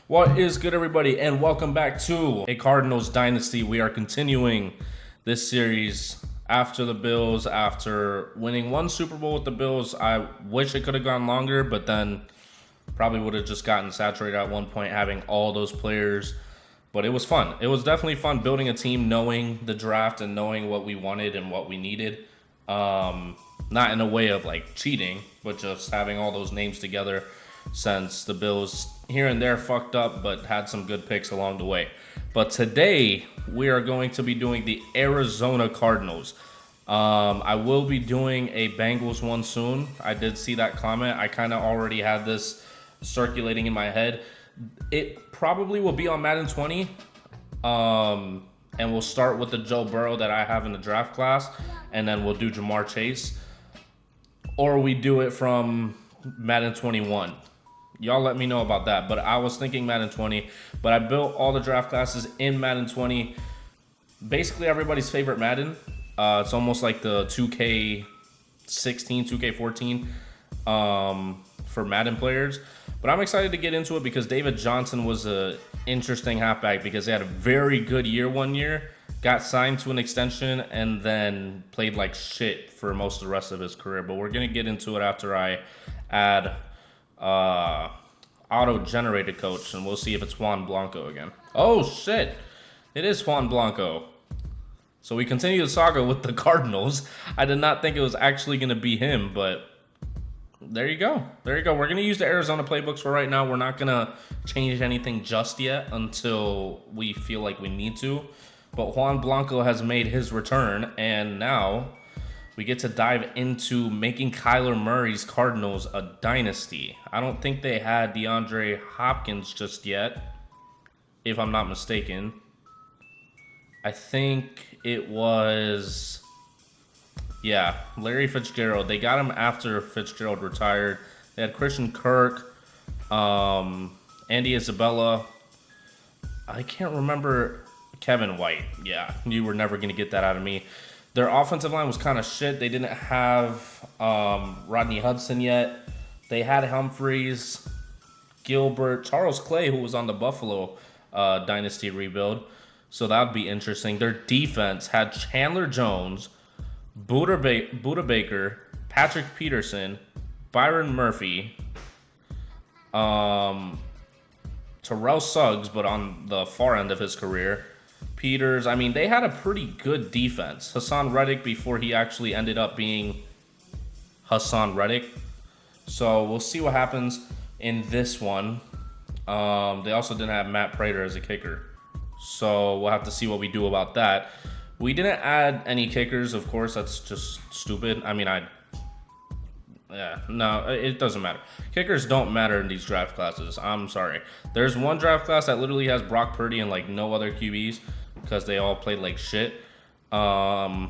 What is good, everybody, and welcome back to a Cardinals Dynasty. We are continuing this series after the Bills, after winning one Super Bowl with the Bills. I wish it could have gone longer, but then probably would have just gotten saturated at one point having all those players. But it was fun. It was definitely fun building a team, knowing the draft and knowing what we wanted and what we needed. Not in a way of like cheating, but just having all those names together, since the Bills here and there fucked up but had some good picks along the way. But today we are going to be doing the Arizona Cardinals. I will be doing a Bengals one soon. I did see that comment. I kind of already had this circulating in my head. It probably will be on Madden 20. And we'll start with the Joe Burrow that I have in the draft class, and then we'll do Jamar Chase. Or we do it from Madden 21. Y'all let me know about that. But I was thinking Madden 20. But I built all the draft classes in Madden 20. Basically everybody's favorite Madden. It's almost like the 2K16, 2K14 for Madden players. But I'm excited to get into it because David Johnson was an interesting halfback because he had a very good year one year, got signed to an extension, and then played like shit for most of the rest of his career. But we're going to get into it after I add auto-generated coach, and we'll see if it's Juan Blanco again. Oh, shit. It is Juan Blanco. So we continue the saga with the Cardinals. I did not think it was actually going to be him, but there you go. There you go. We're going to use the Arizona playbooks for right now. We're not going to change anything just yet until we feel like we need to. But Juan Blanco has made his return, and now we get to dive into making Kyler Murray's Cardinals a dynasty. I don't think they had DeAndre Hopkins just yet, if I'm not mistaken. I think it was, yeah, Larry Fitzgerald. They got him after Fitzgerald retired. They had Christian Kirk, Andy Isabella. I can't remember Kevin White. Yeah, you were never going to get that out of me. Their offensive line was kind of shit. They didn't have Rodney Hudson yet. They had Humphreys, Gilbert, Charles Clay, who was on the Buffalo Dynasty rebuild. So that would be interesting. Their defense had Chandler Jones, Buda Baker, Patrick Peterson, Byron Murphy, Terrell Suggs, but on the far end of his career, Peters. I mean, they had a pretty good defense. Hassan Reddick before he actually ended up being Hassan Reddick. So we'll see what happens in this one. They also didn't have Matt Prater as a kicker. So we'll have to see what we do about that. We didn't add any kickers, of course. That's just stupid. I mean, no, it doesn't matter. Kickers don't matter in these draft classes. I'm sorry. There's one draft class that literally has Brock Purdy and like no other QBs because they all played like shit. But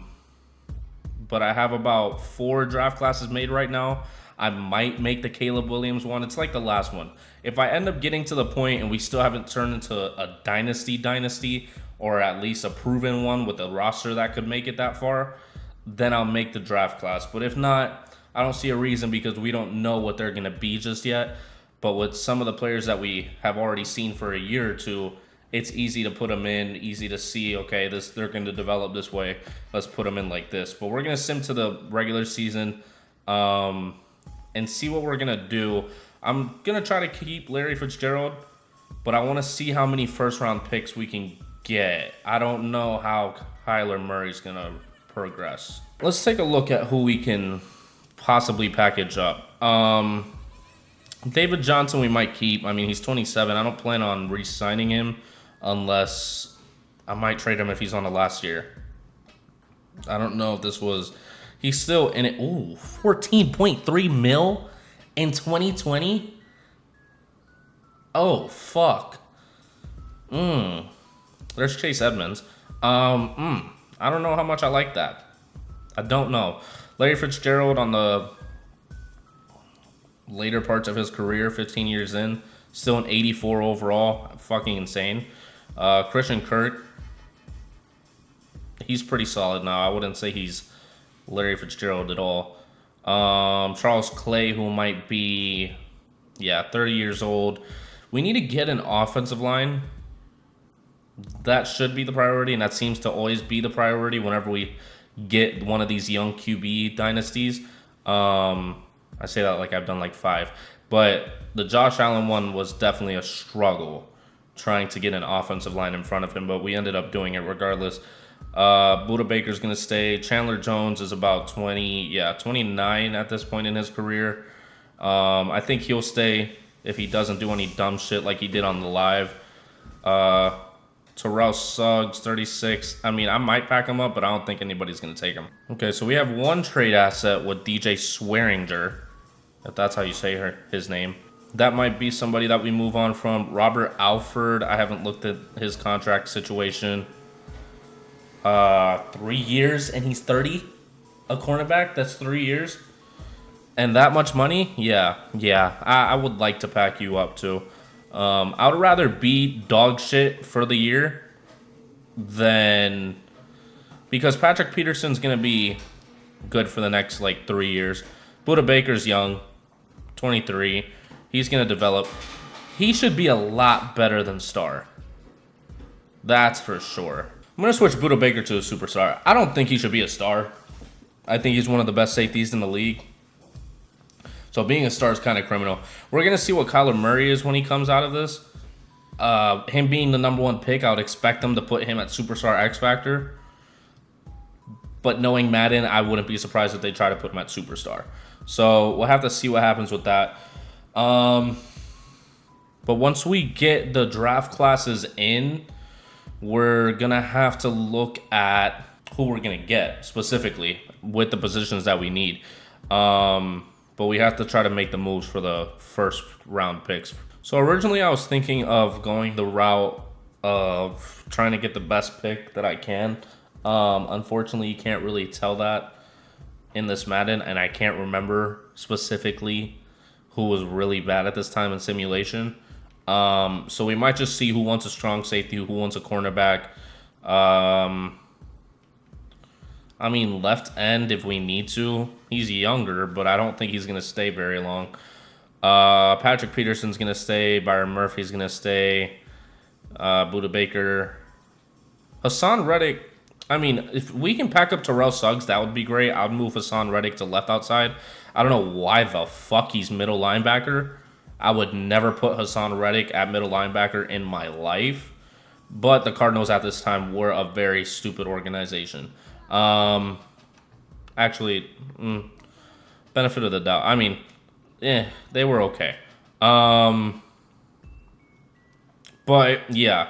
I have about 4 draft classes made right now. I might make the Caleb Williams one. It's like the last one. If I end up getting to the point and we still haven't turned into a dynasty, or at least a proven one with a roster that could make it that far, then I'll make the draft class. But if not, I don't see a reason because we don't know what they're going to be just yet. But with some of the players that we have already seen for a year or two, it's easy to put them in, easy to see, okay, they're going to develop this way. Let's put them in like this. But we're going to sim to the regular season and see what we're going to do. I'm going to try to keep Larry Fitzgerald, but I want to see how many first-round picks we can get. I don't know how Kyler Murray's going to progress. Let's take a look at who we can possibly package up. David Johnson we might keep. I mean, he's 27. I don't plan on re-signing him unless I might trade him if he's on the last year. I don't know if this was... He's still in it. Ooh, 14.3 mil in 2020? Oh, fuck. There's Chase Edmonds. I don't know how much I like that. I don't know. Larry Fitzgerald on the later parts of his career, 15 years in, still an 84 overall. Fucking insane. Christian Kirk, he's pretty solid now. I wouldn't say he's Larry Fitzgerald at all. Charles Clay, who might be, 30 years old. We need to get an offensive line. That should be the priority, and that seems to always be the priority whenever we get one of these young QB dynasties. I say that like I've done like 5. But the Josh Allen one was definitely a struggle trying to get an offensive line in front of him, but we ended up doing it regardless. Buda Baker's going to stay. Chandler Jones is about 29 at this point in his career. I think he'll stay if he doesn't do any dumb shit like he did on the live. Terrell Suggs, 36. I mean, I might pack him up, but I don't think anybody's going to take him. Okay, so we have one trade asset with DJ Swearinger, if that's how you say his name. That might be somebody that we move on from. Robert Alford, I haven't looked at his contract situation. 3 years, and he's 30? A cornerback? That's 3 years? And that much money? Yeah. I would like to pack you up, too. I would rather be dog shit for the year than... Because Patrick Peterson's going to be good for the next, 3 years. Buda Baker's young, 23. He's going to develop. He should be a lot better than Star. That's for sure. I'm going to switch Buda Baker to a superstar. I don't think he should be a star. I think he's one of the best safeties in the league. So being a star is kind of criminal. We're going to see what Kyler Murray is when he comes out of this. Him being the #1 pick, I would expect them to put him at Superstar X Factor. But knowing Madden, I wouldn't be surprised if they try to put him at Superstar. So we'll have to see what happens with that. But once we get the draft classes in, we're going to have to look at who we're going to get specifically with the positions that we need. But we have to try to make the moves for the first round picks. So originally I was thinking of going the route of trying to get the best pick that I can. Unfortunately, you can't really tell that in this Madden, and I can't remember specifically who was really bad at this time in simulation. So we might just see who wants a strong safety, who wants a cornerback. I mean, left end if we need to. He's younger, but I don't think he's going to stay very long. Patrick Peterson's going to stay. Byron Murphy's going to stay. Buda Baker. Hassan Reddick. I mean, if we can pack up Terrell Suggs, that would be great. I'd move Hassan Reddick to left outside. I don't know why the fuck he's middle linebacker. I would never put Hassan Reddick at middle linebacker in my life. But the Cardinals at this time were a very stupid organization. Actually, benefit of the doubt. I mean, they were okay. But yeah,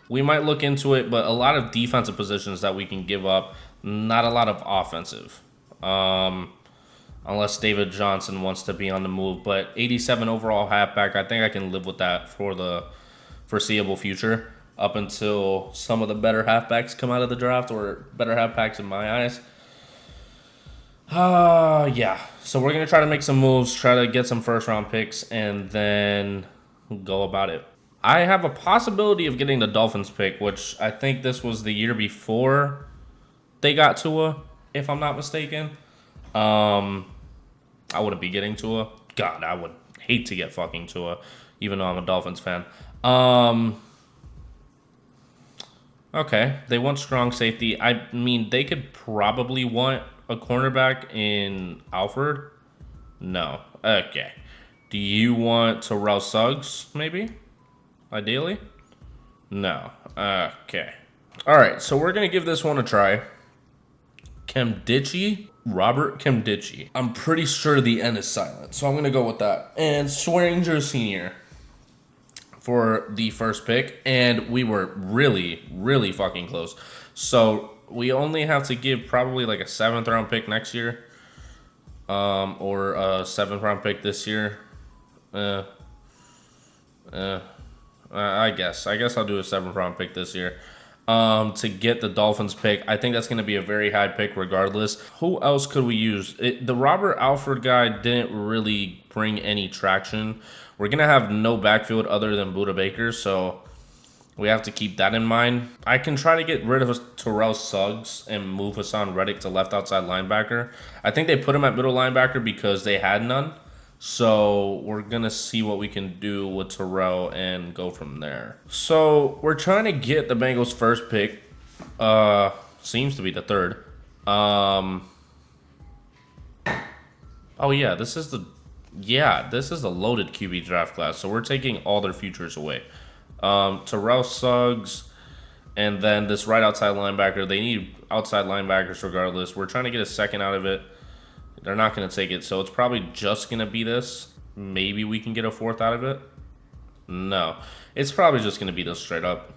we might look into it, but a lot of defensive positions that we can give up, not a lot of offensive. Unless David Johnson wants to be on the move. But 87 overall halfback, I think I can live with that for the foreseeable future up until some of the better halfbacks come out of the draft, or better halfbacks in my eyes. Yeah. So we're going to try to make some moves, try to get some first-round picks, and then go about it. I have a possibility of getting the Dolphins pick, which I think this was the year before they got Tua, if I'm not mistaken. I wouldn't be getting Tua. God, I would hate to get fucking Tua, even though I'm a Dolphins fan. Okay, they want strong safety. I mean, they could probably want a cornerback in Alford. No. Okay. Do you want Terrell Suggs, maybe? Ideally? No. Okay. All right, so we're going to give this one a try. Kemdichi? Robert Kemdichi. I'm pretty sure the N is silent, so I'm going to go with that. And Swearinger Sr. for the first pick, and we were really, really fucking close. So we only have to give probably like a 7th round pick next year, or a 7th round pick this year. I guess I'll do a 7th round pick this year. To get the Dolphins pick. I think that's going to be a very high pick regardless. Who else could we use? The Robert Alford guy didn't really bring any traction. We're going to have no backfield other than Buda Baker, so we have to keep that in mind. I can try to get rid of Terrell Suggs and move Hassan Reddick to left outside linebacker. I think they put him at middle linebacker because they had none. So we're going to see what we can do with Terrell and go from there. So we're trying to get the Bengals' first pick. Seems to be the third. Oh yeah, this is the loaded QB draft class. So we're taking all their futures away. Terrell Suggs, and then this right outside linebacker. They need outside linebackers regardless. We're trying to get a second out of it. They're not going to take it, so it's probably just going to be this. Maybe we can get a fourth out of it. No, it's probably just going to be this straight up.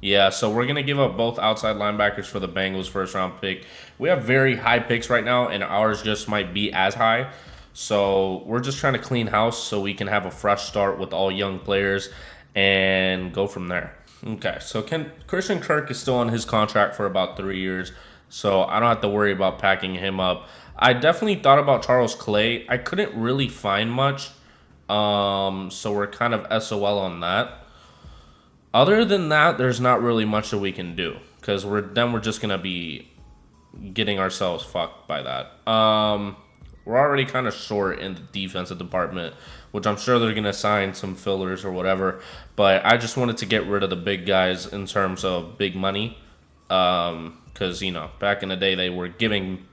Yeah, so we're going to give up both outside linebackers for the Bengals first round pick. We have very high picks right now, and ours just might be as high. So we're just trying to clean house so we can have a fresh start with all young players and go from there. Okay, so Christian Kirk is still on his contract for about 3 years, so I don't have to worry about packing him up. I definitely thought about Charles Clay. I couldn't really find much, so we're kind of SOL on that. Other than that, there's not really much that we can do because we're just gonna be getting ourselves fucked by that. We're already kind of short in the defensive department, which I'm sure they're gonna sign some fillers or whatever. But I just wanted to get rid of the big guys in terms of big money, because back in the day they were giving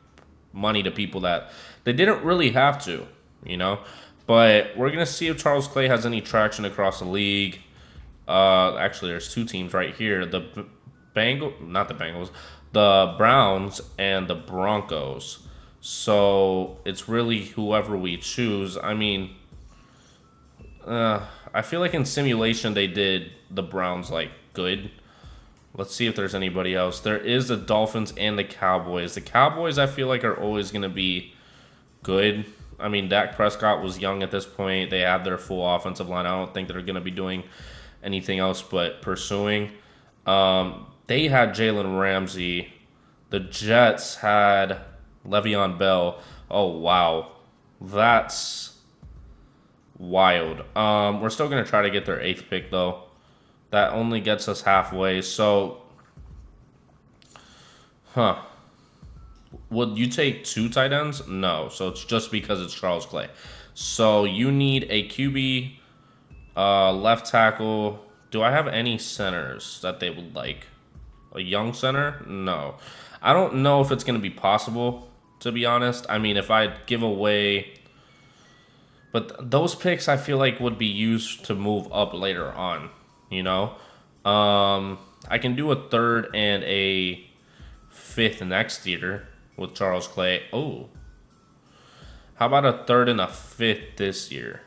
money to people that they didn't really have to, But we're gonna see if Charles Clay has any traction across the league. Actually, there's two teams right here: the the Browns and the Broncos. So it's really whoever we choose. I mean, I feel like in simulation they did the Browns good. Let's see if there's anybody else. There is the Dolphins and the Cowboys. The Cowboys, I feel like, are always going to be good. I mean, Dak Prescott was young at this point. They have their full offensive line. I don't think they're going to be doing anything else but pursuing. They had Jalen Ramsey. The Jets had Le'Veon Bell. Oh, wow. That's wild. We're still going to try to get their 8th pick, though. That only gets us halfway. So, would you take 2 tight ends? No. So it's just because it's Charles Clay. So you need a QB, left tackle. Do I have any centers that they would like? A young center? No. I don't know if it's going to be possible, to be honest. I mean, if I give away... But those picks, I feel like, would be used to move up later on. I can do a 3rd and a 5th next year with Charles Clay. Oh, how about a 3rd and a 5th this year?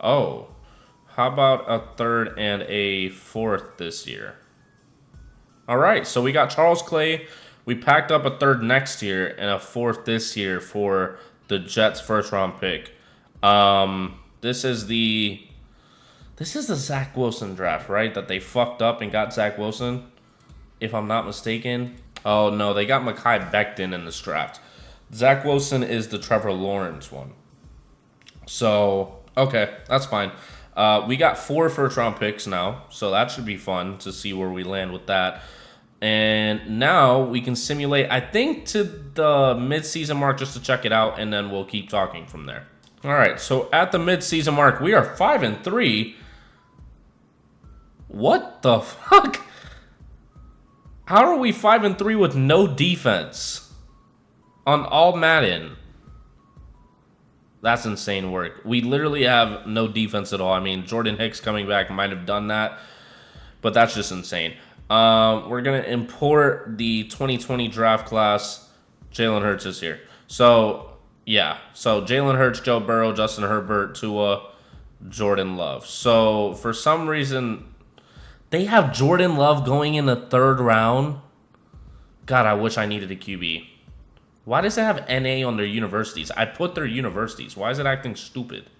Oh, how about a 3rd and a 4th this year? All right, so we got Charles Clay. We packed up a 3rd next year and a 4th this year for the Jets' first round pick. This is the Zach Wilson draft, right? That they fucked up and got Zach Wilson, if I'm not mistaken. Oh, no, they got Mekhi Becton in this draft. Zach Wilson is the Trevor Lawrence one. So, okay, that's fine. We got 4 first-round picks now, so that should be fun to see where we land with that. And now we can simulate, I think, to the mid-season mark just to check it out, and then we'll keep talking from there. All right, so at the mid-season mark, we are 5-3. What the fuck? How are we 5-3 with no defense on all Madden? That's insane work. We literally have no defense at all. I mean, Jordan Hicks coming back might have done that, but that's just insane. We're going to import the 2020 draft class. Jalen Hurts is here. So, yeah. So, Jalen Hurts, Joe Burrow, Justin Herbert, Tua, Jordan Love. So, for some reason, they have Jordan Love going in the 3rd round. God, I wish I needed a QB. Why does it have NA on their universities? I put their universities. Why is it acting stupid?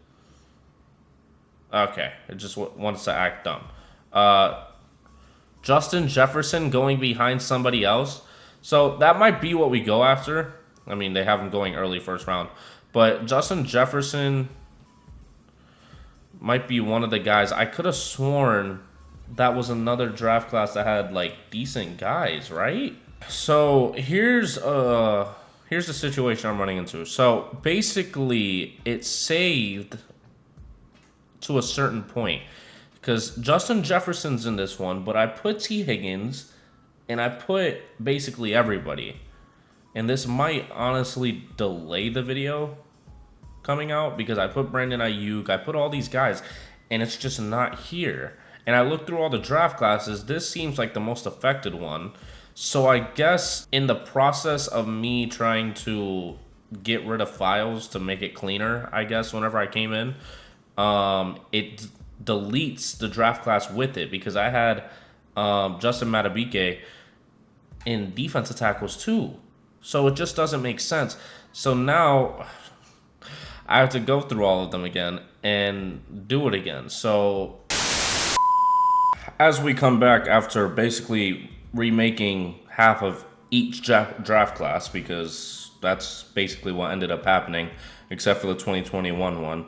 Okay, it just wants to act dumb. Justin Jefferson going behind somebody else. So that might be what we go after. I mean, they have him going early first round. But Justin Jefferson might be one of the guys. I could have sworn that was another draft class that had, decent guys, right? So here's here's the situation I'm running into. So basically, it saved to a certain point because Justin Jefferson's in this one, but I put T. Higgins and I put basically everybody. And this might honestly delay the video coming out because I put Brandon Ayuk, I put all these guys, and it's just not here. And I looked through all the draft classes. This seems like the most affected one. So I guess in the process of me trying to get rid of files to make it cleaner, I guess, whenever I came in, it deletes the draft class with it because I had Justin Madubuike in defensive tackles too. So it just doesn't make sense. So now I have to go through all of them again and do it again. So as we come back after basically remaking half of each draft class, because that's basically what ended up happening, except for the 2021 one.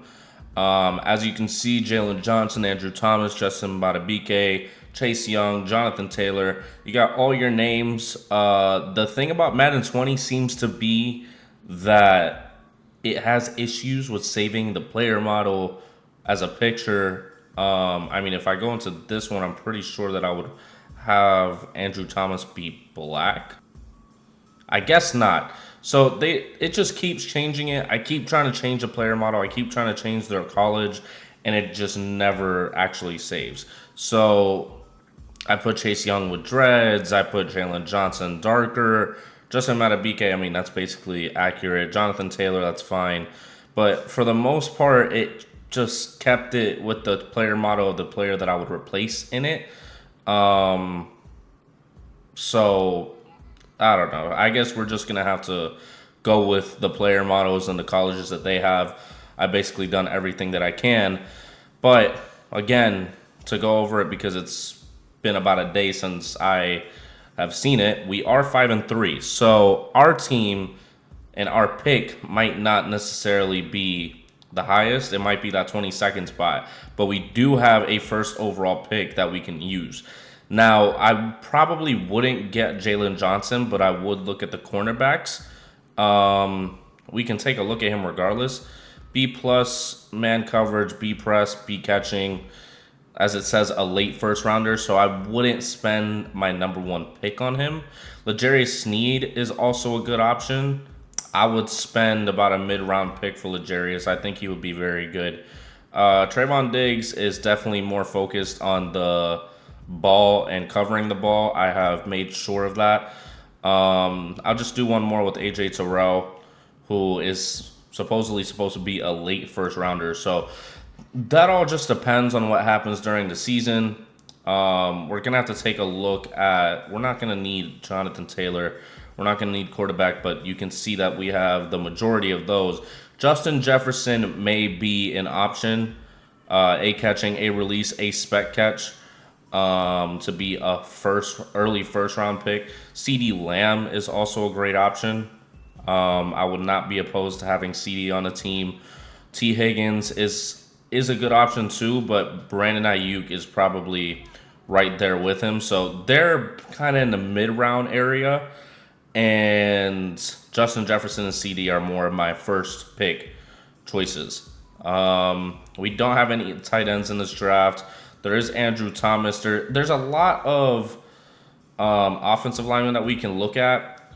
As you can see, Jalen Johnson, Andrew Thomas, Justin Madubuike, Chase Young, Jonathan Taylor. You got all your names. The thing about Madden 20 seems to be that it has issues with saving the player model as a picture. I mean, if I go into this one, I'm pretty sure that I would have Andrew Thomas be black. I guess not. So it just keeps changing it. I keep trying to change the player model. I keep trying to change their college, and it just never actually saves. So I put Chase Young with dreads. I put Jalen Johnson darker. Justin Madubuike, I mean, that's basically accurate. Jonathan Taylor, that's fine. But for the most part, it just kept it with the player model of the player that I would replace in it. So I don't know. I guess we're just going to have to go with the player models and the colleges that they have. I've basically done everything that I can. But again, to go over it because it's been about a day since I have seen it, we are 5-3. So our team and our pick might not necessarily be the highest. It might be that 22nd spot. But we do have a first overall pick that we can use. Now, I probably wouldn't get Jalen Johnson, but I would look at the cornerbacks. We can take a look at him regardless. B+, man coverage, B press, B catching, as it says, a late first rounder. So I wouldn't spend my number one pick on him. L'Jarius Sneed is also a good option. I would spend about a mid-round pick for L'Jarius. I think he would be very good. Trayvon Diggs is definitely more focused on the ball and covering the ball. I have made sure of that. I'll just do one more with AJ Terrell, who is supposedly supposed to be a late first rounder. So that all just depends on what happens during the season. We're going to have to take a look at, we're not going to need Jonathan Taylor. We're not going to need quarterback, but you can see that we have the majority of those. Justin Jefferson may be an option, a catching, a release, a spec catch. To be a early first round pick. CeeDee Lamb is also a great option. I would not be opposed to having CeeDee on the team. T. Higgins is a good option too, but Brandon Ayuk is probably right there with him. So they're kind of in the mid-round area, and Justin Jefferson and CeeDee are more of my first pick choices. We don't have any tight ends in this draft. There is Andrew Thomas. There's a lot of offensive linemen that we can look at.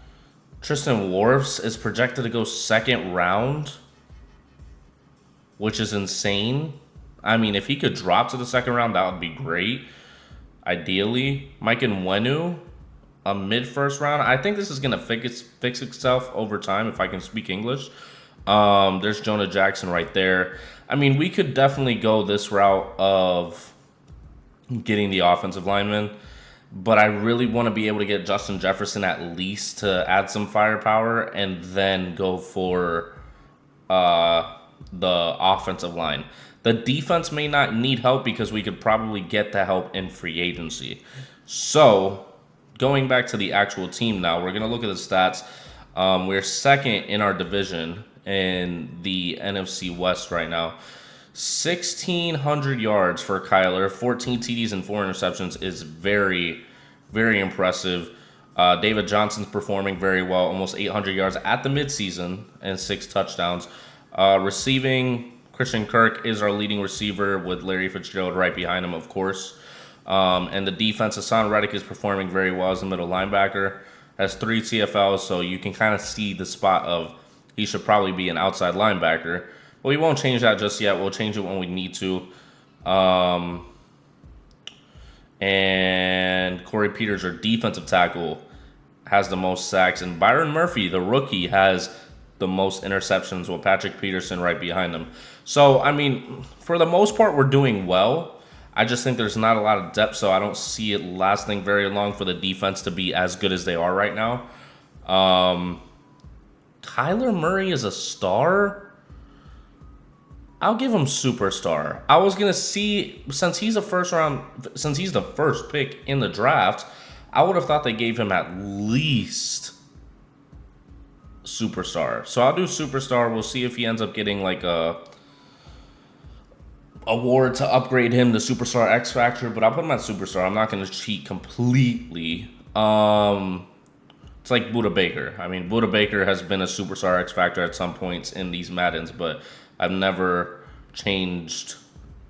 Tristan Wirfs is projected to go second round, which is insane. I mean, if he could drop to the second round, that would be great. Ideally, Mike Nwenu, a mid-first round. I think this is going to fix itself over time if I can speak English. There's Jonah Jackson right there. I mean, we could definitely go this route of getting the offensive lineman, but I really want to be able to get Justin Jefferson at least to add some firepower and then go for the offensive line. The defense may not need help because we could probably get the help in free agency. So going back to the actual team now, we're going to look at the stats. We're second in our division in the NFC West right now. 1,600 yards for Kyler, 14 TDs and 4 interceptions is very, very impressive. David Johnson's performing very well, almost 800 yards at the midseason and 6 touchdowns. Receiving, Christian Kirk is our leading receiver with Larry Fitzgerald right behind him, of course. And the defense, Hassan Reddick is performing very well as a middle linebacker. Has 3 TFLs, so you can kind of see the spot of he should probably be an outside linebacker. But we won't change that just yet. We'll change it when we need to. And Corey Peters, our defensive tackle, has the most sacks. And Byron Murphy, the rookie, has the most interceptions with Patrick Peterson right behind him. So, I mean, for the most part, we're doing well. I just think there's not a lot of depth, so I don't see it lasting very long for the defense to be as good as they are right now. Kyler Murray is a star. I'll give him superstar. I was gonna see, since he's the first pick in the draft, I would have thought they gave him at least superstar. So I'll do superstar. We'll see if he ends up getting like a award to upgrade him to superstar X Factor, but I'll put him at superstar. I'm not gonna cheat completely. It's like Buda Baker. I mean, Buda Baker has been a superstar X Factor at some points in these Maddens, but I've never changed.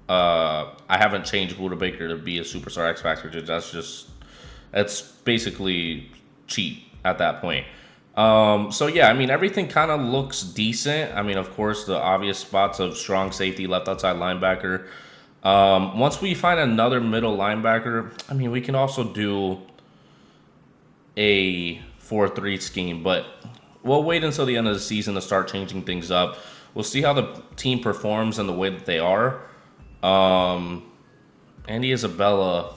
I haven't changed Buda Baker to be a superstar X Factor. That's basically cheat at that point. So yeah, I mean, everything kind of looks decent. I mean, of course, the obvious spots of strong safety, left outside linebacker. Once we find another middle linebacker, I mean, we can also do a 4-3 scheme, but we'll wait until the end of the season to start changing things up. We'll see how the team performs and the way that they are. Andy Isabella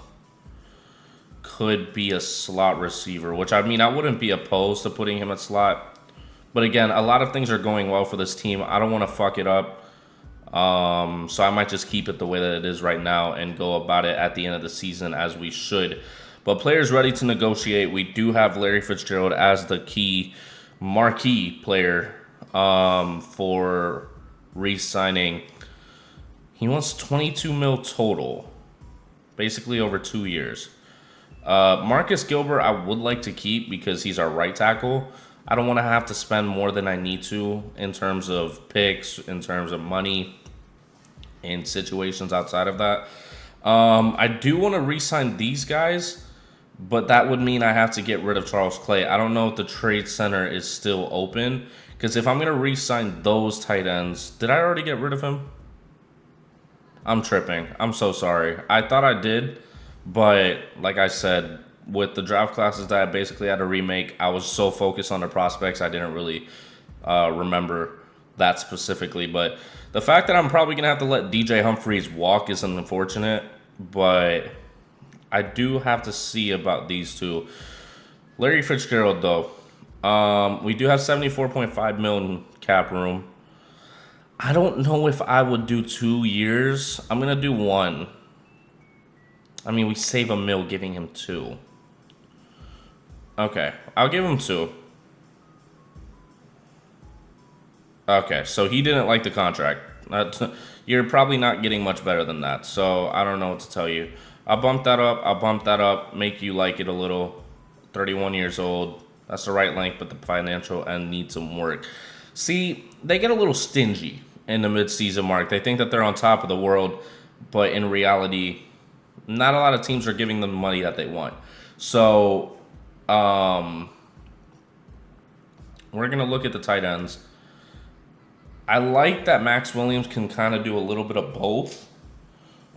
could be a slot receiver, which, I mean, I wouldn't be opposed to putting him at slot. But again, a lot of things are going well for this team. I don't want to fuck it up. So I might just keep it the way that it is right now and go about it at the end of the season as we should. But players ready to negotiate. We do have Larry Fitzgerald as the key marquee player for re-signing. He wants 22 mil total, basically over 2 years. Marcus Gilbert I would like to keep because he's our right tackle. I don't want to have to spend more than I need to in terms of picks, in terms of money, in situations outside of that. I do want to re-sign these guys, but that would mean I have to get rid of Charles Clay. I don't know if the trade center is still open, because if I'm going to re-sign those tight ends, did I already get rid of him? I'm tripping. I'm so sorry. I thought I did, but like I said, with the draft classes that I basically had to remake, I was so focused on the prospects, I didn't really remember that specifically. But the fact that I'm probably going to have to let DJ Humphries walk is unfortunate, but I do have to see about these two. Larry Fitzgerald, though. We do have 74.5 million cap room. I don't know if I would do 2 years. I'm going to do 1. I mean, we save $1 million giving him 2. Okay, I'll give him 2. Okay, so he didn't like the contract. You're probably not getting much better than that, so I don't know what to tell you. I'll bump that up, make you like it a little. 31 years old. That's the right length, but the financial end needs some work. See, they get a little stingy in the mid-season mark. They think that they're on top of the world, but in reality, not a lot of teams are giving them the money that they want. So, we're going to look at the tight ends. I like that Max Williams can kind of do a little bit of both.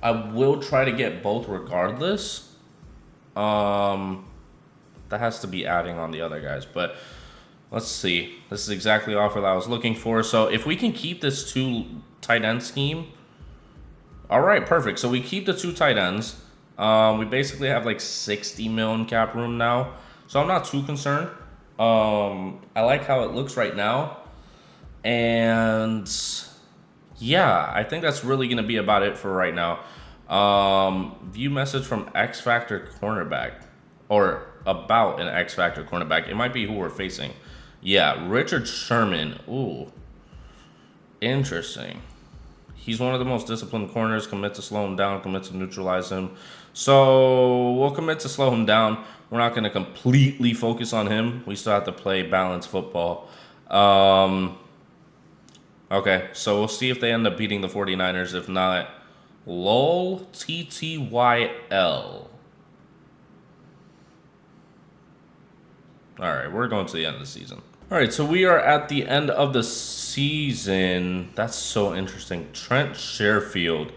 I will try to get both regardless. That has to be adding on the other guys, but let's see. This is exactly the offer that I was looking for. So if we can keep this 2 tight end scheme, all right, perfect. So we keep the 2 tight ends. We basically have like 60 million cap room now, so I'm not too concerned. I like how it looks right now, and yeah, I think that's really gonna be about it for right now. View message from X Factor cornerback, or about an X Factor cornerback. It might be who we're facing. Yeah, Richard Sherman. Ooh, interesting. He's one of the most disciplined corners. Commit to slow him down, commit to neutralize him. So we'll commit to slow him down. We're not going to completely focus on him. We still have to play balanced football. Okay, so we'll see if they end up beating the 49ers. If not, LOL TTYL. All right, we're going to the end of the season. All right, so we are at the end of the season. That's so interesting. Trent Sherfield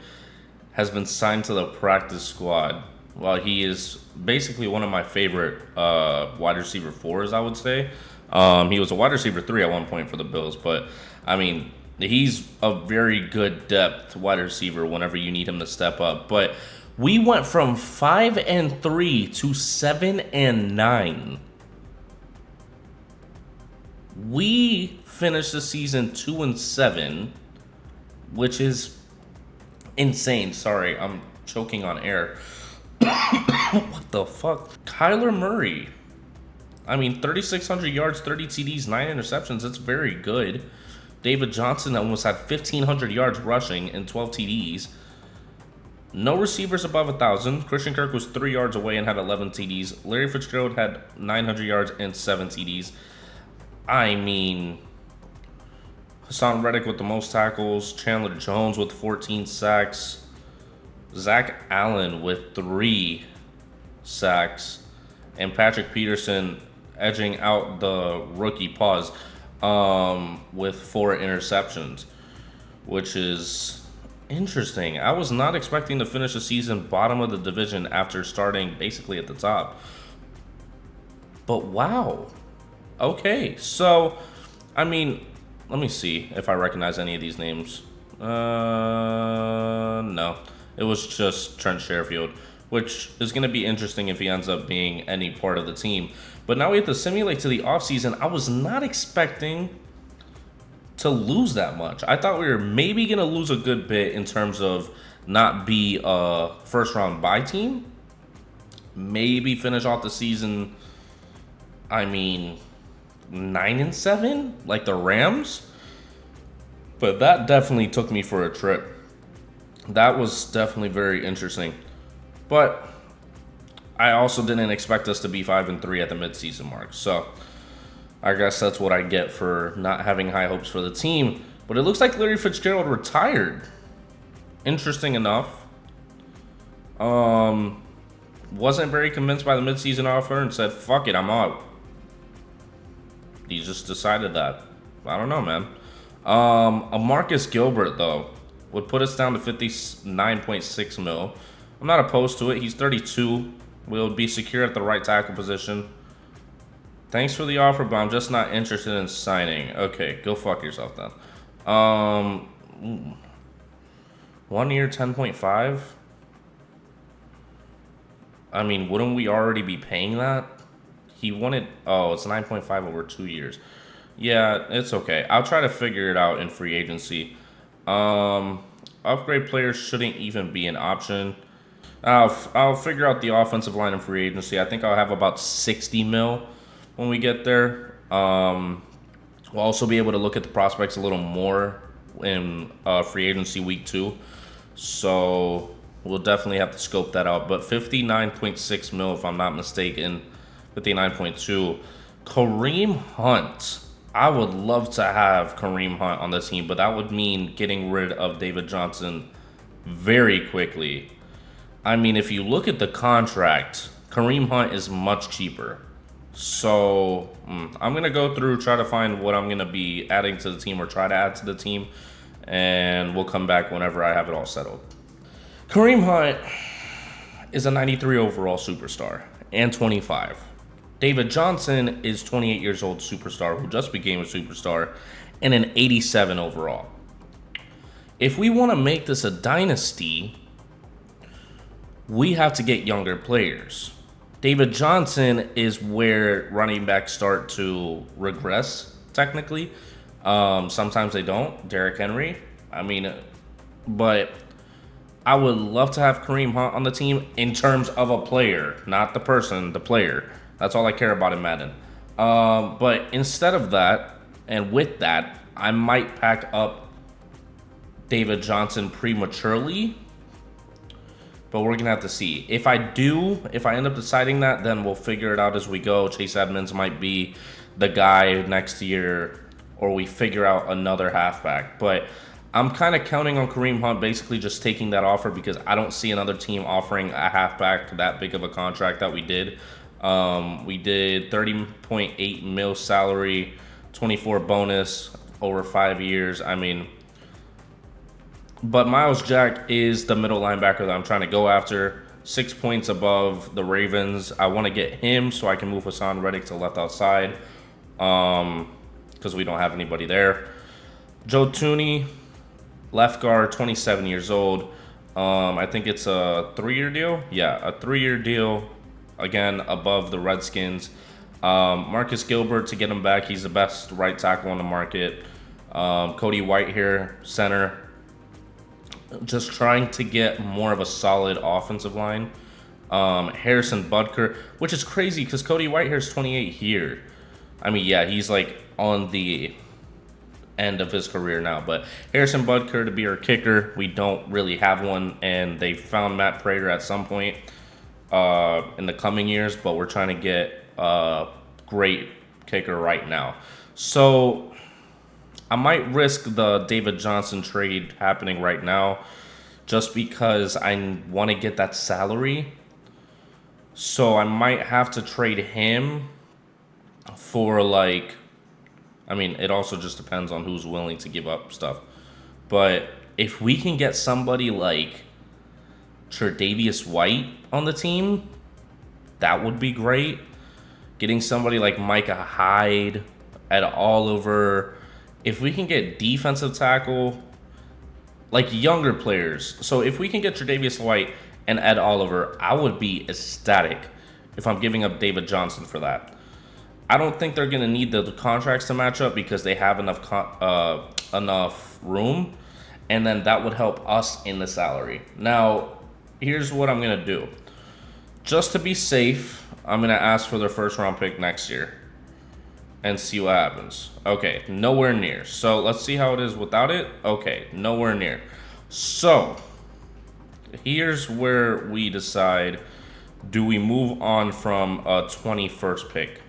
has been signed to the practice squad. Well, he is basically one of my favorite wide receiver 4s, I would say. He was a wide receiver 3 at one point for the Bills, but I mean, he's a very good depth wide receiver whenever you need him to step up. But we went from 5-3 to 7-9. We finished the season 2-7, which is insane. Sorry, I'm choking on air. What the fuck? Kyler Murray. I mean, 3,600 yards, 30 TDs, 9 interceptions. That's very good. David Johnson almost had 1,500 yards rushing and 12 TDs. No receivers above 1,000. Christian Kirk was 3 yards away and had 11 TDs. Larry Fitzgerald had 900 yards and 7 TDs. I mean, Hassan Reddick with the most tackles. Chandler Jones with 14 sacks. Zach Allen with 3 sacks. And Patrick Peterson edging out the rookie pause with 4 interceptions, which is interesting. I was not expecting to finish the season bottom of the division after starting basically at the top. But wow. Okay, so, I mean, let me see if I recognize any of these names. No. It was just Trent Sherfield, which is going to be interesting if he ends up being any part of the team. But now we have to simulate to the offseason. I was not expecting to lose that much. I thought we were maybe going to lose a good bit in terms of not be a first-round bye team. Maybe finish off the season, I mean, 9-7, like the Rams. But that definitely took me for a trip. That was definitely very interesting. But I also didn't expect us to be 5-3 at the midseason mark. So I guess that's what I get for not having high hopes for the team. But it looks like Larry Fitzgerald retired. Interesting enough. Wasn't very convinced by the midseason offer and said, fuck it, I'm out. He just decided that. I don't know, man. A Marcus Gilbert, though, would put us down to 59.6 mil. I'm not opposed to it. He's 32. We'll be secure at the right tackle position. Thanks for the offer, but I'm just not interested in signing. Okay, go fuck yourself then. 1 year, 10.5. I mean, wouldn't we already be paying that? He wanted, it's 9.5 over 2 years. Yeah, it's okay. I'll try to figure it out in free agency. Upgrade players shouldn't even be an option. I'll figure out the offensive line in free agency. I think I'll have about 60 mil when we get there. We'll also be able to look at the prospects a little more in free agency week 2. So we'll definitely have to scope that out. But 59.6 mil, if I'm not mistaken, 59.2. Kareem Hunt. I would love to have Kareem Hunt on the team, but that would mean getting rid of David Johnson very quickly. I mean, if you look at the contract, Kareem Hunt is much cheaper. So I'm going to go through, try to find what I'm going to be adding to the team or try to add to the team, and we'll come back whenever I have it all settled. Kareem Hunt is a 93 overall superstar and 25. David Johnson is 28 years old superstar who just became a superstar and an 87 overall. If we want to make this a dynasty, we have to get younger players. David Johnson is where running backs start to regress, technically. Sometimes they don't. Derrick Henry. But I would love to have Kareem Hunt on the team in terms of a player, not the person, the player. That's all I care about in Madden. But instead of that, and with that, I might pack up David Johnson prematurely. But we're going to have to see. If I end up deciding that, then we'll figure it out as we go. Chase Edmonds might be the guy next year, or we figure out another halfback. But I'm kind of counting on Kareem Hunt basically just taking that offer because I don't see another team offering a halfback that big of a contract that we did. We did 30.8 mil salary, 24 bonus over 5 years. I mean, but Miles Jack is the middle linebacker that I'm trying to go after. 6 points above the Ravens. I want to get him so I can move Hassan Reddick to left outside because we don't have anybody there. Joe Thuney, left guard, 27 years old. I think it's a 3-year deal. Yeah, a 3-year deal. Again, above the Redskins. Marcus Gilbert, to get him back, he's the best right tackle on the market. Cody Whitehair, center. Just trying to get more of a solid offensive line. Harrison Butker, which is crazy because Cody Whitehair's 28 here. I mean, yeah, he's like on the end of his career now. But Harrison Butker to be our kicker. We don't really have one, and they found Matt Prater at some point in the coming years, but we're trying to get a great kicker right now. So I might risk the David Johnson trade happening right now just because I want to get that salary. So I might have to trade him for I mean, it also just depends on who's willing to give up stuff. But if we can get somebody like Tre'Davious White on the team, that would be great. Getting somebody like Micah Hyde, Ed Oliver. If we can get defensive tackle, like younger players. So if we can get Tre'Davious White and Ed Oliver, I would be ecstatic if I'm giving up David Johnson for that. I don't think they're going to need the contracts to match up because they have enough room. And then that would help us in the salary. Now, here's what I'm going to do. Just to be safe, I'm going to ask for their first round pick next year and see what happens. Okay, nowhere near. So let's see how it is without it. Okay, nowhere near. So here's where we decide, do we move on from a 21st pick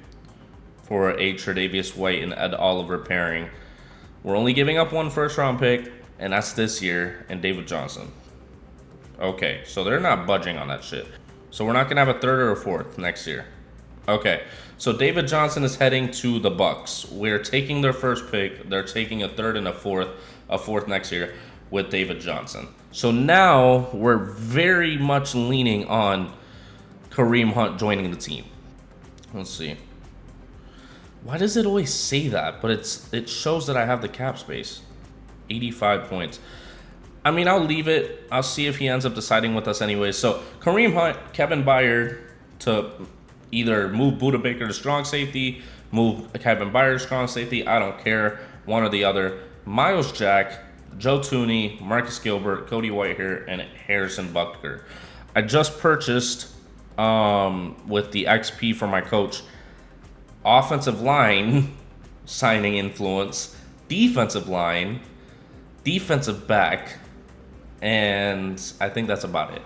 for a Tre'Davious White and Ed Oliver pairing? We're only giving up one first round pick, and that's this year, and David Johnson. Okay, so they're not budging on that shit. So we're not going to have a third or a fourth next year. Okay, so David Johnson is heading to the Bucks. We're taking their first pick. They're taking a third and a fourth next year with David Johnson. So now we're very much leaning on Kareem Hunt joining the team. Let's see. Why does it always say that? But it shows that I have the cap space. 85 points. I mean, I'll leave it. I'll see if he ends up deciding with us anyway. So Kareem Hunt, Kevin Byard to either move Budda Baker to strong safety, move Kevin Byard to strong safety. I don't care. One or the other. Miles Jack, Joe Thuney, Marcus Gilbert, Cody Whitehair, and Harrison Butker. I just purchased with the XP for my coach offensive line signing influence, defensive line, defensive back, and I think that's about it.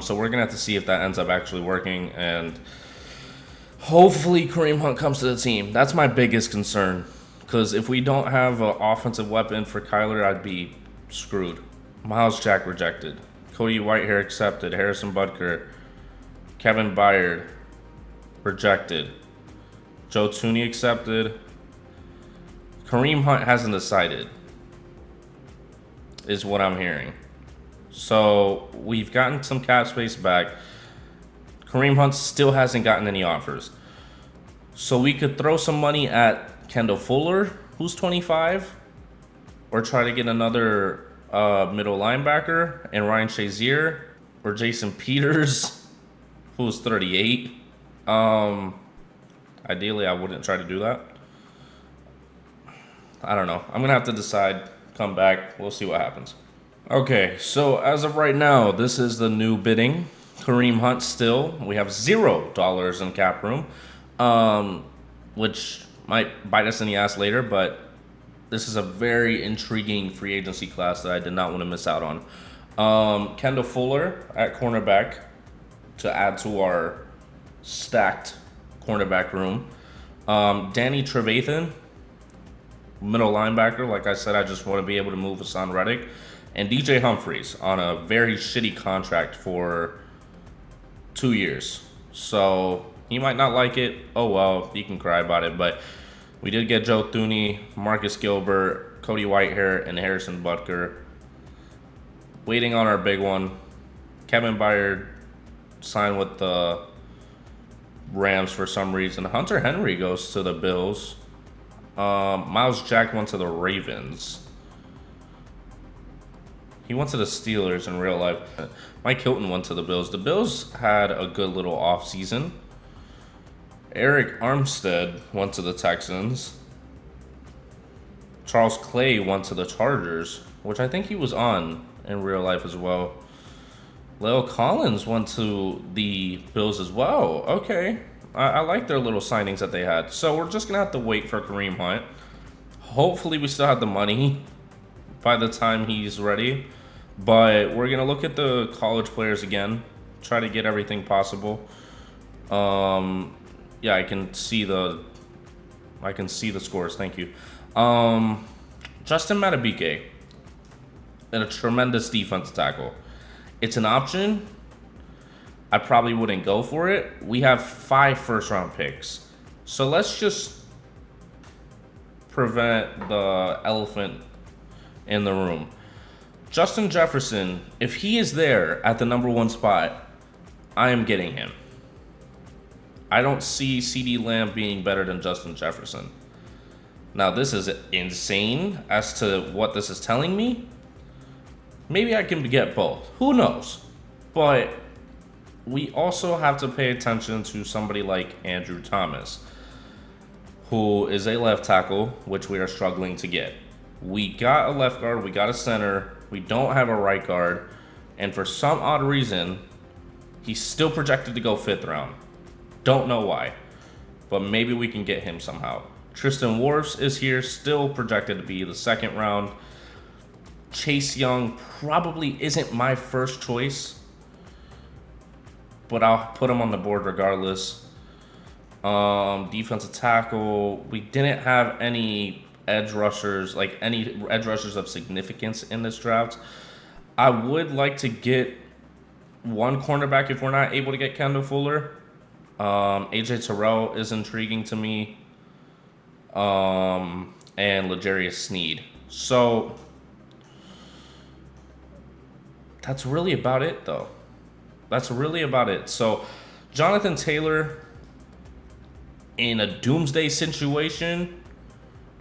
So we're going to have to see if that ends up actually working, and hopefully Kareem Hunt comes to the team. That's my biggest concern, because if we don't have an offensive weapon for Kyler, I'd be screwed. Miles Jack rejected. Cody Whitehair accepted. Harrison Butker. Kevin Byard rejected. Joe Thuney accepted. Kareem Hunt hasn't decided, is what I'm hearing. So we've gotten some cap space back. Kareem Hunt still hasn't gotten any offers. So we could throw some money at Kendall Fuller, who's 25, or try to get another middle linebacker, and Ryan Shazier, or Jason Peters, who's 38. Ideally, I wouldn't try to do that. I don't know. I'm going to have to decide, come back. We'll see what happens. Okay, so as of right now, this is the new bidding. Kareem Hunt still. We have $0 in cap room, which might bite us in the ass later, but This is a very intriguing free agency class that I did not want to miss out on. Kendall Fuller at cornerback to add to our stacked cornerback room. Danny Trevathan, middle linebacker. Like I said, I just want to be able to move Hassan Reddick. And DJ Humphries on a very shitty contract for 2 years. So he might not like it. Oh well, he can cry about it. But we did get Joe Thuney, Marcus Gilbert, Cody Whitehair, and Harrison Butker. Waiting on our big one. Kevin Byard signed with the Rams for some reason. Hunter Henry goes to the Bills. Miles Jack went to the Ravens. He went to the Steelers in real life. Mike Hilton went to the Bills. The Bills had a good little offseason. Eric Armstead went to the Texans. Charles Clay went to the Chargers, which I think he was on in real life as well. Leo Collins went to the Bills as well. Okay. I like their little signings that they had. So we're just going to have to wait for Kareem Hunt. Hopefully we still have the money by the time he's ready. But we're going to look at the college players again. Try to get everything possible. Yeah, I can see the scores. Thank you. Justin Madubuike, and a tremendous defensive tackle. It's an option. I probably wouldn't go for it. We have 5 first-round picks. So let's just prevent the elephant in the room. Justin Jefferson, if he is there at the number 1 spot, I am getting him. I don't see CeeDee Lamb being better than Justin Jefferson. Now, this is insane as to what this is telling me. Maybe I can get both. Who knows? But we also have to pay attention to somebody like Andrew Thomas, who is a left tackle, which we are struggling to get. We got a left guard, we got a center, we don't have a right guard, and for some odd reason, he's still projected to go 5th round. Don't know why, but maybe we can get him somehow. Tristan Wirfs is here, still projected to be the 2nd round. Chase Young probably isn't my first choice, but I'll put him on the board regardless. Defensive tackle, we didn't have any edge rushers, of significance in this draft. I would like to get one cornerback if we're not able to get Kendall Fuller. AJ Terrell is intriguing to me. And L'Jarius Sneed. So that's really about it, though. That's really about it. So Jonathan Taylor, in a doomsday situation,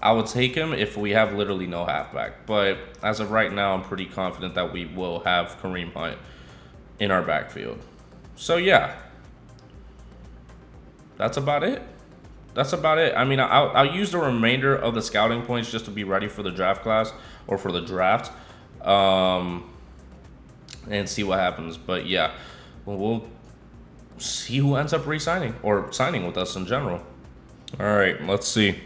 I would take him if we have literally no halfback. But as of right now, I'm pretty confident that we will have Kareem Hunt in our backfield. So yeah, that's about it. That's about it. I mean, I'll use the remainder of the scouting points just to be ready for the draft class or for the draft, and see what happens. But yeah, we'll see who ends up re-signing or signing with us in general. All right, let's see.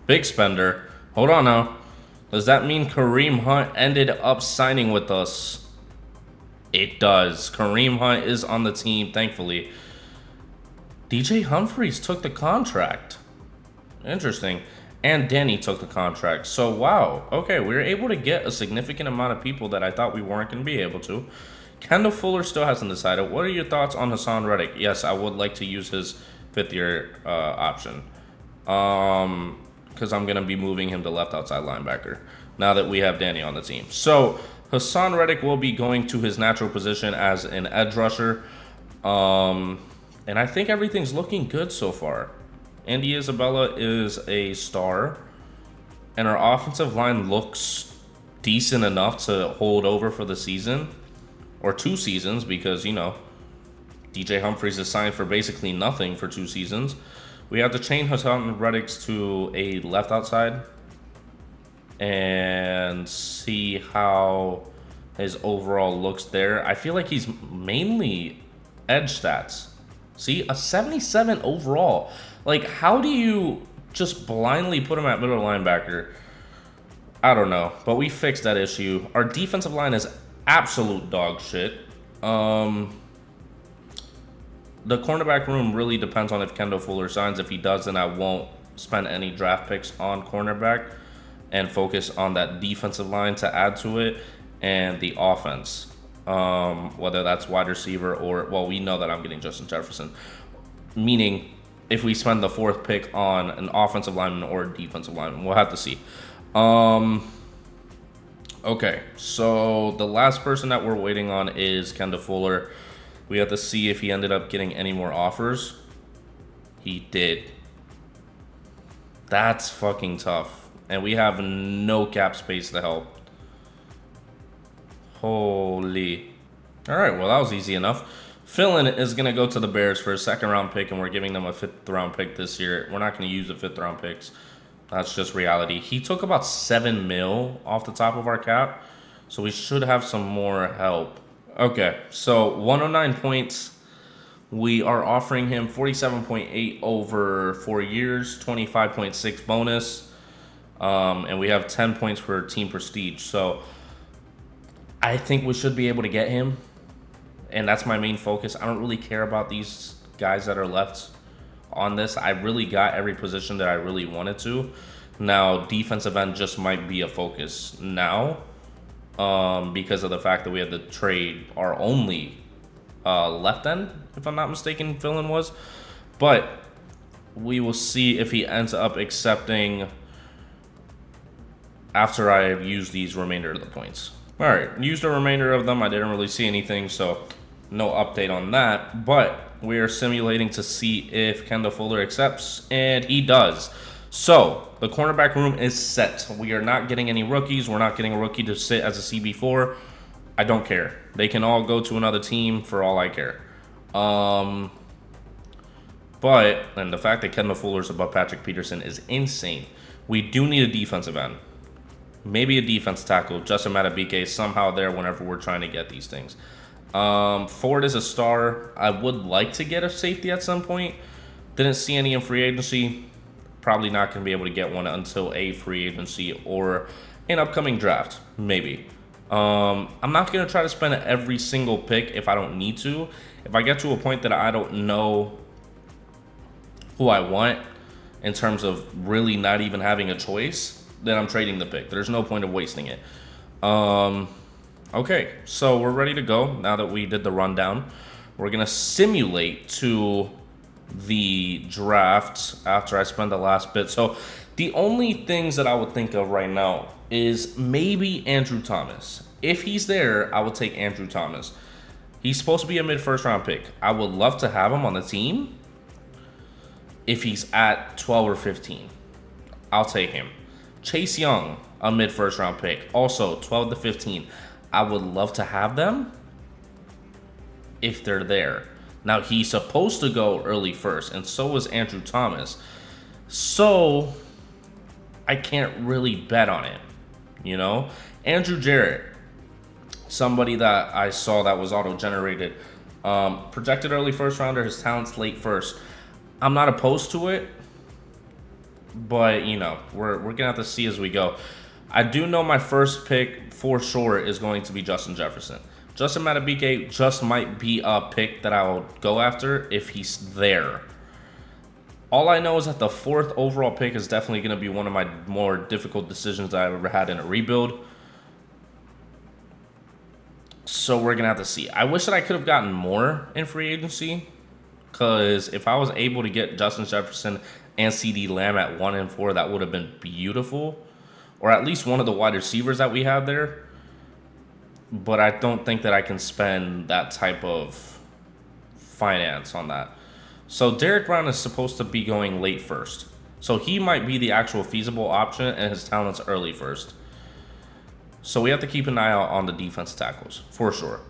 Big spender. Hold on now. Does that mean Kareem Hunt ended up signing with us? It does. Kareem Hunt is on the team, thankfully. DJ Humphries took the contract. Interesting. And Danny took the contract. So, wow. Okay, we were able to get a significant amount of people that I thought we weren't going to be able to. Kendall Fuller still hasn't decided. What are your thoughts on Hassan Reddick? Yes, I would like to use his 5th-year option. Because I'm going to be moving him to left outside linebacker now that we have Danny on the team. So, Hassan Reddick will be going to his natural position as an edge rusher. And I think everything's looking good so far. Andy Isabella is a star. And our offensive line looks decent enough to hold over for the season. Or 2 seasons because, DJ Humphries is signed for basically nothing for 2 seasons. We have to change Hassan Reddick to a left outside. And see how his overall looks there. I feel like he's mainly edge stats. See, a 77 overall. Like, how do you just blindly put him at middle linebacker I don't know, but we fixed that issue. Our defensive line is absolute dog shit. The cornerback room really depends on if Kendall Fuller signs. If he does, then I won't spend any draft picks on cornerback and focus on that defensive line to add to it and the offense. Whether that's wide receiver or, well, we know that I'm getting Justin Jefferson. Meaning, if we spend the 4th pick on an offensive lineman or a defensive lineman, we'll have to see. Okay, so the last person that we're waiting on is Kendall Fuller. We have to see if he ended up getting any more offers. He did. That's fucking tough. And we have no cap space to help. Holy. All right, well, that was easy enough. Philin is going to go to the Bears for a 2nd round pick, and we're giving them a 5th round pick this year. We're not going to use the 5th round picks. That's just reality. He took about $7 million off the top of our cap, so we should have some more help. Okay, so 109 points. We are offering him 47.8 over 4 years, 25.6 bonus, and we have 10 points for team prestige. So I think we should be able to get him, and that's my main focus. I don't really care about these guys that are left on this. I really got every position that I really wanted to. Now, defensive end just might be a focus now because of the fact that we had to trade our only left end, if I'm not mistaken, Philin was. But we will see if he ends up accepting after I have used these remainder of the points. All right, used the remainder of them. I didn't really see anything, so no update on that. But we are simulating to see if Kendall Fuller accepts, and he does. So the cornerback room is set. We are not getting any rookies. We're not getting a rookie to sit as a CB4. I don't care. They can all go to another team for all I care. And the fact that Kendall Fuller's above Patrick Peterson is insane. We do need a defensive end. Maybe a defense tackle. Justin Madubuike somehow there whenever we're trying to get these things. Ford is a star. I would like to get a safety at some point. Didn't see any in free agency. Probably not going to be able to get one until a free agency or an upcoming draft. Maybe. I'm not going to try to spend every single pick if I don't need to. If I get to a point that I don't know who I want in terms of really not even having a choice, then I'm trading the pick. There's no point of wasting it. Okay, so we're ready to go now that we did the rundown. We're going to simulate to the draft after I spend the last bit. So the only things that I would think of right now is maybe Andrew Thomas. If he's there, I would take Andrew Thomas. He's supposed to be a mid-first round pick. I would love to have him on the team if he's at 12 or 15. I'll take him. Chase Young, a mid-first round pick. Also, 12 to 15. I would love to have them if they're there. Now, he's supposed to go early first, and so is Andrew Thomas. So, I can't really bet on it, you know? Andrew Jarrett, somebody that I saw that was auto-generated. Projected early first rounder, his talent's late first. I'm not opposed to it, but, you know, we're going to have to see as we go. I do know my first pick for sure is going to be Justin Jefferson. Justin Madubuike just might be a pick that I'll go after if he's there. All I know is that the 4th overall pick is definitely going to be one of my more difficult decisions that I've ever had in a rebuild. So we're going to have to see. I wish that I could have gotten more in free agency, because if I was able to get Justin Jefferson and CeeDee Lamb at 1 and 4, that would have been beautiful. Or at least one of the wide receivers that we have there. But I don't think that I can spend that type of finance on that. So Derek Brown is supposed to be going late first. So he might be the actual feasible option, and his talent's early first. So we have to keep an eye out on the defense tackles, for sure.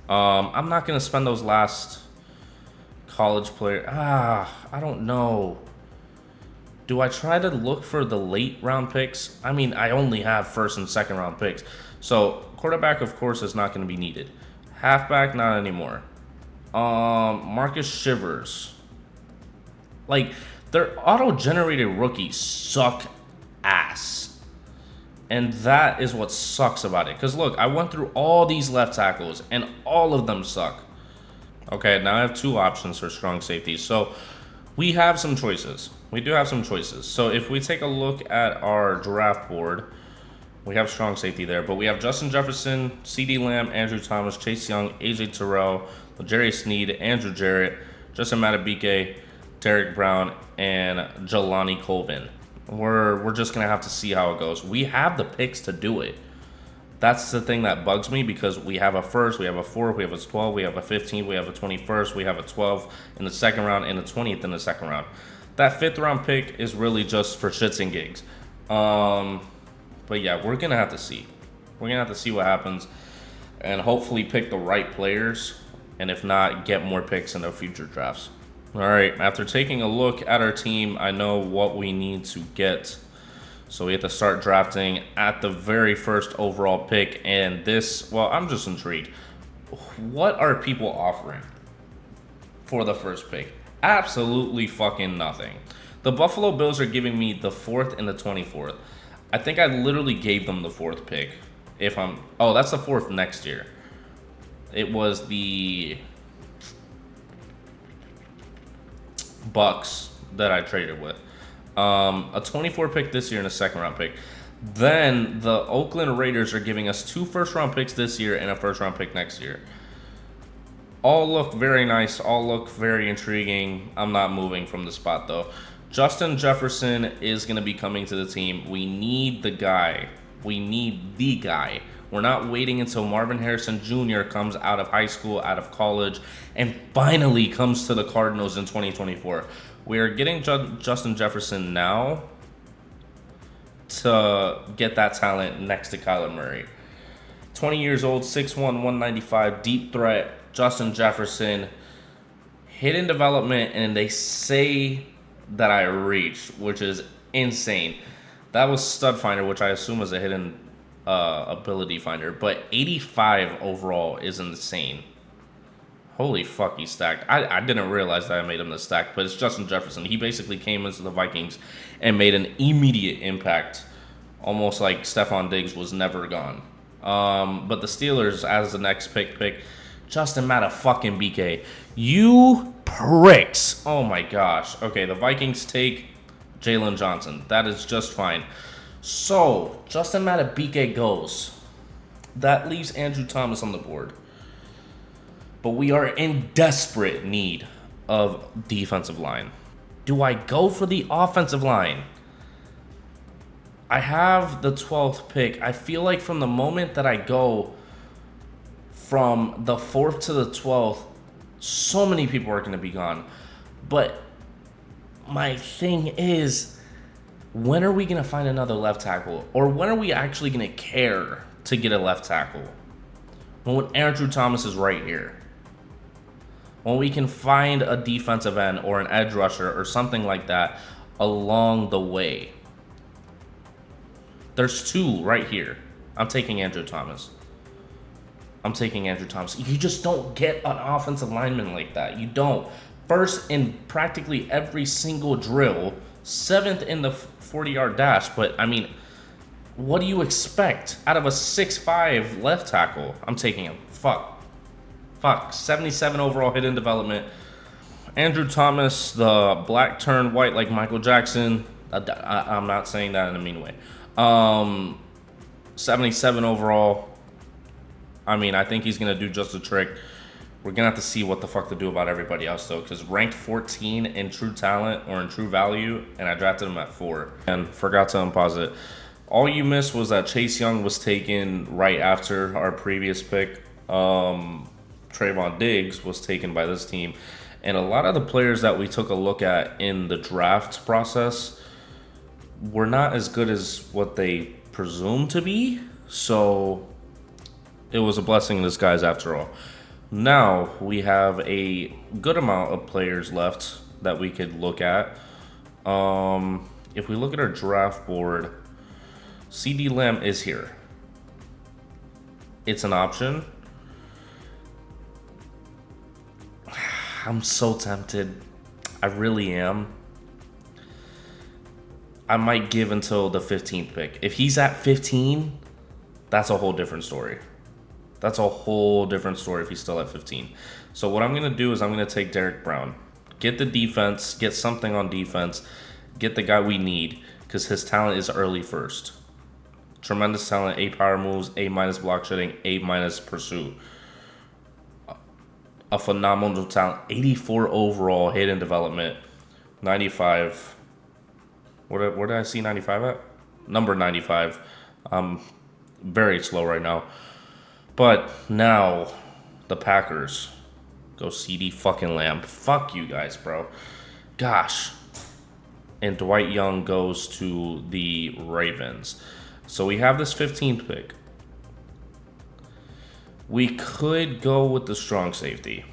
I'm not going to spend those last college player. I don't know. Do I try to look for the late round picks? I mean, I only have first and second round picks. So quarterback, of course, is not going to be needed. Halfback, not anymore. Marcus Shivers. Like, their auto-generated rookies suck ass. And that is what sucks about it. Because look, I went through all these left tackles and all of them suck. Okay, now I have two options for strong safeties. So we have some choices. We do have some choices. So if we take a look at our draft board, we have strong safety there. But we have Justin Jefferson, CeeDee Lamb, Andrew Thomas, Chase Young, AJ Terrell, Jerry Sneed, Andrew Jarrett, Justin Madubuike, Derek Brown, and Jelani Colvin. We're just going to have to see how it goes. We have the picks to do it. That's the thing that bugs me, because we have a first, we have a 4, we have a 12, we have a 15, we have a 21st, we have a 12 in the second round, and a 20th in the second round. That 5th round pick is really just for shits and gigs. But yeah, we're going to have to see. We're going to have to see what happens and hopefully pick the right players. And if not, get more picks in the future drafts. All right, after taking a look at our team, I know what we need to get. So we have to start drafting at the very first overall pick. And this, well, I'm just intrigued. What are people offering for the first pick? Absolutely fucking nothing. The Buffalo Bills are giving me the 4th and the 24th. I think I literally gave them the 4th pick. Oh, that's the 4th next year. It was the Bucks that I traded with. A 24 pick this year and a second round pick. Then the Oakland Raiders are giving us 2 first round picks this year and a first round pick next year. All look very nice. All look very intriguing. I'm not moving from the spot though. Justin Jefferson is going to be coming to the team. We need the guy. We need the guy. We're not waiting until Marvin Harrison Jr. comes out of high school, out of college, and finally comes to the Cardinals in 2024. We are getting Justin Jefferson now to get that talent next to Kyler Murray. 20 years old, 6'1", 195, deep threat, Justin Jefferson. Hidden development, and they say that I reached, which is insane. That was Stud Finder, which I assume is a hidden ability finder, but 85 overall is insane. Holy fuck, he's stacked. I didn't realize that I made him this stacked, but it's Justin Jefferson. He basically came into the Vikings and made an immediate impact, almost like Stephon Diggs was never gone. But the Steelers, as the next pick Justin Madubuike. You pricks. Oh my gosh. Okay, the Vikings take Jalen Johnson. That is just fine. So, Justin Madubuike goes. That leaves Andrew Thomas on the board. But we are in desperate need of defensive line. Do I go for the offensive line? I have the 12th pick. I feel like from the moment that I go from the 4th to the 12th, so many people are going to be gone. But my thing is, when are we going to find another left tackle? Or when are we actually going to care to get a left tackle? When Andrew Thomas is right here. When we can find a defensive end or an edge rusher or something like that along the way. There's 2 right here. I'm taking Andrew Thomas. You just don't get an offensive lineman like that. You don't. First in practically every single drill. 7th in the 40-yard dash. But, I mean, what do you expect out of a 6'5" left tackle? I'm taking him. Fuck. 77 overall hidden development. Andrew Thomas, the black turned white like Michael Jackson. I'm not saying that in a mean way. 77 overall. I mean, I think he's going to do just a trick. We're going to have to see what the fuck to do about everybody else, though, because ranked 14 in true talent or in true value, and I drafted him at 4. And forgot to unpause it. All you missed was that Chase Young was taken right after our previous pick. Trayvon Diggs was taken by this team. And a lot of the players that we took a look at in the draft process were not as good as what they presumed to be. So it was a blessing in disguise after all. Now we have a good amount of players left that we could look at. If we look at our draft board, CeeDee Lamb is here. It's an option. I'm so tempted. I really am. I might give until the 15th pick. If he's at 15, that's a whole different story. That's a whole different story if he's still at 15. So what I'm going to do is I'm going to take Derek Brown. Get the defense, get something on defense, get the guy we need because his talent is early first. Tremendous talent, A power moves, A minus block shedding, A minus pursuit. A phenomenal talent, 84 overall, hidden development, 95. Where did I see 95 at? Number 95. Very slow right now. But now, the Packers go CD fucking Lamb. Fuck you guys, bro. Gosh. And Dwight Young goes to the Ravens. So we have this 15th pick. We could go with the strong safety.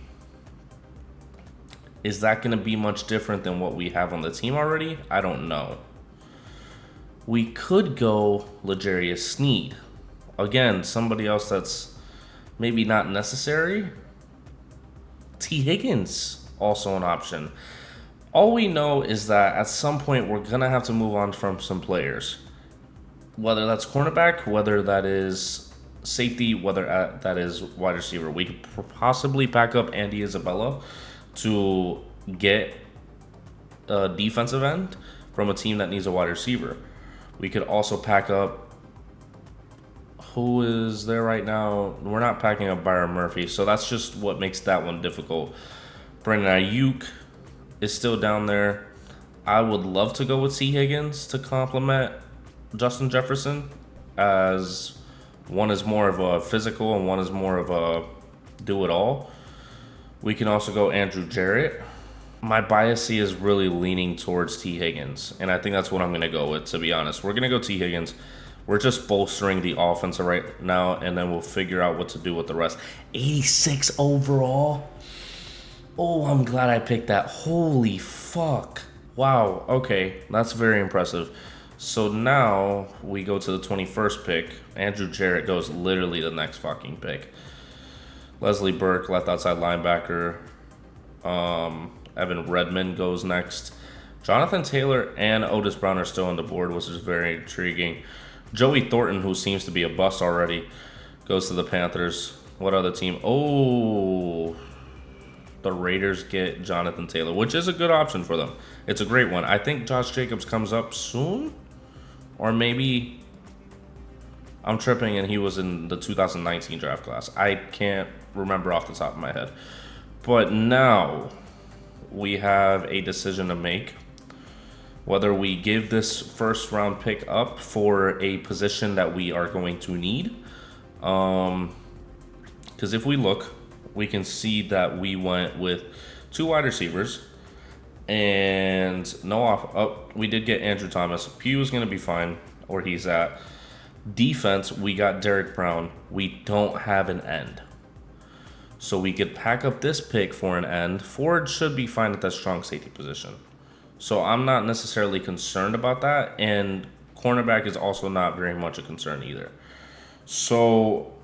Is that going to be much different than what we have on the team already? I don't know. We could go L'Jarius Sneed. Again, somebody else that's maybe not necessary. T. Higgins, also an option. All we know is that at some point we're going to have to move on from some players. Whether that's cornerback, whether that is safety, whether that is wide receiver. We could possibly pack up Andy Isabella to get a defensive end from a team that needs a wide receiver. We could also pack up, who is there right now? We're not packing up Byron Murphy, so that's just what makes that one difficult. Brandon Ayuk is still down there. I would love to go with T. Higgins to complement Justin Jefferson, as one is more of a physical and one is more of a do-it-all. We can also go Andrew Jarrett. My bias is really leaning towards T. Higgins, and I think that's what I'm going to go with, to be honest. We're going to go T. Higgins. We're just bolstering the offense right now, and then we'll figure out what to do with the rest. 86 overall? Oh, I'm glad I picked that. Holy fuck. Wow, okay, that's very impressive. So now we go to the 21st pick. Andrew Jarrett goes literally the next fucking pick. Leslie Burke, left outside linebacker. Evan Redmond goes next. Jonathan Taylor and Otis Brown are still on the board, which is very intriguing. Joey Thornton, who seems to be a bust already, goes to the Panthers. What other team? Oh, the Raiders get Jonathan Taylor, which is a good option for them. It's a great one. I think Josh Jacobs comes up soon. Or maybe I'm tripping and he was in the 2019 draft class. I can't remember off the top of my head. But now we have a decision to make. Whether we give this first round pick up for a position that we are going to need. Because if we look, we can see that we went with 2 wide receivers. And we did get Andrew Thomas. Pugh is going to be fine where he's at. Defense, we got Derek Brown. We don't have an end. So we could pack up this pick for an end. Ford should be fine at that strong safety position. So I'm not necessarily concerned about that. And cornerback is also not very much a concern either. So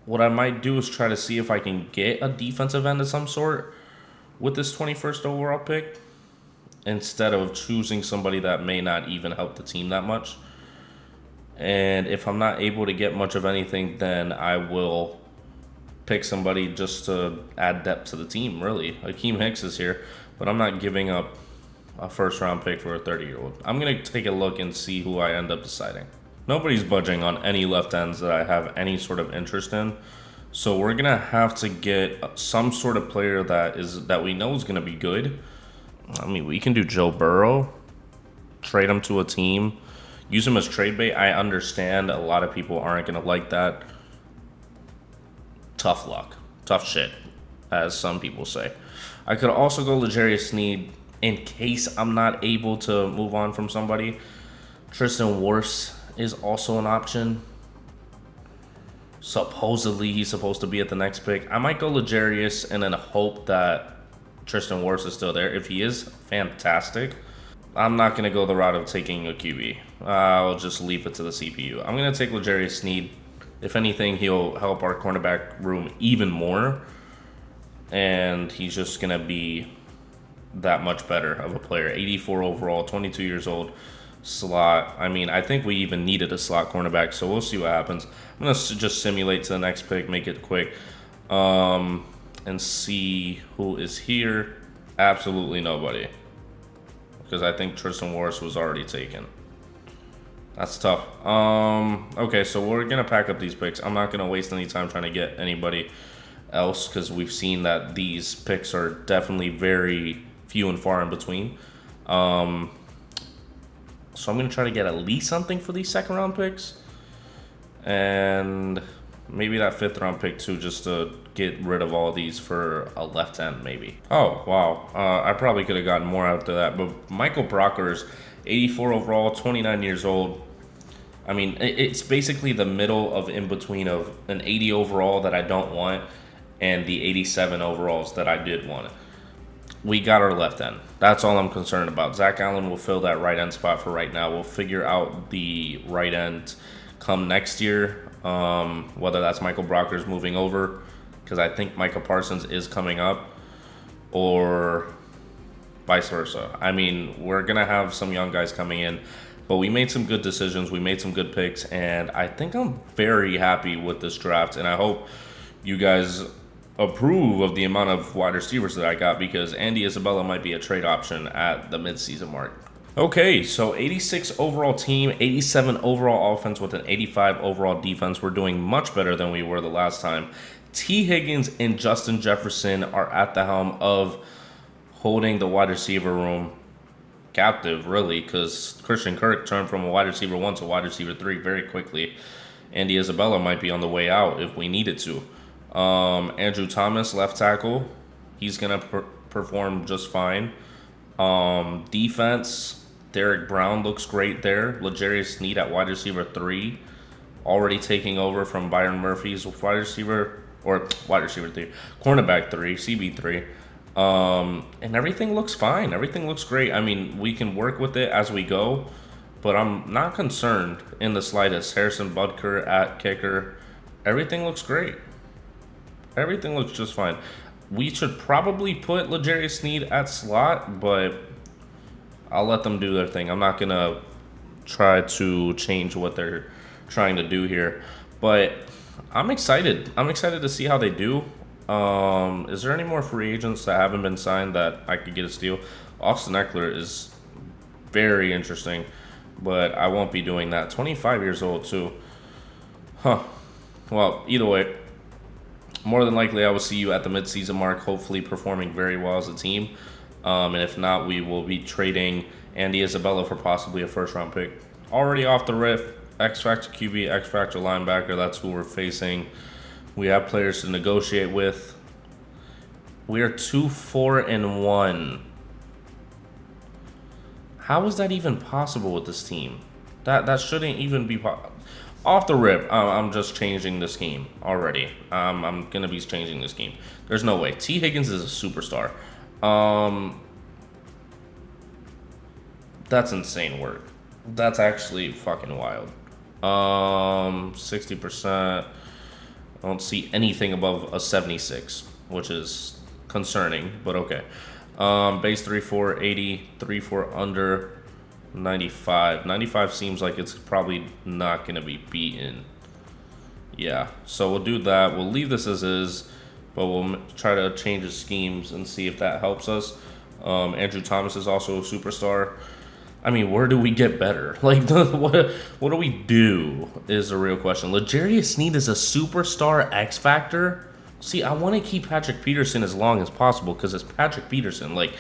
what I might do is try to see if I can get a defensive end of some sort with this 21st overall pick, instead of choosing somebody that may not even help the team that much. And if I'm not able to get much of anything, then I will pick somebody just to add depth to the team, really. Akeem Hicks is here, but I'm not giving up a first-round pick for a 30-year-old. I'm going to take a look and see who I end up deciding. Nobody's budging on any left ends that I have any sort of interest in. So we're gonna have to get some sort of player that we know is gonna be good. I mean, we can do Joe Burrow, trade him to a team, use him as trade bait. I understand a lot of people aren't gonna like that. Tough luck, tough shit, as some people say. I could also go L'Jarius Sneed in case I'm not able to move on from somebody. Tristan Wirfs is also an option. Supposedly, he's supposed to be at the next pick. I might go L'Jarius and then hope that Tristan Wirfs is still there. If he is, fantastic. I'm not going to go the route of taking a QB. I'll just leave it to the CPU. I'm going to take L'Jarius Sneed. If anything, he'll help our cornerback room even more. And he's just going to be that much better of a player. 84 overall, 22 years old, slot. I mean, I think we even needed a slot cornerback, so we'll see what happens. I'm going to just simulate to the next pick, make it quick, and see who is here. Absolutely nobody, because I think Tristan Wirfs was already taken. That's tough. Okay, so we're going to pack up these picks. I'm not going to waste any time trying to get anybody else, because we've seen that these picks are definitely very few and far in between. So I'm going to try to get at least something for these second round picks, and maybe that fifth round pick too, just to get rid of all of these for a left end maybe. Oh wow, I probably could have gotten more after that, but Michael Brockers, 84 overall, 29 years old. I mean, it's basically the middle of in between of an 80 overall that I don't want and the 87 overalls that I did want. We got our left end. That's all I'm concerned about. Zach Allen will fill that right end spot for right now. We'll figure out the right end come next year, whether that's Michael Brockers moving over, because I think Micah Parsons is coming up, or vice versa. I mean, we're going to have some young guys coming in, but we made some good decisions. We made some good picks, and I think I'm very happy with this draft, and I hope you guys approve of the amount of wide receivers that I got, because Andy Isabella might be a trade option at the midseason mark. Okay, so 86 overall team, 87 overall offense with an 85 overall defense. We're doing much better than we were the last time. T. Higgins and Justin Jefferson are at the helm of holding the wide receiver room captive, really, because Christian Kirk turned from a wide receiver 1 to wide receiver 3 very quickly. Andy Isabella might be on the way out if we needed to. Andrew Thomas, left tackle, he's going to perform just fine. Defense, Derek Brown looks great there. L'Jarius Sneed at wide receiver 3, already taking over from Byron Murphy's wide receiver 3, cornerback 3, CB3. And everything looks fine. Everything looks great. I mean, we can work with it as we go, but I'm not concerned in the slightest. Harrison Butker at kicker, everything looks great. Everything looks just fine. We should probably put L'Jarius Sneed at slot, but I'll let them do their thing. I'm not going to try to change what they're trying to do here. But I'm excited. I'm excited to see how they do. Is there any more free agents that haven't been signed that I could get a steal? Austin Eckler is very interesting, but I won't be doing that. 25 years old, too. Huh. Well, either way, more than likely I will see you at the midseason mark, hopefully performing very well as a team. And if not, we will be trading Andy Isabella for possibly a first-round pick. Already off the riff, X-Factor QB, X-Factor linebacker, that's who we're facing. We have players to negotiate with. We are 2-4-1. How is that even possible with this team? That shouldn't even be possible. Off the rip, I'm just changing the scheme already. I'm going to be changing the scheme. There's no way. T. Higgins is a superstar. That's insane work. That's actually fucking wild. 60%. I don't see anything above a 76, which is concerning, but okay. Base 3-4, 80, 3-4 under, 95. 95 seems like it's probably not going to be beaten. Yeah, so we'll do that. We'll leave this as is, but we'll try to change the schemes and see if that helps us. Andrew Thomas is also a superstar. I mean, where do we get better? Like, what do we do is the real question. L'Jarius Sneed is a superstar X Factor. See, I want to keep Patrick Peterson as long as possible because it's Patrick Peterson. Like,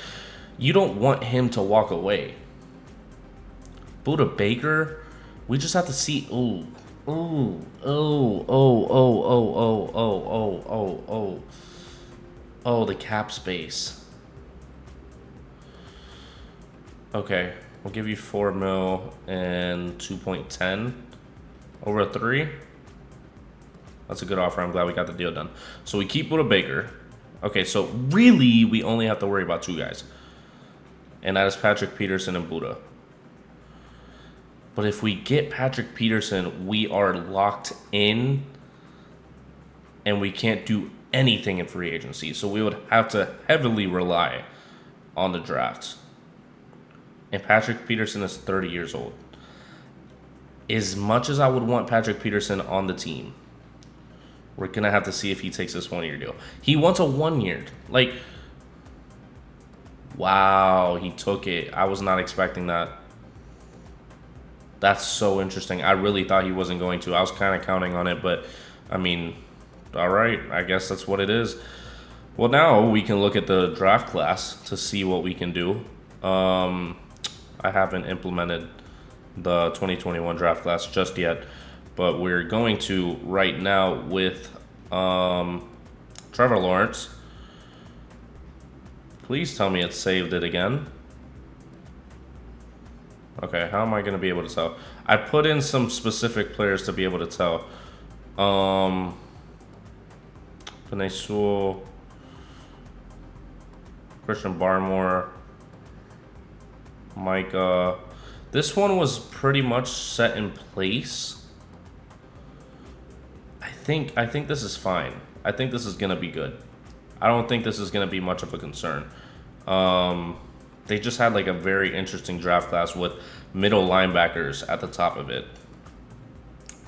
you don't want him to walk away. Buda Baker, we just have to see. Oh, the cap space. Okay, we'll give you 4 mil and 2.10 over a 3. That's a good offer. I'm glad we got the deal done. So we keep Buda Baker. Okay, so really we only have to worry about 2 guys, and that is Patrick Peterson and Buda. But if we get Patrick Peterson, we are locked in and we can't do anything in free agency. So we would have to heavily rely on the draft. And Patrick Peterson is 30 years old. As much as I would want Patrick Peterson on the team, we're going to have to see if he takes this 1-year deal. He wants a 1-year. Like, wow, he took it. I was not expecting that. That's so interesting. I really thought he wasn't going to. I was kind of counting on it, but, I mean, all right. I guess that's what it is. Well, now we can look at the draft class to see what we can do. I haven't implemented the 2021 draft class just yet, but we're going to right now with Trevor Lawrence. Please tell me it saved it again. Okay, how am I going to be able to tell? I put in some specific players to be able to tell. Penei Sewell, Christian Barmore, Micah. This one was pretty much set in place. I think this is fine. I think this is going to be good. I don't think this is going to be much of a concern. They just had like a very interesting draft class with middle linebackers at the top of it.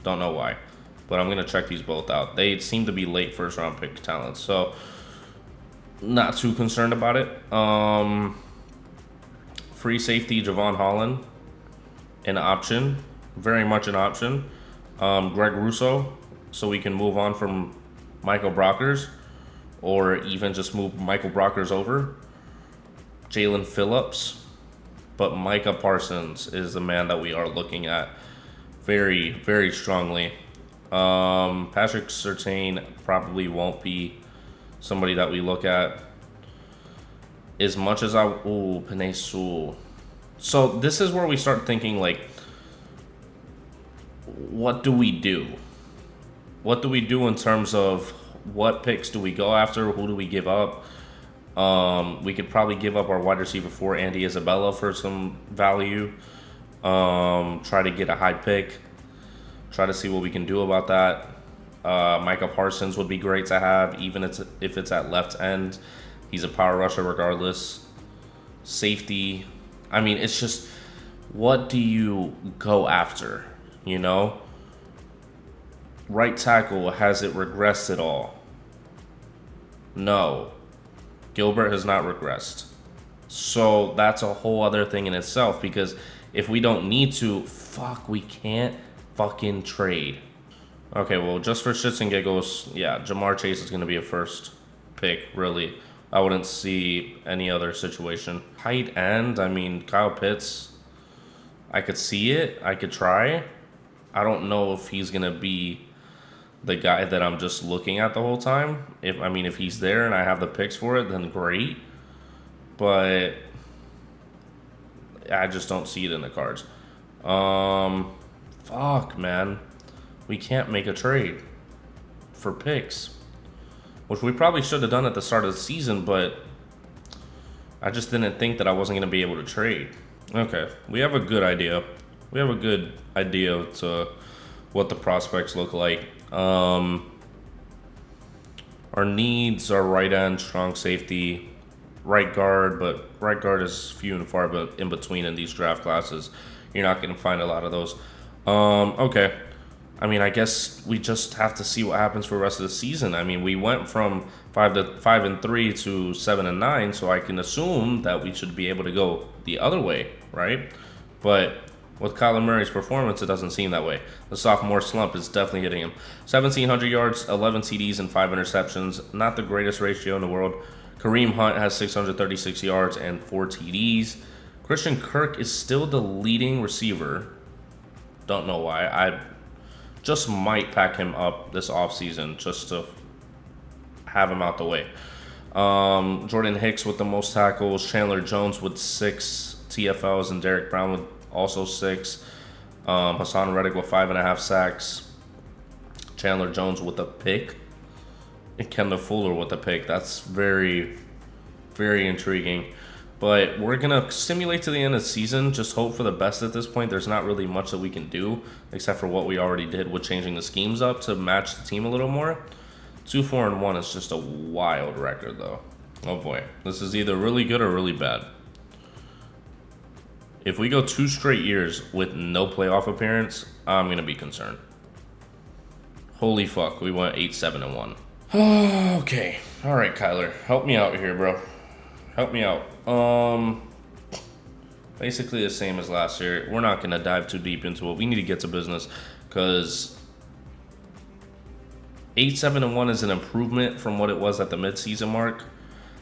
Don't know why, but I'm going to check these both out. They seem to be late first round pick talents, so not too concerned about it. Free safety Javon Holland, an option, very much an option. Greg Russo, so we can move on from Michael Brockers, or even just move Michael Brockers over. Jalen Phillips, but Micah Parsons is the man that we are looking at very, very strongly. Patrick Surtain probably won't be somebody that we look at as much as Penei Sewell. So this is where we start thinking, like, what do we do? What do we do in terms of what picks do we go after? Who do we give up? We could probably give up our wide receiver for Andy Isabella for some value. Try to get a high pick. Try to see what we can do about that. Micah Parsons would be great to have, even if it's at left end. He's a power rusher regardless. Safety. I mean, it's just, what do you go after, you know? Right tackle, has it regressed at all? No. Gilbert has not regressed. So that's a whole other thing in itself, because if we don't need to, we can't fucking trade. Okay, well, just for shits and giggles, yeah, Jamar Chase is going to be a first pick, really. I wouldn't see any other situation. Tight end, I mean, Kyle Pitts, I could see it. I could try. I don't know if he's going to be the guy that I'm just looking at the whole time. If he's there and I have the picks for it, then great. But I just don't see it in the cards. Man. We can't make a trade for picks, which we probably should have done at the start of the season, but I just didn't think that I wasn't going to be able to trade. Okay, we have a good idea. We have a good idea to what the prospects look like. Our needs are right end, strong safety, right guard, but right guard is few and far but in between in these draft classes. You're not going to find a lot of those. Okay. I guess we just have to see what happens for the rest of the season. We went from 5-3 to 7-9, so I can assume that we should be able to go the other way, right? But with Kyler Murray's performance, it doesn't seem that way. The sophomore slump is definitely hitting him. 1,700 yards, 11 TDs, and 5 interceptions. Not the greatest ratio in the world. Kareem Hunt has 636 yards and 4 TDs. Christian Kirk is still the leading receiver. Don't know why. I just might pack him up this offseason just to have him out the way. Jordan Hicks with the most tackles. Chandler Jones with 6 TFLs, and Derek Brown with also 6. Hassan Reddick with 5.5 sacks. Chandler Jones with a pick. And Kendall Fuller with a pick. That's very, very intriguing. But we're going to simulate to the end of the season. Just hope for the best at this point. There's not really much that we can do except for what we already did with changing the schemes up to match the team a little more. 2-4-1 is just a wild record, though. Oh boy. This is either really good or really bad. If we go 2 straight years with no playoff appearance, I'm going to be concerned. Holy fuck, we went 8-7-1. Okay. All right, Kyler. Help me out here, bro. Help me out. Basically the same as last year. We're not going to dive too deep into it. We need to get to business because 8-7-1 is an improvement from what it was at the midseason mark,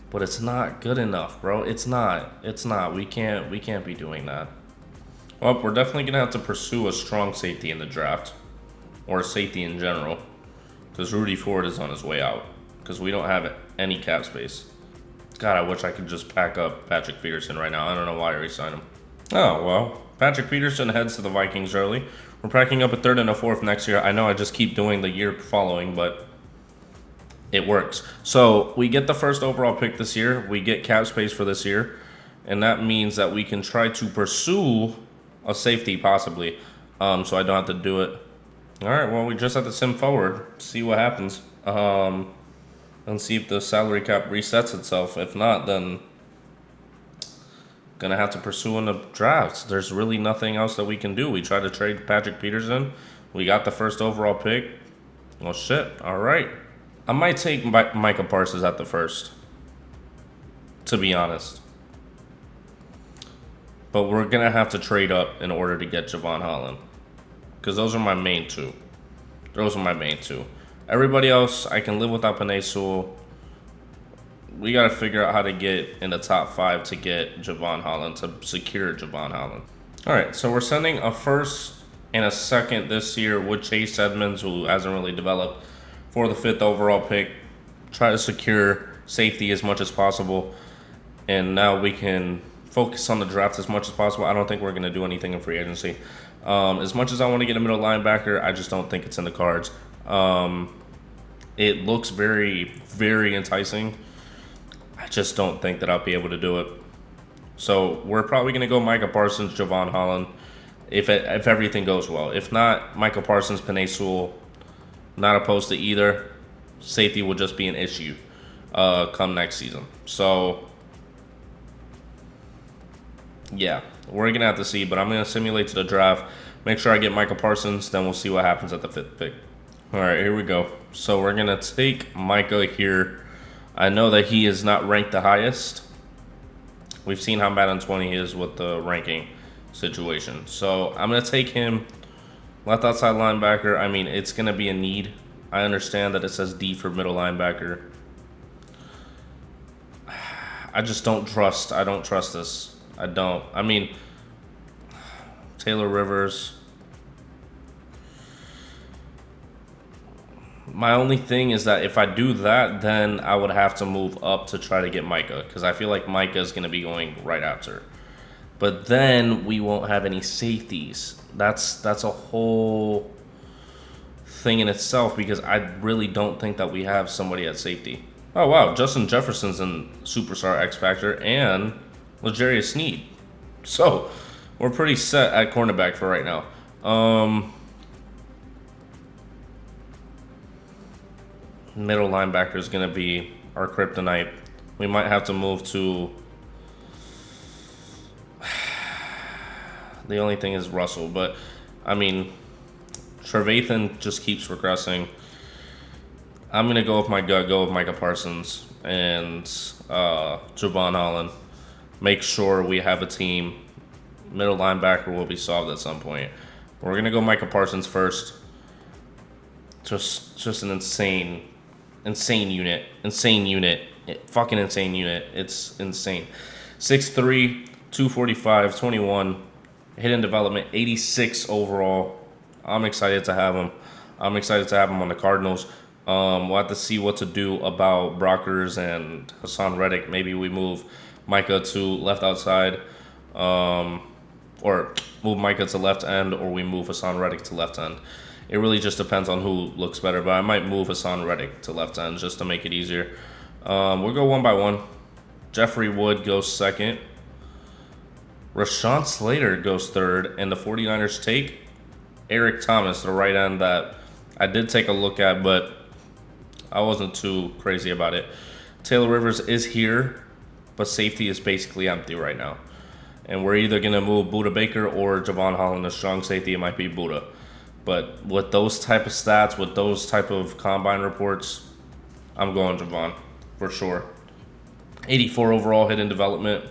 but it's not good enough, bro. It's not. It's not. We can't be doing that. Well, we're definitely going to have to pursue a strong safety in the draft, or a safety in general, because Rudy Ford is on his way out, because we don't have any cap space. God, I wish I could just pack up Patrick Peterson right now. I don't know why I re-signed him. Oh, well. Patrick Peterson heads to the Vikings early. We're packing up a 3rd and a 4th next year. I know I just keep doing the year following, but it works. So we get the 1st overall pick this year. We get cap space for this year. And that means that we can try to pursue a safety possibly. So I don't have to do it. All right, well, we just have to sim forward, see what happens. And see if the salary cap resets itself. If not, then gonna have to pursue in the drafts. There's really nothing else that we can do. We tried to trade Patrick Peterson. We got the 1st overall pick. Well, shit. All right. I might take Micah Parsons at the 1st, to be honest. But we're gonna have to trade up in order to get Javon Holland, because those are my main two. Everybody else, I can live without Penei Sewell. We got to figure out how to get in the top 5 to get Javon Holland, to secure Javon Holland. All right, so we're sending a 1st and a 2nd this year with Chase Edmonds, who hasn't really developed, for the 5th overall pick. Try to secure safety as much as possible. And now we can focus on the draft as much as possible. I don't think we're going to do anything in free agency. As much as I want to get a middle linebacker, I just don't think it's in the cards. It looks very, very enticing. I just don't think that I'll be able to do it. So we're probably going to go Micah Parsons, Javon Holland, if everything goes well. If not, Micah Parsons, Penei Sewell, not opposed to either. Safety will just be an issue come next season. So, yeah, we're going to have to see, but I'm going to simulate to the draft. Make sure I get Micah Parsons, then we'll see what happens at the 5th pick. All right, here we go. So we're going to take Micah here. I know that he is not ranked the highest. We've seen how Madden 20 is with the ranking situation. So I'm going to take him left outside linebacker. I mean, it's going to be a need. I understand that it says D for middle linebacker. I just don't trust. I don't trust this. I don't. I mean, Taylor Rivers. My only thing is that if I do that, then I would have to move up to try to get Micah, because I feel like Micah is going to be going right after. But then we won't have any safeties. That's a whole thing in itself, because I really don't think that we have somebody at safety. Oh, wow. Justin Jefferson's in Superstar X Factor, and L'Jarius Sneed. So we're pretty set at cornerback for right now. Middle linebacker is going to be our kryptonite. We might have to move to... The only thing is Russell, but, I mean, Trevathan just keeps regressing. I'm going to go with my gut, go with Micah Parsons and Javon Holland. Make sure we have a team. Middle linebacker will be solved at some point. We're going to go Micah Parsons first. Just an insane unit. Fucking insane unit. It's insane. 6'3", 245, 21. Hidden development, 86 overall. I'm excited to have him. I'm excited to have him on the Cardinals. We'll have to see what to do about Brockers and Hassan Reddick. Maybe we move Micah to left outside, or move Micah to left end, or we move Hassan Reddick to left end. It really just depends on who looks better, but I might move Hassan Reddick to left end just to make it easier. We'll go one by one. Jeffrey Wood goes second. Rashawn Slater goes third, and the 49ers take Eric Thomas, the right end that I did take a look at, but I wasn't too crazy about it. Taylor Rivers is here, but safety is basically empty right now. And we're either going to move Buda Baker or Javon Holland, a strong safety. It might be Buda. But with those type of stats, with those type of combine reports, I'm going Javon for sure. 84 overall hidden development.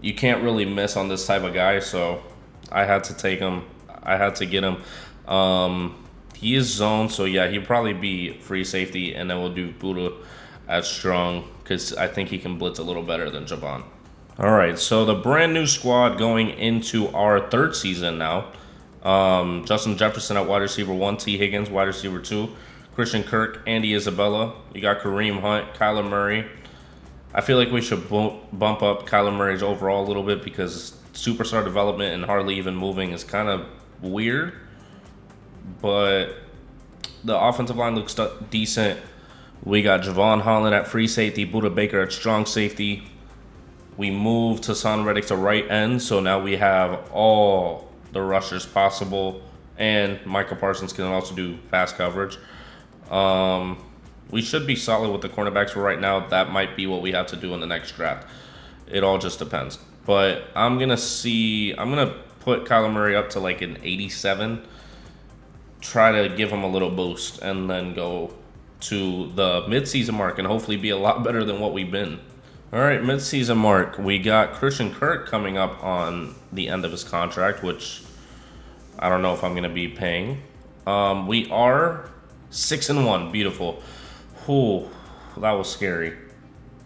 You can't really miss on this type of guy, so I had to take him. I had to get him. He is zoned, so yeah, he'll probably be free safety, and then we'll do Buda as strong because I think he can blitz a little better than Javon. All right, so the brand new squad going into our third season now. Justin Jefferson at wide receiver 1, T. Higgins, wide receiver 2, Christian Kirk, Andy Isabella. You got Kareem Hunt, Kyler Murray. I feel like we should bump up Kyler Murray's overall a little bit because superstar development and hardly even moving is kind of weird. But the offensive line looks decent. We got Javon Holland at free safety, Buda Baker at strong safety. We moved Hassan Reddick to right end, so now we have all the rushers possible. And Michael Parsons can also do pass coverage. We should be solid with the cornerbacks for right now. That might be what we have to do in the next draft. It all just depends. But I'm going to put Kyler Murray up to like an 87. Try to give him a little boost and then go to the midseason mark and hopefully be a lot better than what we've been. All right, midseason mark. We got Christian Kirk coming up on the end of his contract, which I don't know if I'm going to be paying. We are 6-1. Beautiful. Ooh, that was scary.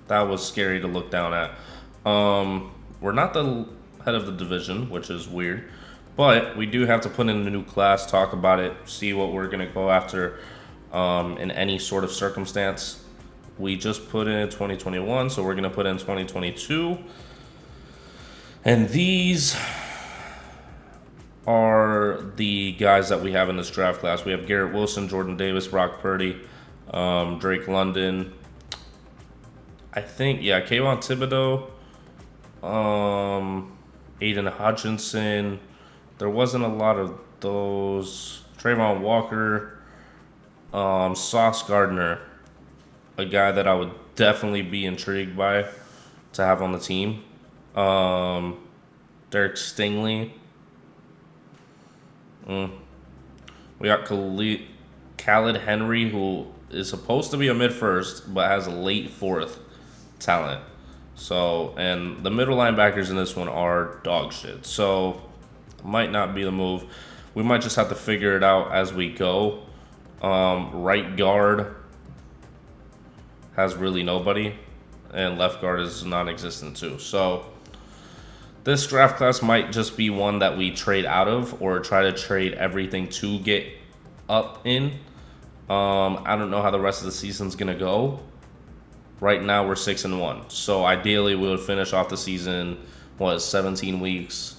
That was scary to look down at. We're not the head of the division, which is weird. But we do have to put in a new class, talk about it, see what we're going to go after in any sort of circumstance. We just put in 2021, so we're going to put in 2022. And these are the guys that we have in this draft class. We have Garrett Wilson, Jordan Davis, Brock Purdy, Drake London. I think, Kayvon Thibodeau, Aiden Hutchinson. There wasn't a lot of those. Trayvon Walker, Sauce Gardner, a guy that I would definitely be intrigued by to have on the team. Derek Stingley. We got Khaled Henry, who is supposed to be a mid-first, but has a late fourth talent. So, and the middle linebackers in this one are dog shit. So, might not be the move. We might just have to figure it out as we go. Right guard has really nobody, and left guard is non-existent too. So, this draft class might just be one that we trade out of or try to trade everything to get up in. I don't know how the rest of the season's going to go. Right now, we're 6-1. So, ideally, we would finish off the season, 17 weeks,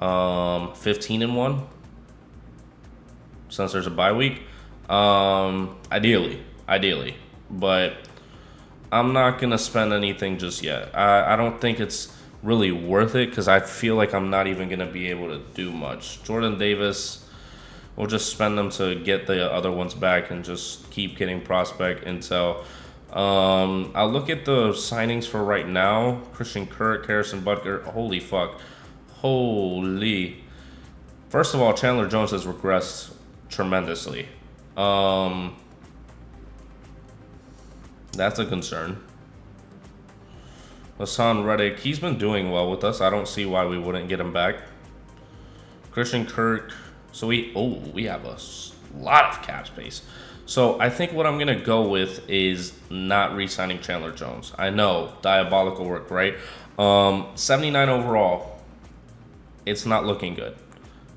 15-1, since there's a bye week. Ideally. But I'm not going to spend anything just yet. I don't think it's really worth it because I feel like I'm not even going to be able to do much. Jordan Davis, we'll just spend them to get the other ones back and just keep getting prospect intel. I'll look at the signings for right now. Christian Kirk, Harrison Butker. Holy fuck. Holy. First of all, Chandler Jones has regressed tremendously. That's a concern. Hassan Reddick, he's been doing well with us. I don't see why we wouldn't get him back. Christian Kirk. So we have a lot of cap space. So I think what I'm going to go with is not re-signing Chandler Jones. I know, diabolical work, right? 79 overall. It's not looking good.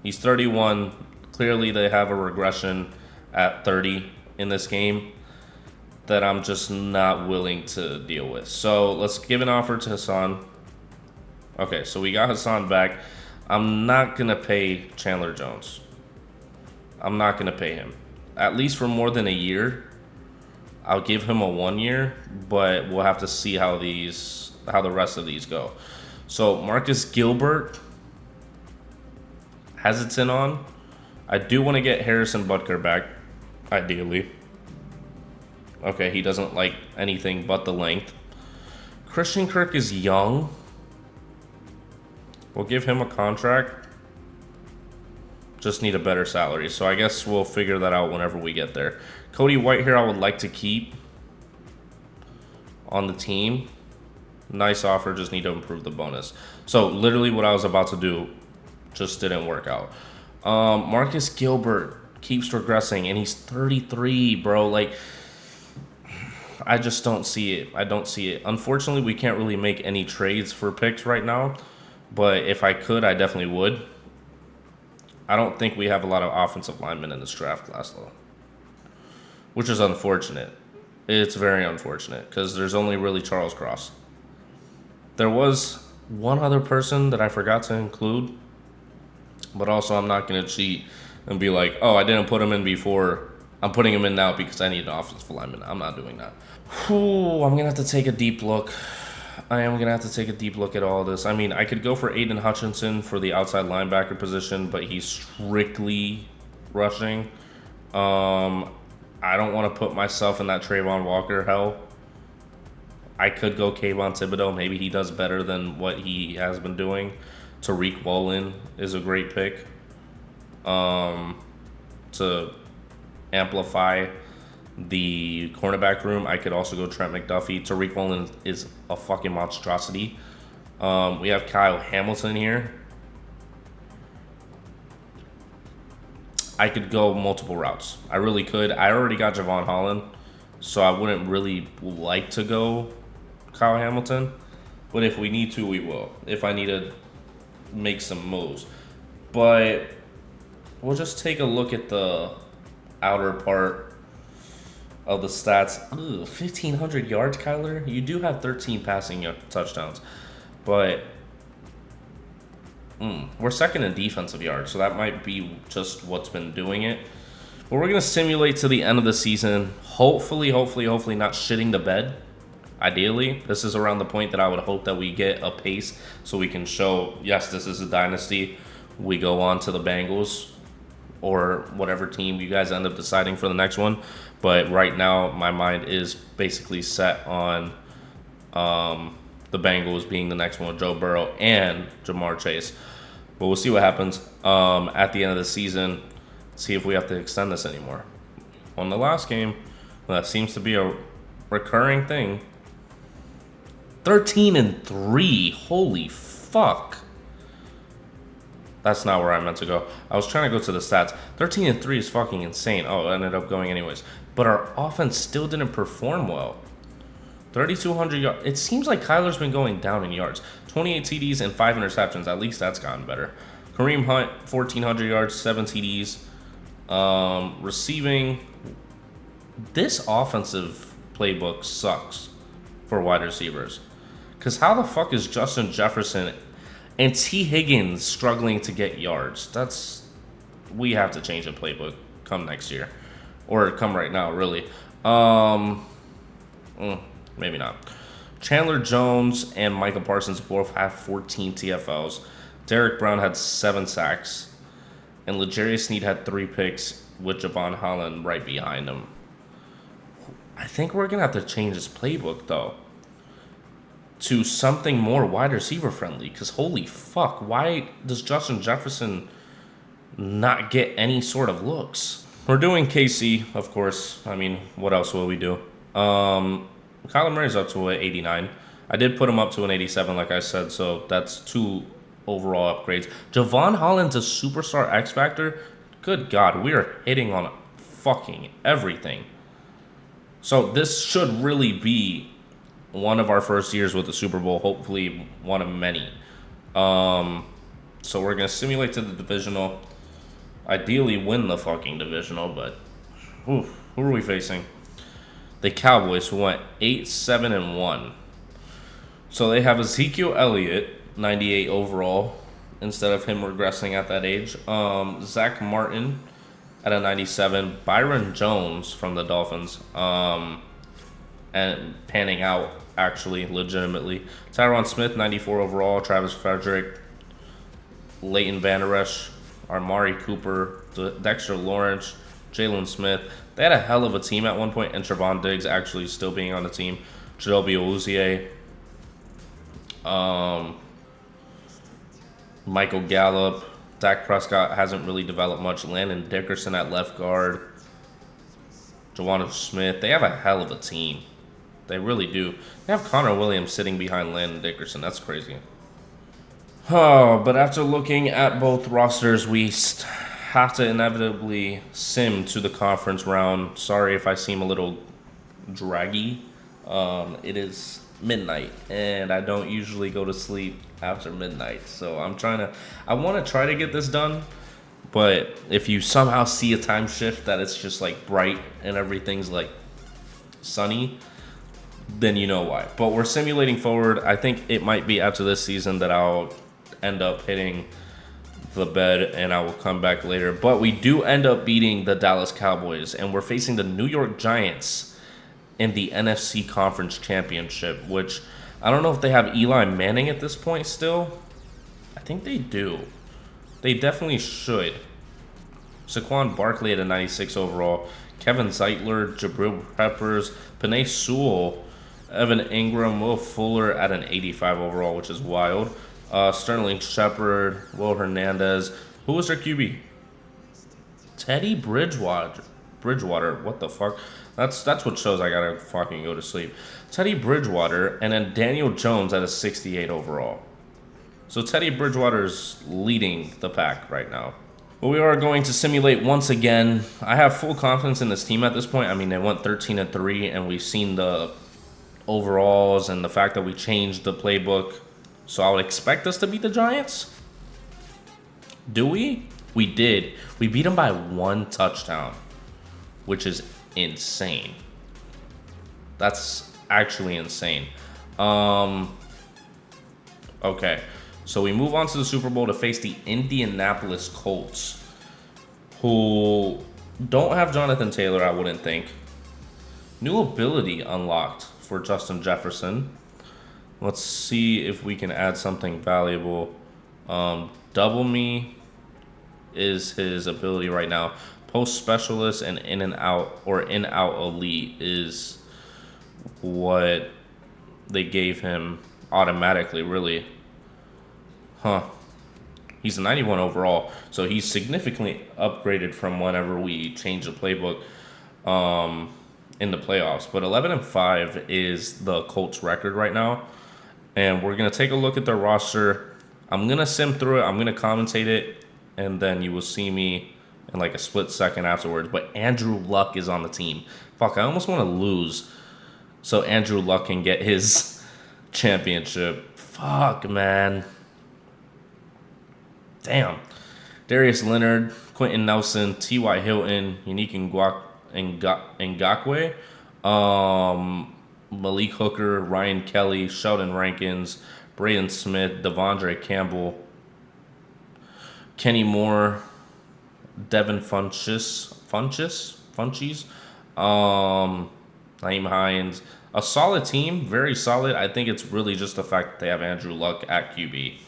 He's 31. Clearly they have a regression at 30 in this game that I'm just not willing to deal with. So let's give an offer to Hassan. Okay, so we got Hassan back. I'm not going to pay Chandler Jones. I'm not going to pay him. At least for more than a year. I'll give him a 1 year, but we'll have to see how the rest of these go. So Marcus Gilbert, hesitant on. I do want to get Harrison Butker back, ideally. Okay, he doesn't like anything but the length. Christian Kirk is young. We'll give him a contract. Just need a better salary. So I guess we'll figure that out whenever we get there. Cody Whitehair I would like to keep on the team. Nice offer, just need to improve the bonus. So literally what I was about to do just didn't work out. Marcus Gilbert keeps regressing, and he's 33, bro. Like, I just don't see it. I don't see it. Unfortunately, we can't really make any trades for picks right now. But if I could, I definitely would. I don't think we have a lot of offensive linemen in this draft class, though. Which is unfortunate. It's very unfortunate, because there's only really Charles Cross. There was one other person that I forgot to include, but also I'm not going to cheat and be like, oh, I didn't put him in before. I'm putting him in now because I need an offensive lineman. I'm not doing that. Whew, I'm going to have to take a deep look. I am going to have to take a deep look at all this. I mean, I could go for Aiden Hutchinson for the outside linebacker position, but he's strictly rushing. I don't want to put myself in that Trayvon Walker hell. I could go Kayvon Thibodeau. Maybe he does better than what he has been doing. Tariq Woolen is a great pick to amplify the cornerback room. I could also go Trent McDuffie. Tariq Woolen is a fucking monstrosity. We have Kyle Hamilton here. I could go multiple routes. I really could. I already got Javon Holland, so I wouldn't really like to go Kyle Hamilton. But if we need to, we will. If I need to make some moves. But we'll just take a look at the outer part of the stats. Ooh, 1,500 yards, Kyler. You do have 13 passing touchdowns. But we're second in defensive yards, so that might be just what's been doing it. But we're going to simulate to the end of the season. Hopefully not shitting the bed. Ideally, this is around the point that I would hope that we get a pace so we can show, yes, this is a dynasty. We go on to the Bengals or whatever team you guys end up deciding for the next one. But right now, my mind is basically set on the Bengals being the next one with Joe Burrow and Jamar Chase. But we'll see what happens at the end of the season. See if we have to extend this anymore. On the last game, that seems to be a recurring thing. 13-3. Holy fuck. That's not where I meant to go. I was trying to go to the stats. 13-3 is fucking insane. Oh, it ended up going anyways. But our offense still didn't perform well. 3,200 yards. It seems like Kyler's been going down in yards. 28 TDs and 5 interceptions. At least that's gotten better. Kareem Hunt, 1,400 yards, 7 TDs. Receiving. This offensive playbook sucks for wide receivers. Because how the fuck is Justin Jefferson and T. Higgins struggling to get yards? We have to change the playbook come next year. Or come right now, really. Maybe not. Chandler Jones and Michael Parsons both have 14 TFLs. Derek Brown had 7 sacks. And L'Jarius Sneed had 3 picks with Javon Holland right behind him. I think we're going to have to change this playbook, though, to something more wide receiver friendly. Because holy fuck, why does Justin Jefferson not get any sort of looks? We're doing KC, of course. I mean, what else will we do? Kyler Murray's up to an 89. I did put him up to an 87, like I said, so that's 2 overall upgrades. Javon Holland's a superstar X Factor. Good God, we are hitting on fucking everything. So this should really be one of our first years with the Super Bowl, hopefully one of many. So we're going to simulate to the divisional. Ideally win the fucking divisional, but who are we facing? The Cowboys, who went 8-7-1. So they have Ezekiel Elliott, 98 overall, instead of him regressing at that age. Zach Martin at a 97. Byron Jones from the Dolphins, and panning out, actually, legitimately. Tyron Smith, 94 overall. Travis Frederick, Leighton Vander Esch, Amari Cooper, Dexter Lawrence, Jalen Smith. They had a hell of a team at one point, and Trevon Diggs actually still being on the team. Jadobe Awuzie, Michael Gallup. Dak Prescott hasn't really developed much. Landon Dickerson at left guard. Juwanna Smith. They have a hell of a team. They really do. They have Connor Williams sitting behind Landon Dickerson. That's crazy. Oh, but after looking at both rosters, we have to inevitably sim to the conference round. Sorry if I seem a little draggy. It is midnight, and I don't usually go to sleep after midnight. So I want to try to get this done. But if you somehow see a time shift that it's just like bright and everything's like sunny, then you know why. But we're simulating forward. I think it might be after this season that I'll end up hitting the bed and I will come back later. But we do end up beating the Dallas Cowboys, and we're facing the New York Giants in the NFC Conference Championship, which I don't know if they have Eli Manning at this point still. I think they do. They definitely should. Saquon Barkley at a 96 overall. Kevin Zeitler, Jabril Peppers, Penei Sewell, Evan Ingram, Will Fuller at an 85 overall, which is wild. Sterling Shepard, Will Hernandez. Who was their QB? Teddy Bridgewater. What the fuck? That's what shows I gotta fucking go to sleep. Teddy Bridgewater, and then Daniel Jones at a 68 overall. So Teddy Bridgewater's leading the pack right now. But we are going to simulate once again. I have full confidence in this team at this point. I mean, they went 13-3, and we've seen the overalls and the fact that we changed the playbook. So I would expect us to beat the Giants. Do we? We did. We beat them by 1 touchdown, which is insane. That's actually insane. Okay. So we move on to the Super Bowl to face the Indianapolis Colts, who don't have Jonathan Taylor, I wouldn't think. New ability unlocked for Justin Jefferson. Let's see if we can add something valuable. Double me is his ability right now. Post specialist and in and out or in out elite is what they gave him automatically, really. Huh. He's a 91 overall, so he's significantly upgraded from whenever we changed the playbook in the playoffs. But 11-5 is the Colts record right now. And we're going to take a look at their roster. I'm going to sim through it. I'm going to commentate it. And then you will see me in like a split second afterwards. But Andrew Luck is on the team. Fuck, I almost want to lose so Andrew Luck can get his championship. Fuck, man. Damn. Darius Leonard, Quentin Nelson, T.Y. Hilton, Unique Ngakoue, Malik Hooker, Ryan Kelly, Sheldon Rankins, Braden Smith, Devondre Campbell, Kenny Moore, Devin Funchess, Naeem Hines. A solid team, very solid. I think it's really just the fact that they have Andrew Luck at QB.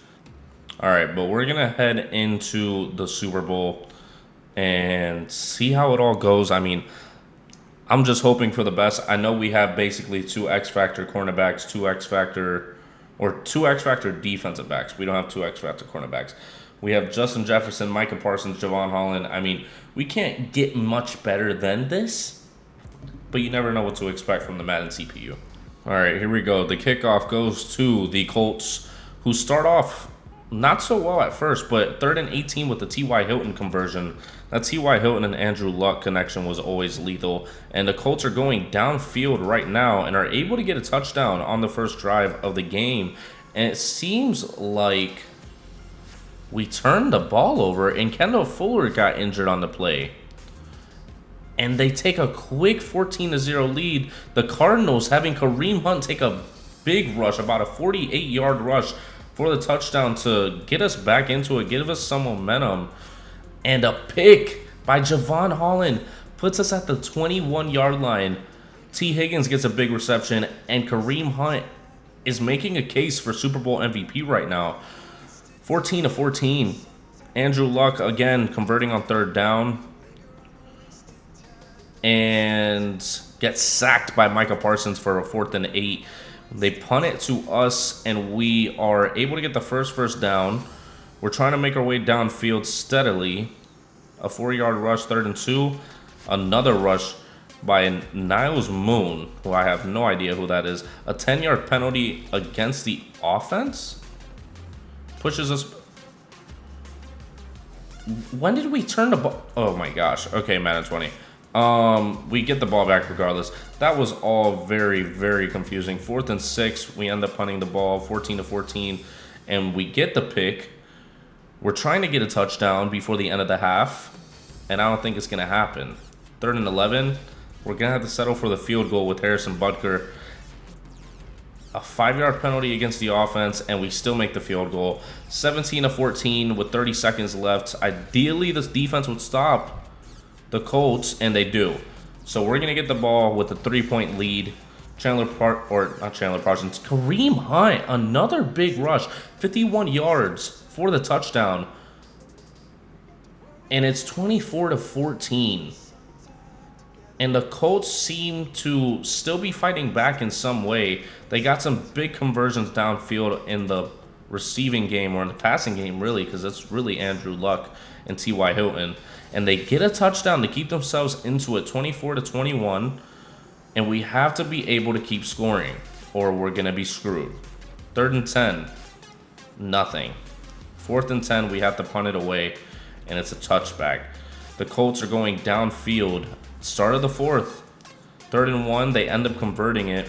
All right, but we're going to head into the Super Bowl and see how it all goes. I mean, I'm just hoping for the best. I know we have basically 2 X-Factor cornerbacks, 2 X-Factor defensive backs. We don't have 2 X-Factor cornerbacks. We have Justin Jefferson, Micah Parsons, Javon Holland. I mean, we can't get much better than this, but you never know what to expect from the Madden CPU. All right, here we go. The kickoff goes to the Colts, who start off not so well at first, but 3rd and 18 with the T.Y. Hilton conversion. That T.Y. Hilton and Andrew Luck connection was always lethal. And the Colts are going downfield right now and are able to get a touchdown on the first drive of the game. And it seems like we turned the ball over and Kendall Fuller got injured on the play. And they take a quick 14-0 lead. The Cardinals having Kareem Hunt take a big rush, about a 48-yard rush, for the touchdown to get us back into it, give us some momentum. And a pick by Javon Holland puts us at the 21-yard line. T. Higgins gets a big reception, and Kareem Hunt is making a case for Super Bowl MVP right now. 14-14. Andrew Luck, again, converting on 3rd down. and get sacked by Micah Parsons for a 4th and 8. They punt it to us, and we are able to get the first down. We're trying to make our way downfield steadily. A 4-yard rush, 3rd and 2. Another rush by Niles Moon, who I have no idea who that is. A 10-yard penalty against the offense. Pushes us. When did we turn the ball? Oh my gosh. Okay, Madden 20. We get the ball back regardless. That was all very, very confusing. 4th and 6. We end up punting the ball 14-14, and we get the pick. We're trying to get a touchdown before the end of the half, and I don't think it's going to happen. 3rd and 11. We're going to have to settle for the field goal with Harrison Butker. A 5-yard penalty against the offense, and we still make the field goal. 17-14 with 30 seconds left. Ideally, this defense would stop the Colts, and they do. So we're going to get the ball with a 3-point lead. Kareem Hunt, another big rush. 51 yards for the touchdown. And it's 24-14. And the Colts seem to still be fighting back in some way. They got some big conversions downfield in the receiving game, or in the passing game, really, because it's really Andrew Luck and T.Y. Hilton. And they get a touchdown to keep themselves into it, 24-21. And we have to be able to keep scoring, or we're going to be screwed. 3rd and 10, nothing. 4th and 10, we have to punt it away, and it's a touchback. The Colts are going downfield. Start of the 4th. 3rd and 1, they end up converting it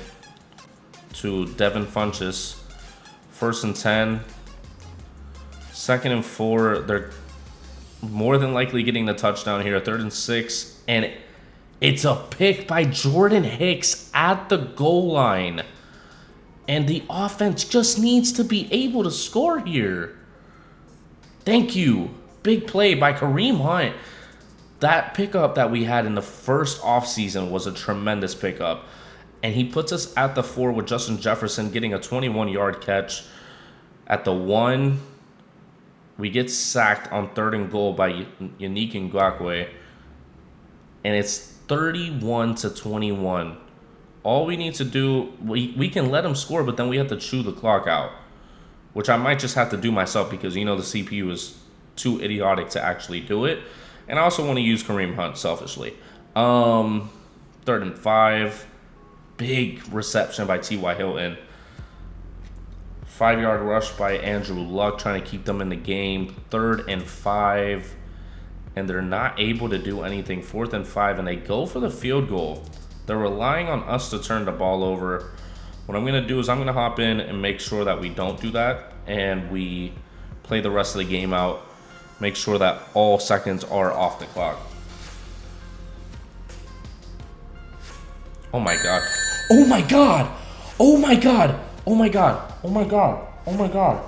to Devin Funchess. 1st and 10. 2nd and 4, they're more than likely getting the touchdown here. 3rd and 6, and it's a pick by Jordan Hicks at the goal line. And the offense just needs to be able to score here. Thank you. Big play by Kareem Hunt. That pickup that we had in the first offseason was a tremendous pickup. And he puts us at the 4 with Justin Jefferson getting a 21-yard catch. At the 1, we get sacked on 3rd and goal by Yannick Ngakoue. And it's 31-21. All we need to do, we can let him score, but then we have to chew the clock out. Which I might just have to do myself because, the CPU is too idiotic to actually do it. And I also want to use Kareem Hunt selfishly. 3rd and 5. Big reception by T.Y. Hilton. 5-yard rush by Andrew Luck trying to keep them in the game. 3rd and 5. And they're not able to do anything. 4th and 5. And they go for the field goal. They're relying on us to turn the ball over. What I'm going to do is I'm going to hop in and make sure that we don't do that. And we play the rest of the game out. Make sure that all seconds are off the clock. Oh my god. Oh my god. Oh my god. Oh my god. Oh my god. Oh my god.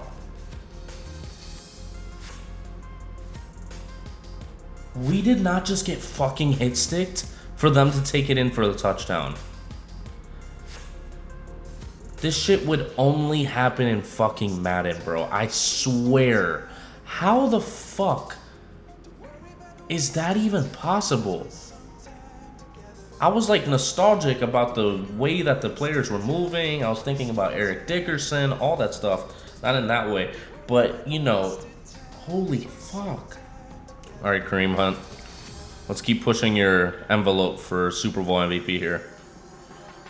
We did not just get fucking hit sticked for them to take it in for the touchdown. This shit would only happen in fucking Madden, bro. I swear. How the fuck is that even possible? I was like nostalgic about the way that the players were moving. I was thinking about Eric Dickerson, all that stuff. Not in that way, but holy fuck. All right, Kareem Hunt. Let's keep pushing your envelope for Super Bowl MVP here.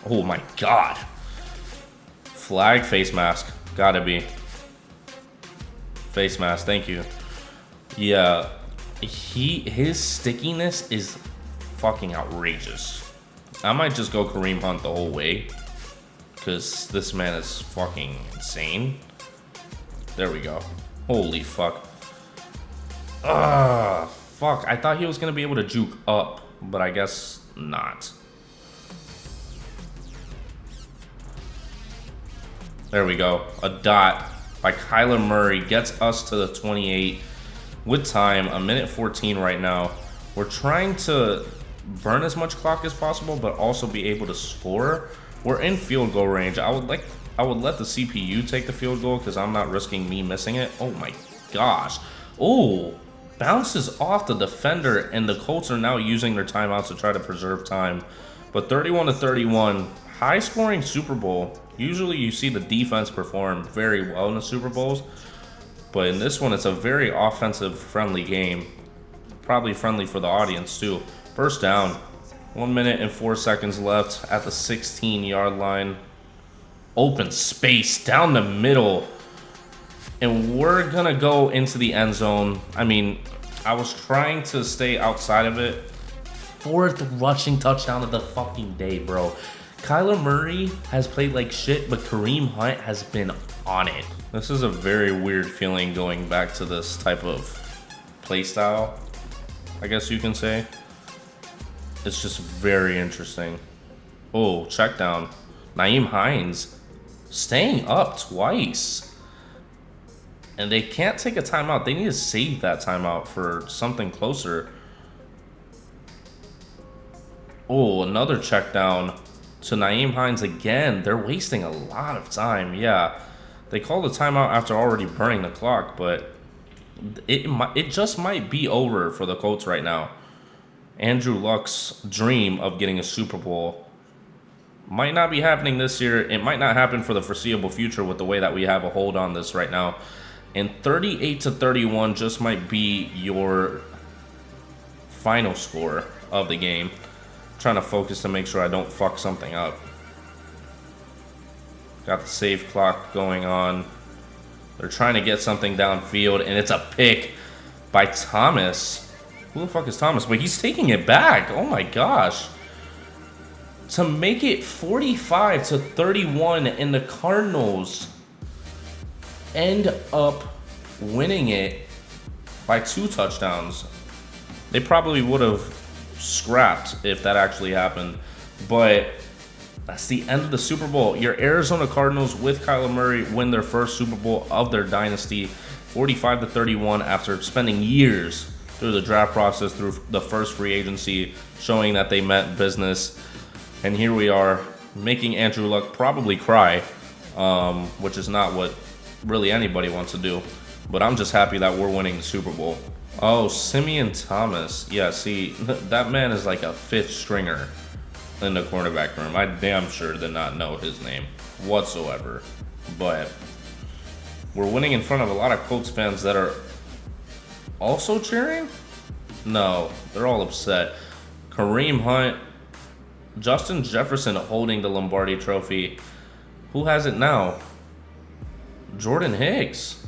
Oh my god. Flag, face mask. Gotta be. Face mask, thank you. Yeah, his stickiness is fucking outrageous. I might just go Kareem Hunt the whole way, because this man is fucking insane. There we go. Holy fuck. Fuck. I thought he was gonna be able to juke up, but I guess not. There we go. A dot by Kyler Murray gets us to the 28 with time. 1:14 right now. We're trying to burn as much clock as possible, but also be able to score. We're in field goal range. I would let the CPU take the field goal because I'm not risking me missing it. Oh my gosh. Oh, bounces off the defender, and the Colts are now using their timeouts to try to preserve time. But 31-31, high-scoring Super Bowl. Usually you see the defense perform very well in the Super Bowls, but in this one it's a very offensive-friendly game. Probably friendly for the audience too. First down, 1 minute and 4 seconds left at the 16-yard line. Open space down the middle. And we're going to go into the end zone. I mean, I was trying to stay outside of it. 4th rushing touchdown of the fucking day, bro. Kyler Murray has played like shit, but Kareem Hunt has been on it. This is a very weird feeling going back to this type of play style, I guess you can say. It's just very interesting. Oh, check down. Nyheim Hines staying up twice. And they can't take a timeout. They need to save that timeout for something closer. Oh, another check down to Nyheim Hines again. They're wasting a lot of time. Yeah, they called a timeout after already burning the clock, but it just might be over for the Colts right now. Andrew Luck's dream of getting a Super Bowl might not be happening this year. It might not happen for the foreseeable future with the way that we have a hold on this right now. And 38-31 just might be your final score of the game. I'm trying to focus to make sure I don't fuck something up. Got the save clock going on. They're trying to get something downfield, and it's a pick by Thomas. Who the fuck is Thomas? But he's taking it back. Oh my gosh. To make it 45-31, and the Cardinals end up winning it by 2 touchdowns. They probably would have scrapped if that actually happened, but that's the end of the Super Bowl. Your Arizona Cardinals with Kyler Murray win their first Super Bowl of their dynasty, 45-31, after spending years through the draft process, through the first free agency, showing that they meant business. And here we are, making Andrew Luck probably cry, which is not what really anybody wants to do. But I'm just happy that we're winning the Super Bowl. Oh, Simeon Thomas. Yeah, see, that man is like a 5th stringer in the cornerback room. I damn sure did not know his name whatsoever. But we're winning in front of a lot of Colts fans that are also cheering? No, they're all upset. Kareem Hunt, Justin Jefferson holding the Lombardi Trophy. Who has it now? Jordan Hicks.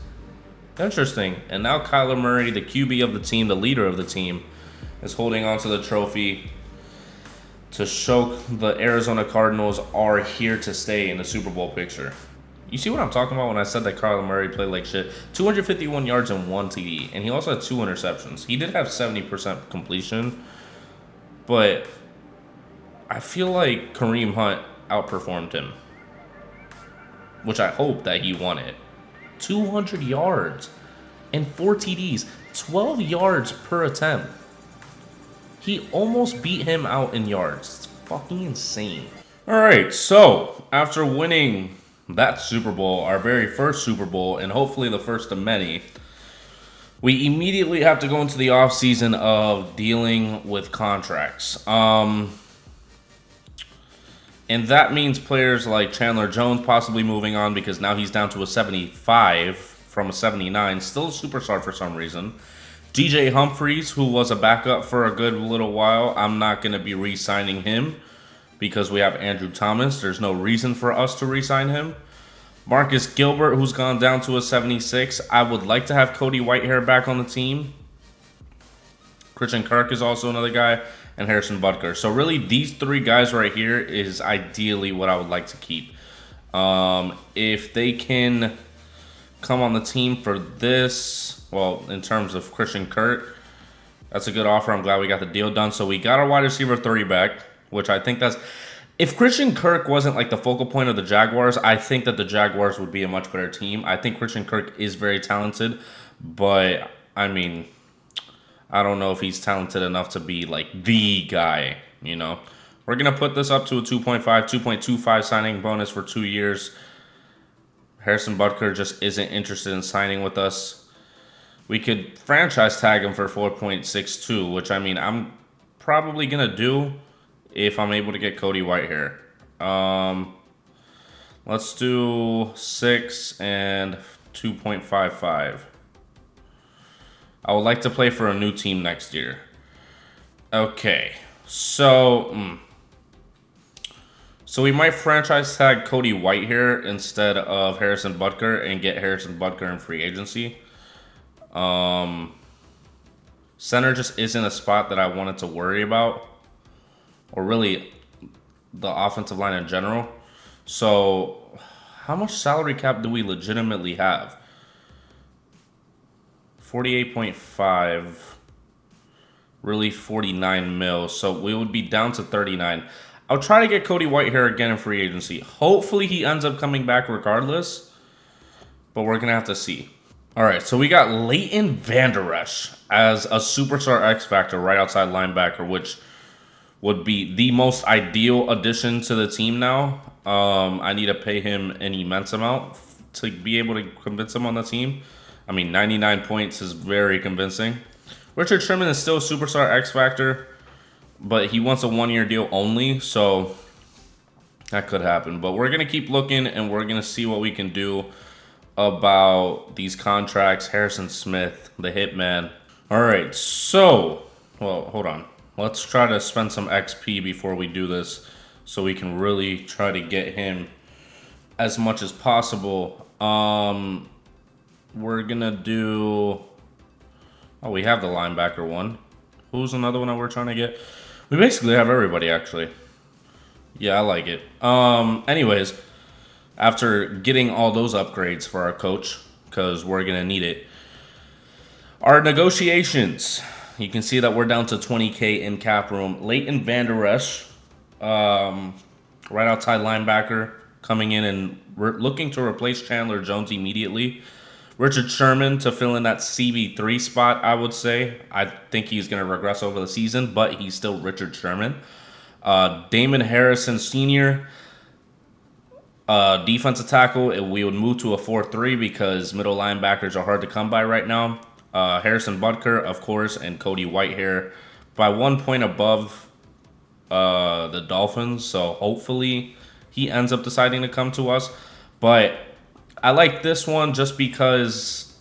Interesting. And now Kyler Murray, the QB of the team, the leader of the team, is holding on to the trophy to show the Arizona Cardinals are here to stay in the Super Bowl picture. You see what I'm talking about when I said that Kyler Murray played like shit? 251 yards and 1 TD. And he also had 2 interceptions. He did have 70% completion. But I feel like Kareem Hunt outperformed him, which I hope that he won it. 200 yards and 4 TDs, 12 yards per attempt. He almost beat him out in yards. It's fucking insane. All right, so after winning that Super Bowl, our very first Super Bowl, and hopefully the first of many, we immediately have to go into the offseason of dealing with contracts. And that means players like Chandler Jones possibly moving on because now he's down to a 75 from a 79. Still a superstar for some reason. DJ Humphries, who was a backup for a good little while, I'm not going to be re-signing him because we have Andrew Thomas. There's no reason for us to re-sign him. Marcus Gilbert, who's gone down to a 76. I would like to have Cody Whitehair back on the team. Christian Kirk is also another guy. And Harrison Butker. So really, these 3 guys right here is ideally what I would like to keep. If they can come on the team for this, well, in terms of Christian Kirk, that's a good offer. I'm glad we got the deal done. So we got our wide receiver 30 back, which I think that's... If Christian Kirk wasn't like the focal point of the Jaguars, I think that the Jaguars would be a much better team. I think Christian Kirk is very talented, but I mean, I don't know if he's talented enough to be like the guy, you know. We're going to put this up to a 2.25 signing bonus for 2 years. Harrison Butker just isn't interested in signing with us. We could franchise tag him for 4.62, which I mean, I'm probably going to do if I'm able to get Cody Whitehair. Let's do 6 and 2.55. I would like to play for a new team next year. Okay, so we might franchise tag Cody Whitehair instead of Harrison Butker and get Harrison Butker in free agency. Center just isn't a spot that I wanted to worry about, or really the offensive line in general. So how much salary cap do we legitimately have? 48.5, really 49 mil. So we would be down to 39. I'll try to get Cody Whitehair again in free agency. Hopefully he ends up coming back regardless, but we're going to have to see. All right, so we got Leighton Vander Esch as a superstar X Factor right outside linebacker, which would be the most ideal addition to the team now. I need to pay him an immense amount to be able to convince him on the team. I mean, 99 points is very convincing. Richard Sherman is still a superstar X Factor, but he wants a one-year deal only, so that could happen. But we're going to keep looking, and we're going to see what we can do about these contracts. Harrison Smith, the Hitman. All right, so, well, hold on. Let's try to spend some XP before we do this so we can really try to get him as much as possible. We're going to do... Oh, we have the linebacker one. Who's another one that we're trying to get? We basically have everybody, actually. Yeah, I like it. Anyways, after getting all those upgrades for our coach, because we're going to need it, our negotiations. You can see that we're down to 20K in cap room. Leighton Vander Esch, right outside linebacker, coming in and looking to replace Chandler Jones immediately. Richard Sherman to fill in that CB3 spot, I would say. I think he's going to regress over the season, but he's still Richard Sherman. Damon Harrison Sr., defensive tackle, we would move to a 4-3 because middle linebackers are hard to come by right now. Harrison Butker, of course, and Cody Whitehair by 1 point above the Dolphins. So hopefully he ends up deciding to come to us. But I like this one just because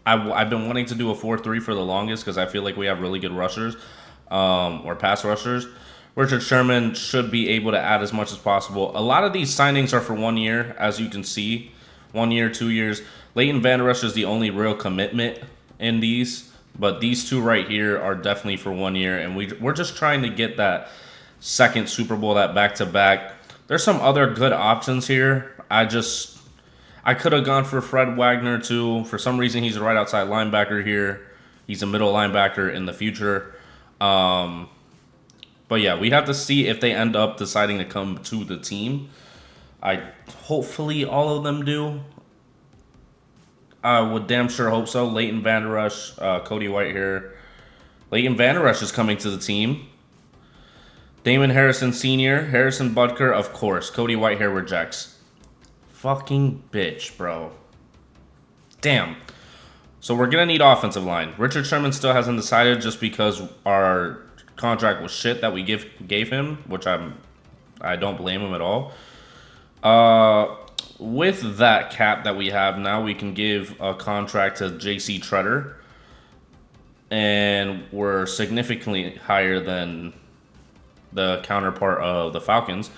I've been wanting to do a 4-3 for the longest because I feel like we have really good rushers or pass rushers. Richard Sherman should be able to add as much as possible. A lot of these signings are for 1 year, as you can see. 1 year, 2 years. Leighton Vander Esch is the only real commitment in these. But these two right here are definitely for 1 year. And we're just trying to get that second Super Bowl, that back-to-back. There's some other good options here. I could have gone for Fred Wagner too. For some reason, he's a right outside linebacker here. He's a middle linebacker in the future. But yeah, we have to see if they end up deciding to come to the team. Hopefully all of them do. I would damn sure hope so. Leighton Vander Esch, Cody Whitehair. Leighton Vander Esch is coming to the team. Damon Harrison Sr., Harrison Butker, of course. Cody Whitehair rejects. Fucking bitch, bro. Damn. So we're going to need offensive line. Richard Sherman still hasn't decided just because our contract was shit that we gave him, which I don't blame him at all. With that cap that we have now, we can give a contract to J.C. Treader, and we're significantly higher than the counterpart of the Falcons.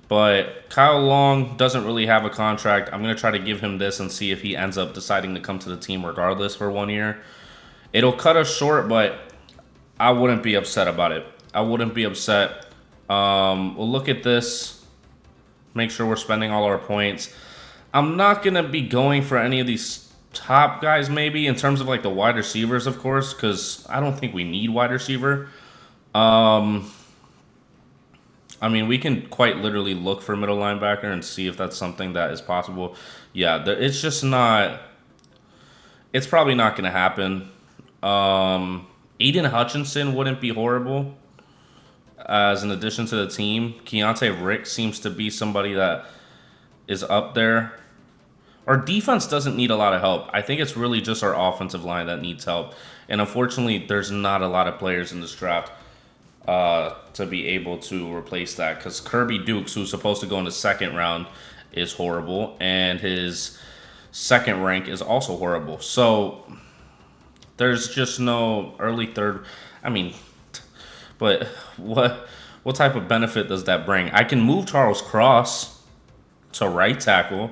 But Kyle Long doesn't really have a contract. I'm going to try to give him this and see if he ends up deciding to come to the team regardless for 1 year. It'll cut us short, but I wouldn't be upset about it. I wouldn't be upset. We'll look at this. Make sure we're spending all our points. I'm not going to be going for any of these top guys maybe in terms of like the wide receivers, of course, because I don't think we need wide receiver. I mean, we can quite literally look for middle linebacker and see if that's something that is possible. Yeah, it's just not... It's probably not going to happen. Aiden Hutchinson wouldn't be horrible as an addition to the team. Keontae Rick seems to be somebody that is up there. Our defense doesn't need a lot of help. I think it's really just our offensive line that needs help. And unfortunately, there's not a lot of players in this draft to be able to replace that. Because Kirby Dukes, who's supposed to go in the second round, is horrible. And his second rank is also horrible. So there's just no early third. I mean, but what type of benefit does that bring? I can move Charles Cross to right tackle.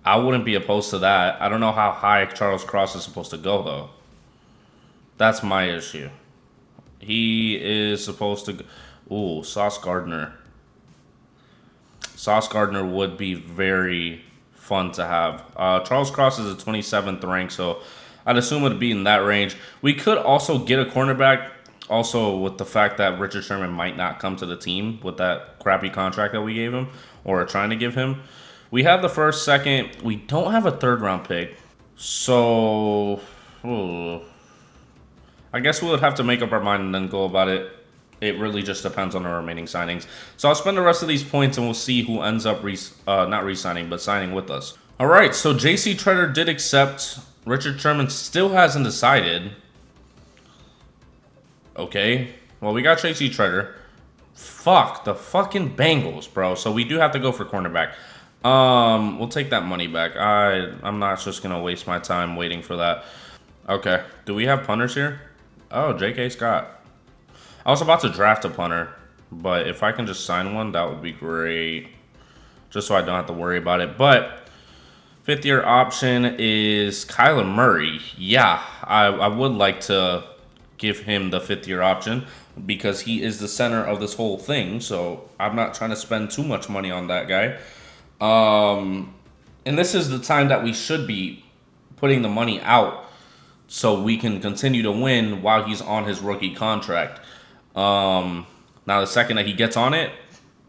I wouldn't be opposed to that. I don't know how high Charles Cross is supposed to go, though. That's my issue. He is supposed to... Ooh, Sauce Gardner. Sauce Gardner would be very fun to have. Charles Cross is a 27th rank, so I'd assume it would be in that range. We could also get a cornerback, also with the fact that Richard Sherman might not come to the team with that crappy contract that we gave him, or are trying to give him. We have the first, second. We don't have a third-round pick. So, I guess we would have to make up our mind and then go about it. It really just depends on our remaining signings. So I'll spend the rest of these points and we'll see who ends up not re-signing, but signing with us. All right, so J.C. Treader did accept. Richard Sherman still hasn't decided. Okay, well, we got J.C. Treader. Fuck, the fucking Bengals, bro. So we do have to go for cornerback. We'll take that money back. I'm not just gonna waste my time waiting for that. Okay, do we have punters here? Oh, J.K. Scott. I was about to draft a punter, but if I can just sign one, that would be great. Just so I don't have to worry about it. But fifth-year option is Kyler Murray. Yeah, I would like to give him the fifth-year option because he is the center of this whole thing. So I'm not trying to spend too much money on that guy. And this is the time that we should be putting the money out so we can continue to win while he's on his rookie contract. Now, the second that he gets on it,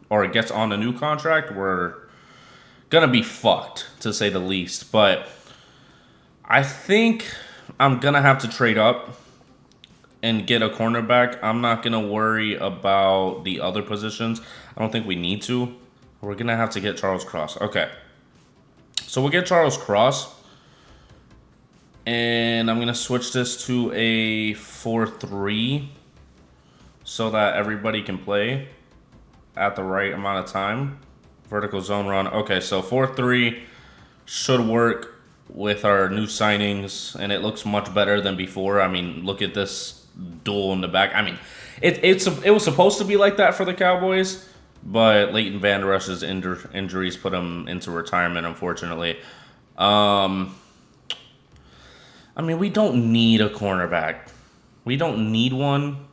or gets on a new contract, we're going to be fucked, to say the least. But I think I'm going to have to trade up and get a cornerback. I'm not going to worry about the other positions. I don't think we need to. We're going to have to get Charles Cross. Okay. So we'll get Charles Cross. And I'm going to switch this to a 4-3 so that everybody can play at the right amount of time. Vertical zone run. Okay, so 4-3 should work with our new signings, and it looks much better than before. I mean, look at this duel in the back. I mean, it was supposed to be like that for the Cowboys, but Leighton Vander Esch's injuries put him into retirement, unfortunately. I mean, we don't need a cornerback. We don't need one.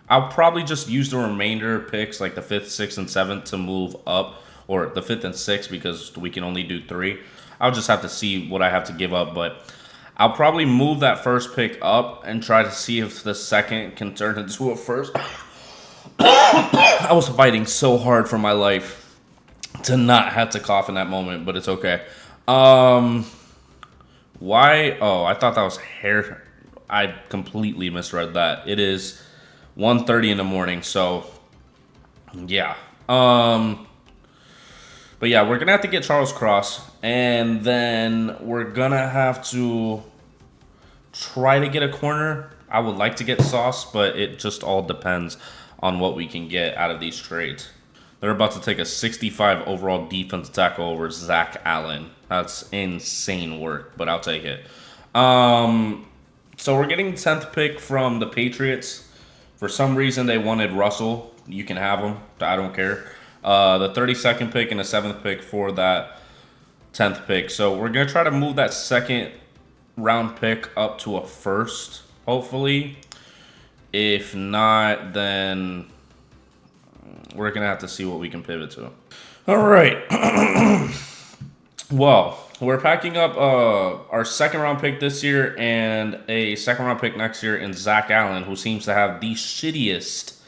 I'll probably just use the remainder picks, like the 5th, 6th, and 7th, to move up, or the 5th and 6th because we can only do 3. I'll just have to see what I have to give up, but I'll probably move that first pick up and try to see if the second can turn into a first. I was fighting so hard for my life to not have to cough in that moment, but it's okay. Why? Oh, I thought that was hair. I completely misread that. It is 1:30 in the morning, so yeah. But yeah, we're gonna have to get Charles Cross, and then we're gonna have to try to get a corner. I would like to get Sauce, but it just all depends on what we can get out of these trades. They're about to take a 65 overall defense tackle over Zach Allen. That's insane work, but I'll take it. So we're getting 10th pick from the Patriots. For some reason, they wanted Russell. You can have him. I don't care. The 32nd pick and the 7th pick for that 10th pick. So we're going to try to move that second round pick up to a first, hopefully. If not, then we're going to have to see what we can pivot to. All right. Well, we're packing up our second round pick this year and a second round pick next year in Zach Allen, who seems to have the shittiest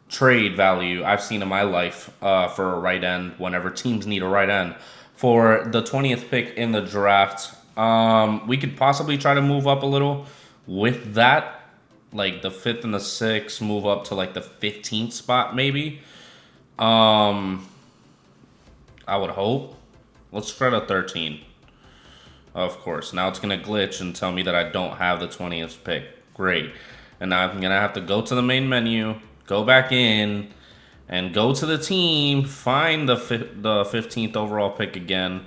trade value I've seen in my life for a right end whenever teams need a right end. For the 20th pick in the draft, we could possibly try to move up a little with that. Like the 5th and the 6th, move up to like the 15th spot maybe. I would hope. Let's try the 13. Of course. Now it's going to glitch and tell me that I don't have the 20th pick. Great. And now I'm going to have to go to the main menu, go back in, and go to the team, find the 15th overall pick again,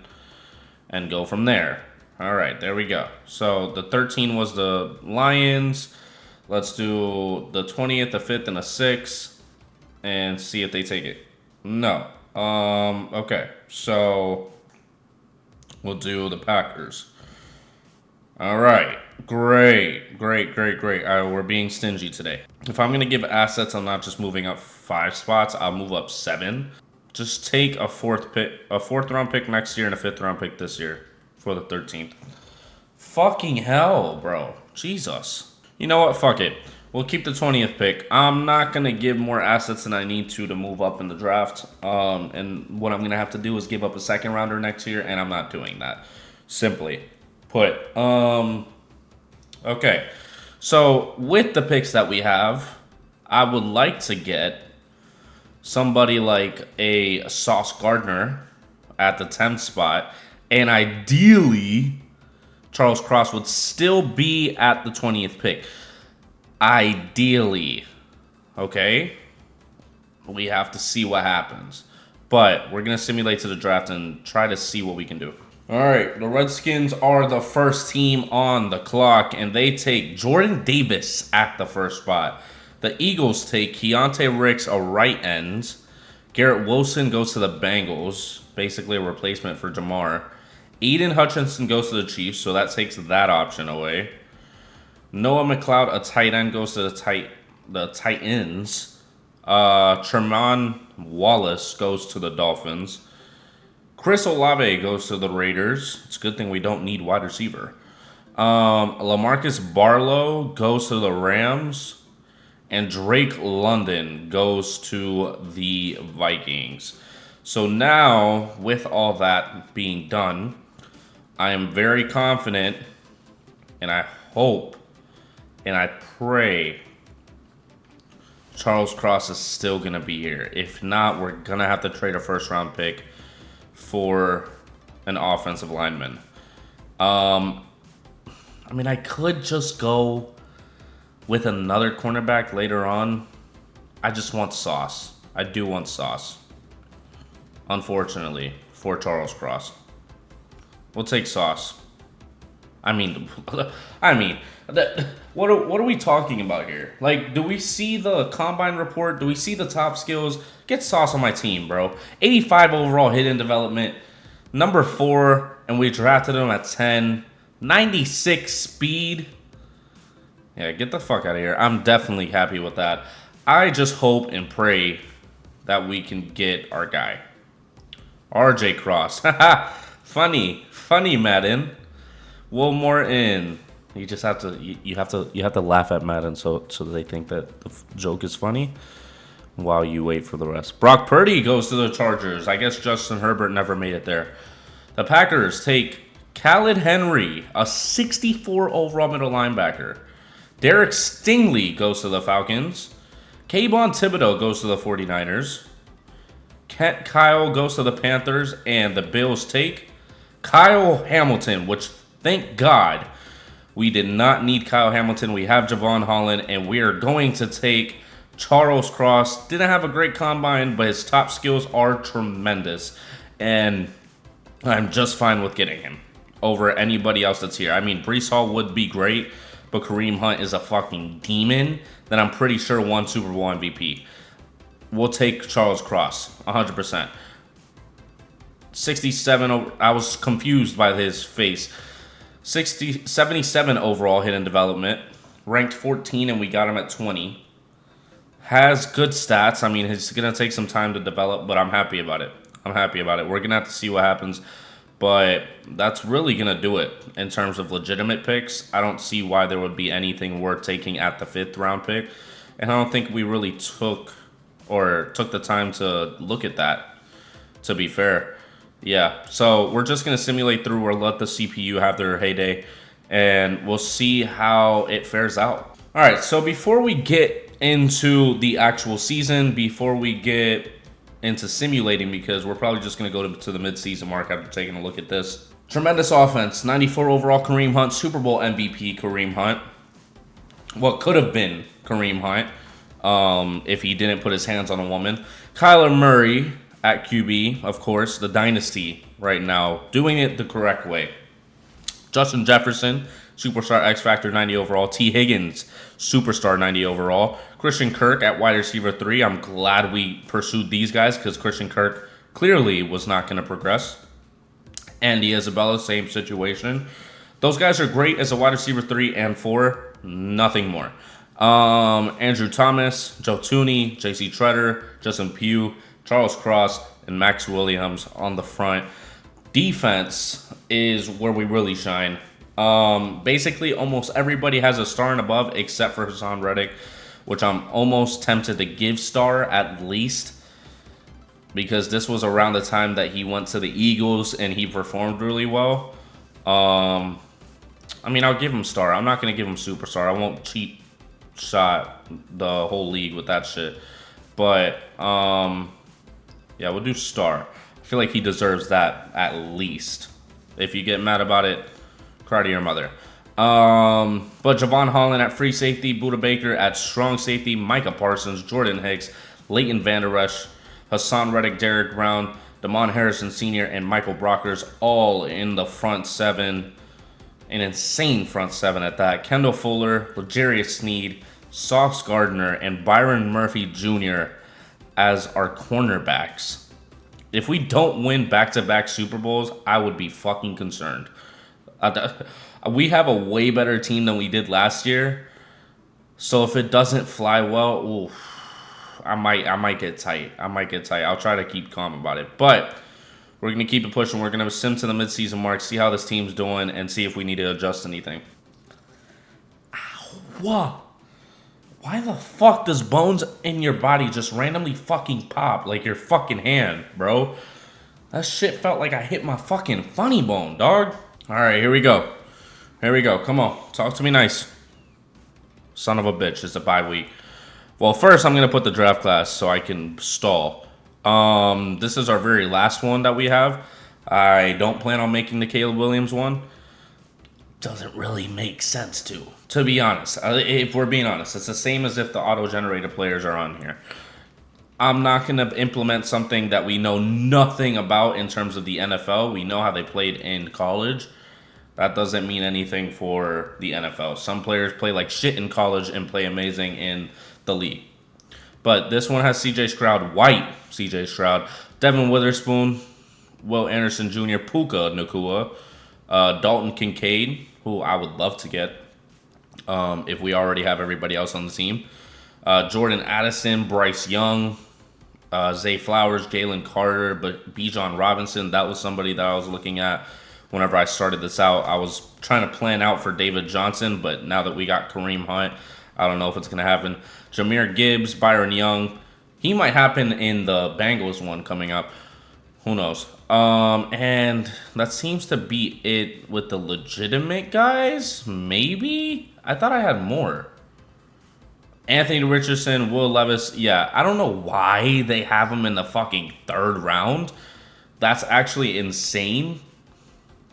and go from there. All right, there we go. So the 13 was the Lions. Let's do the 20th, the 5th, and the 6th, and see if they take it. No. Okay, so we'll do the Packers. All right, great. We're being stingy today. If I'm gonna give assets, I'm not just moving up 5 spots. I'll move up 7. Just take a 4th round pick next year and a 5th round pick this year for the 13th. Fucking hell, bro. Jesus. You know what? Fuck it. We'll keep the 20th pick. I'm not going to give more assets than I need to move up in the draft. And what I'm going to have to do is give up a 2nd rounder next year, and I'm not doing that. Simply put. Okay. So, with the picks that we have, I would like to get somebody like a Sauce Gardner at the 10th spot. And ideally, Charles Cross would still be at the 20th pick. Ideally, okay? We have to see what happens. But we're going to simulate to the draft and try to see what we can do. All right, the Redskins are the first team on the clock, and they take Jordan Davis at the first spot. The Eagles take Keontae Ricks, a right end. Garrett Wilson goes to the Bengals, basically a replacement for Jamar. Aiden Hutchinson goes to the Chiefs, so that takes that option away. Noah McLeod, a tight end, goes to the Titans. Tremont Wallace goes to the Dolphins. Chris Olave goes to the Raiders. It's a good thing we don't need wide receiver. LaMarcus Barlow goes to the Rams. And Drake London goes to the Vikings. So now, with all that being done, I am very confident, and I hope, and I pray Charles Cross is still going to be here. If not, we're going to have to trade a 1st round pick for an offensive lineman. I mean, I could just go with another cornerback later on. I just want Sauce. I do want Sauce. Unfortunately, for Charles Cross. We'll take Sauce. I mean, what are we talking about here? Like, do we see the combine report? Do we see the top skills? Get Sauce on my team, bro. 85 overall hidden development. Number 4, and we drafted him at 10. 96 speed. Yeah, get the fuck out of here. I'm definitely happy with that. I just hope and pray that we can get our guy. RJ Cross. Funny Madden. Will Morton. You just have to you have to laugh at Madden so they think that the joke is funny while you wait for the rest. Brock Purdy goes to the Chargers. I guess Justin Herbert never made it there. The Packers take Khaled Henry, a 64 overall middle linebacker. Derek Stingley goes to the Falcons. Kayvon Thibodeau goes to the 49ers. Kent Kyle goes to the Panthers. And the Bills take Kyle Hamilton, which, thank God, we did not need Kyle Hamilton. We have Javon Holland, and we are going to take Charles Cross. Didn't have a great combine, but his top skills are tremendous. And I'm just fine with getting him over anybody else that's here. I mean, Breece Hall would be great, but Kareem Hunt is a fucking demon that I'm pretty sure won Super Bowl MVP. We'll take Charles Cross, 100%. 67, I was confused by his face. 77 overall hidden development. Ranked 14 and we got him at 20. Has good stats. I mean, it's going to take some time to develop, but I'm happy about it. We're going to have to see what happens. But that's really going to do it in terms of legitimate picks. I don't see why there would be anything worth taking at the 5th round pick. And I don't think we really took the time to look at that, to be fair. Yeah, so we're just going to simulate through or let the CPU have their heyday. And we'll see how it fares out. All right, so before we get into the actual season, before we get into simulating because we're probably just going to go to the midseason mark after taking a look at this. Tremendous offense. 94 overall Kareem Hunt. Super Bowl MVP Kareem Hunt. What could have been Kareem Hunt if he didn't put his hands on a woman. Kyler Murray at QB, of course. The Dynasty right now. Doing it the correct way. Justin Jefferson. Superstar X Factor 90 overall. T. Higgins, Superstar 90 overall. Christian Kirk at wide receiver 3. I'm glad we pursued these guys because Christian Kirk clearly was not going to progress. Andy Isabella, same situation. Those guys are great as a wide receiver 3 and 4. Nothing more. Andrew Thomas, Joe Tooney, J.C. Treader, Justin Pugh, Charles Cross, and Max Williams on the front. Defense is where we really shine. Basically, almost everybody has a star and above except for Hassan Reddick, which I'm almost tempted to give star at least because this was around the time that he went to the Eagles and he performed really well. I mean, I'll give him star. I'm not going to give him superstar. I won't cheat shot the whole league with that shit. But, yeah, we'll do star. I feel like he deserves that at least. If you get mad about it, cry to your mother. But Javon Holland at free safety, Budda Baker at strong safety, Micah Parsons, Jordan Hicks, Leighton Vander Esch, Hassan Reddick, Derek Brown, Damon Harrison Sr., and Michael Brockers all in the front seven. An insane front seven at that. Kendall Fuller, L'Jarius Sneed, Sauce Gardner, and Byron Murphy Jr. as our cornerbacks. If we don't win back-to-back Super Bowls, I would be fucking concerned. We have a way better team than we did last year. So if it doesn't fly well, ooh, I might get tight. I'll try to keep calm about it. But we're going to keep it pushing. We're going to sim to the midseason mark, see how this team's doing, and see if we need to adjust anything. Ow. Why the fuck does bones in your body just randomly fucking pop like your fucking hand, bro? That shit felt like I hit my fucking funny bone, dog. All right, here we go. Come on. Talk to me nice. Son of a bitch. It's a bye week. Well, first, I'm going to put the draft class so I can stall. This is our very last one that we have. I don't plan on making the Caleb Williams one. Doesn't really make sense to be honest. If we're being honest, it's the same as if the auto-generated players are on here. I'm not going to implement something that we know nothing about in terms of the NFL. We know how they played in college. That doesn't mean anything for the NFL. Some players play like shit in college and play amazing in the league. But this one has CJ Stroud, white CJ Stroud, Devin Witherspoon, Will Anderson Jr., Puka Nacua, Dalton Kincaid, who I would love to get if we already have everybody else on the team, Jordan Addison, Bryce Young, Zay Flowers, Jalen Carter, but Bijan Robinson, that was somebody that I was looking at whenever I started this out. I was trying to plan out for David Johnson, but now that we got Kareem Hunt, I don't know if it's going to happen. Jahmyr Gibbs, Byron Young. He might happen in the Bengals one coming up. Who knows? And that seems to be it with the legitimate guys. Maybe? I thought I had more. Anthony Richardson, Will Levis. Yeah, I don't know why they have him in the fucking third round. That's actually insane.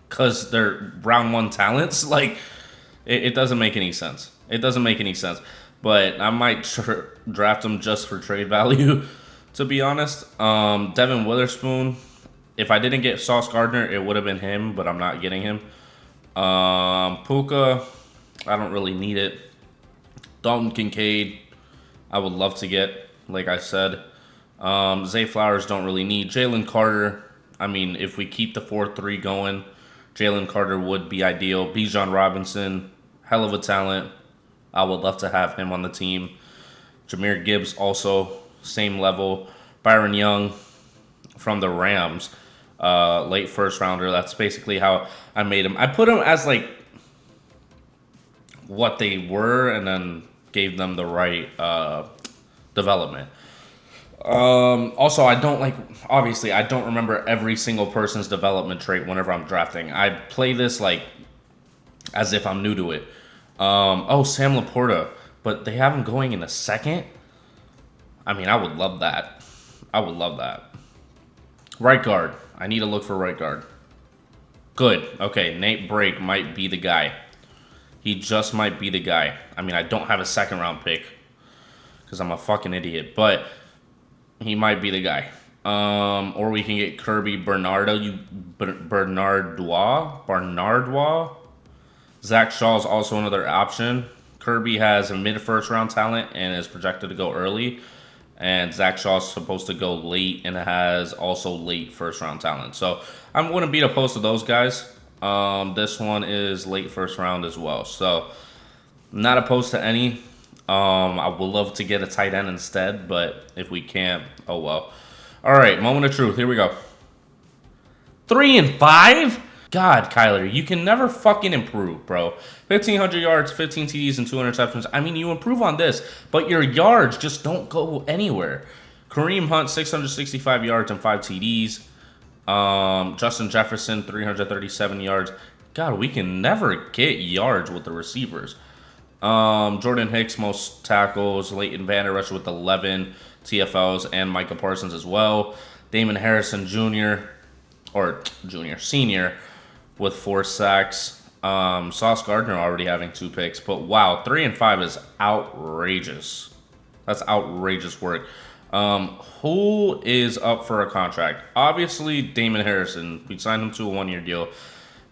Because they're round one talents. Like, it doesn't make any sense. But I might draft him just for trade value, to be honest. Devin Witherspoon. If I didn't get Sauce Gardner, it would have been him, but I'm not getting him. Puka, I don't really need it. Dalton Kincaid, I would love to get, like I said. Zay Flowers, don't really need. Jalen Carter, I mean, if we keep the 4-3 going, Jalen Carter would be ideal. Bijan Robinson, hell of a talent. I would love to have him on the team. Jahmyr Gibbs, also, same level. Byron Young from the Rams, late first rounder. That's basically how I made him. I put him as like what they were and then gave them the right development. Also, I don't remember every single person's development trait whenever I'm drafting. I play this like as if I'm new to it. Sam Laporta, but they have him going in a second. I mean, I would love that. I would love that. Right guard. I need to look for right guard. Good. Okay, Nate Brake might be the guy. He just might be the guy. I mean, I don't have a second round pick because I'm a fucking idiot, but he might be the guy. Or we can get Kirby Bernardois. Zach Shaw is also another option. Kirby has a mid-first round talent and is projected to go early. And Zach Shaw is supposed to go late and has also late first round talent. So I'm going to be opposed to those guys. This one is late first round as well. So not opposed to any. I would love to get a tight end instead, but if we can't, oh well. All right, moment of truth. Here we go. 3 and 5? God, Kyler, you can never fucking improve, bro. 1,500 yards, 15 TDs, and 2 interceptions. I mean, you improve on this, but your yards just don't go anywhere. Kareem Hunt, 665 yards and 5 TDs. Justin Jefferson, 337 yards. God, we can never get yards with the receivers. Jordan Hicks, most tackles. Leighton Vander Esch with 11 TFLs, and Micah Parsons as well. Damon Harrison Senior, with 4 sacks. Sauce Gardner already having 2 picks, but wow, 3 and 5 is outrageous. That's outrageous work. Who is up for a contract? Obviously, Damon Harrison. We signed him to a 1-year deal,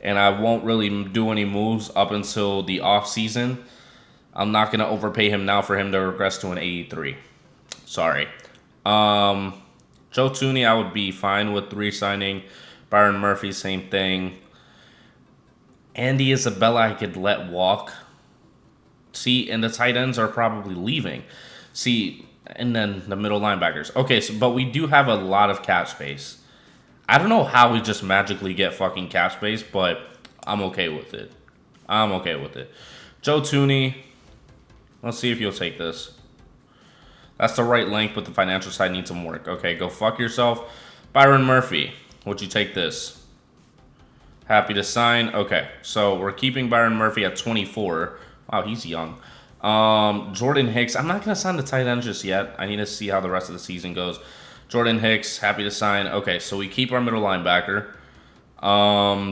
and I won't really do any moves up until the off season. I'm not gonna overpay him now for him to regress to an 83. Sorry. Joe Thuney, I would be fine with re-signing. Byron Murphy, same thing. Andy Isabella, I could let walk. See, and the tight ends are probably leaving. See, and then the middle linebackers. Okay, so but we do have a lot of cap space. I don't know how we just magically get fucking cap space, but I'm okay with it. Joe Thuney, let's see if you'll take this. That's the right length, but the financial side needs some work. Okay, go fuck yourself. Byron Murphy, would you take this? Happy to sign. Okay, so we're keeping Byron Murphy at 24. Wow, he's young. Jordan Hicks. I'm not going to sign the tight end just yet. I need to see how the rest of the season goes. Jordan Hicks, happy to sign. Okay, so we keep our middle linebacker.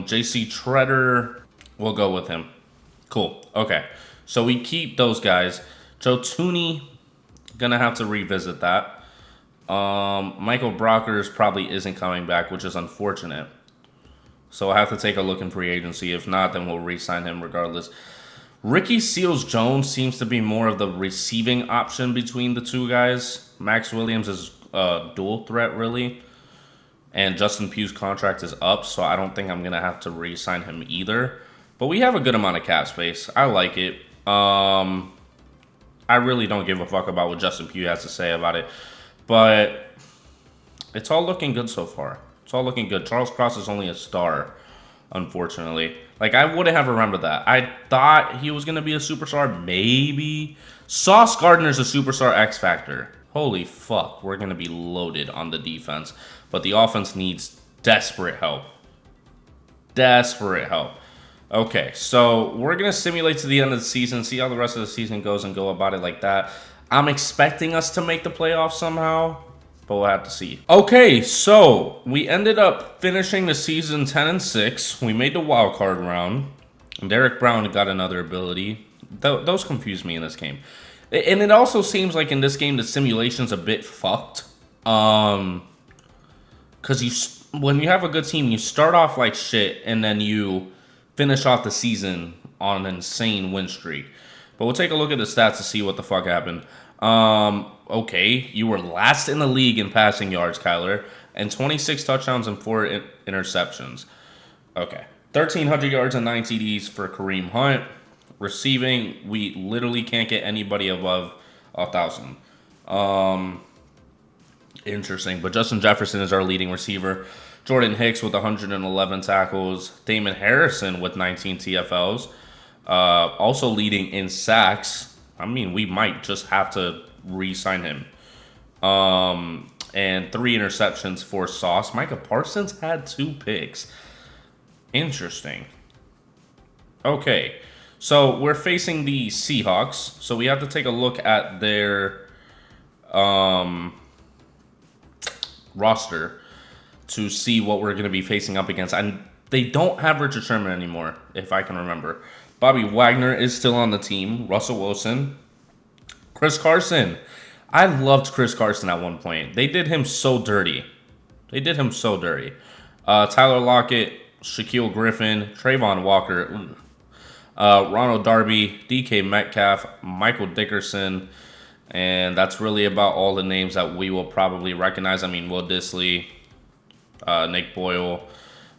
J.C. Treader, we'll go with him. Cool. Okay, so we keep those guys. Joe Thuney, going to have to revisit that. Michael Brockers probably isn't coming back, which is unfortunate. So I have to take a look in free agency. If not, then we'll re-sign him regardless. Ricky Seals-Jones seems to be more of the receiving option between the two guys. Max Williams is a dual threat, really. And Justin Pugh's contract is up, so I don't think I'm going to have to re-sign him either. But we have a good amount of cap space. I like it. I really don't give a fuck about what Justin Pugh has to say about it. But it's all looking good so far. It's all looking good. Charles Cross is only a star, unfortunately. Like, I wouldn't have remembered that. I thought he was going to be a superstar, maybe. Sauce Gardner's a superstar X Factor. Holy fuck, we're going to be loaded on the defense. But the offense needs desperate help. Desperate help. Okay, so we're going to simulate to the end of the season, see how the rest of the season goes, and go about it like that. I'm expecting us to make the playoffs somehow, but we'll have to see. Okay, so we ended up finishing the season 10-6. We made the wild card round. Derek Brown got another ability. Those confused me in this game. And it also seems like in this game the simulation's a bit fucked. Because when you have a good team, you start off like shit, and then you finish off the season on an insane win streak. But we'll take a look at the stats to see what the fuck happened. Okay, you were last in the league in passing yards, Kyler, and 26 touchdowns and 4 interceptions. Okay, 1,300 yards and 9 TDs for Kareem Hunt. Receiving, we literally can't get anybody above 1,000. Interesting, but Justin Jefferson is our leading receiver. Jordan Hicks with 111 tackles. Damon Harrison with 19 TFLs. Also leading in sacks. I mean, we might just have to re-sign him. And 3 interceptions for Sauce. Micah Parsons had 2 picks. Interesting. Okay, so we're facing the Seahawks. So we have to take a look at their roster to see what we're going to be facing up against. And they don't have Richard Sherman anymore, if I can remember. Bobby Wagner is still on the team. Russell Wilson. Chris Carson. I loved Chris Carson at one point. They did him so dirty. Tyler Lockett, Shaquille Griffin, Trayvon Walker, Ronald Darby, DK Metcalf, Michael Dickerson, and that's really about all the names that we will probably recognize. I mean, Will Disley, Nick Boyle.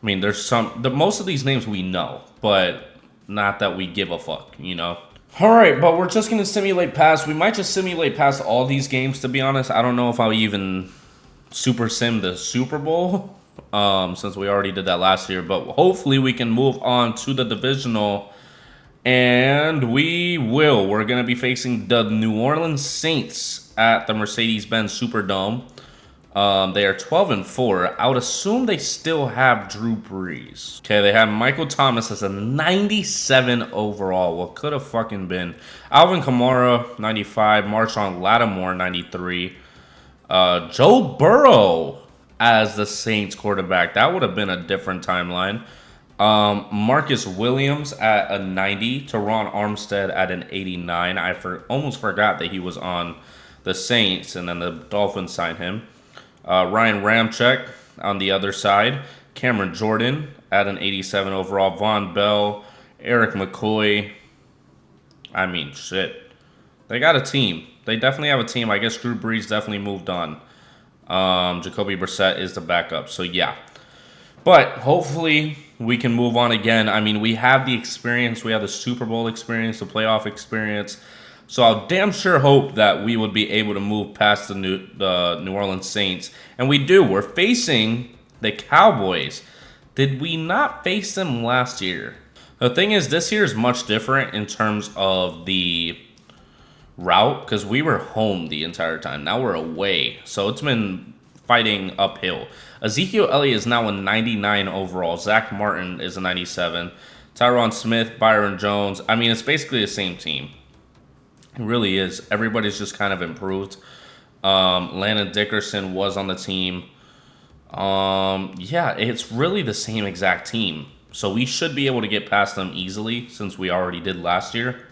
I mean, most of these names we know, but not that we give a fuck, you know? All right, but we're just going to simulate past. We might just simulate past all these games, to be honest. I don't know if I'll even super sim the Super Bowl, since we already did that last year. But hopefully we can move on to the divisional, and we will. We're going to be facing the New Orleans Saints at the Mercedes-Benz Superdome. They are 12-4. I would assume they still have Drew Brees. Okay, they have Michael Thomas as a 97 overall. What could have fucking been? Alvin Kamara, 95. Marshawn Lattimore, 93. Joe Burrow as the Saints quarterback. That would have been a different timeline. Marcus Williams at a 90. Teron Armstead at an 89. I almost forgot that he was on the Saints, and then the Dolphins signed him. Ryan Ramczyk on the other side. Cameron Jordan at an 87 overall. Von Bell, Eric McCoy. I mean, shit. They got a team. They definitely have a team. I guess Drew Brees definitely moved on. Jacoby Brissett is the backup. So, yeah. But hopefully we can move on again. I mean, we have the experience. We have the Super Bowl experience, the playoff experience. So I'll damn sure hope that we would be able to move past the New Orleans Saints. And we do. We're facing the Cowboys. Did we not face them last year? The thing is, this year is much different in terms of the route, because we were home the entire time. Now we're away. So it's been fighting uphill. Ezekiel Elliott is now a 99 overall. Zach Martin is a 97. Tyron Smith, Byron Jones. I mean, it's basically the same team. It really is. Everybody's just kind of improved. Landon Dickerson was on the team. Yeah, it's really the same exact team. So we should be able to get past them easily, since we already did last year.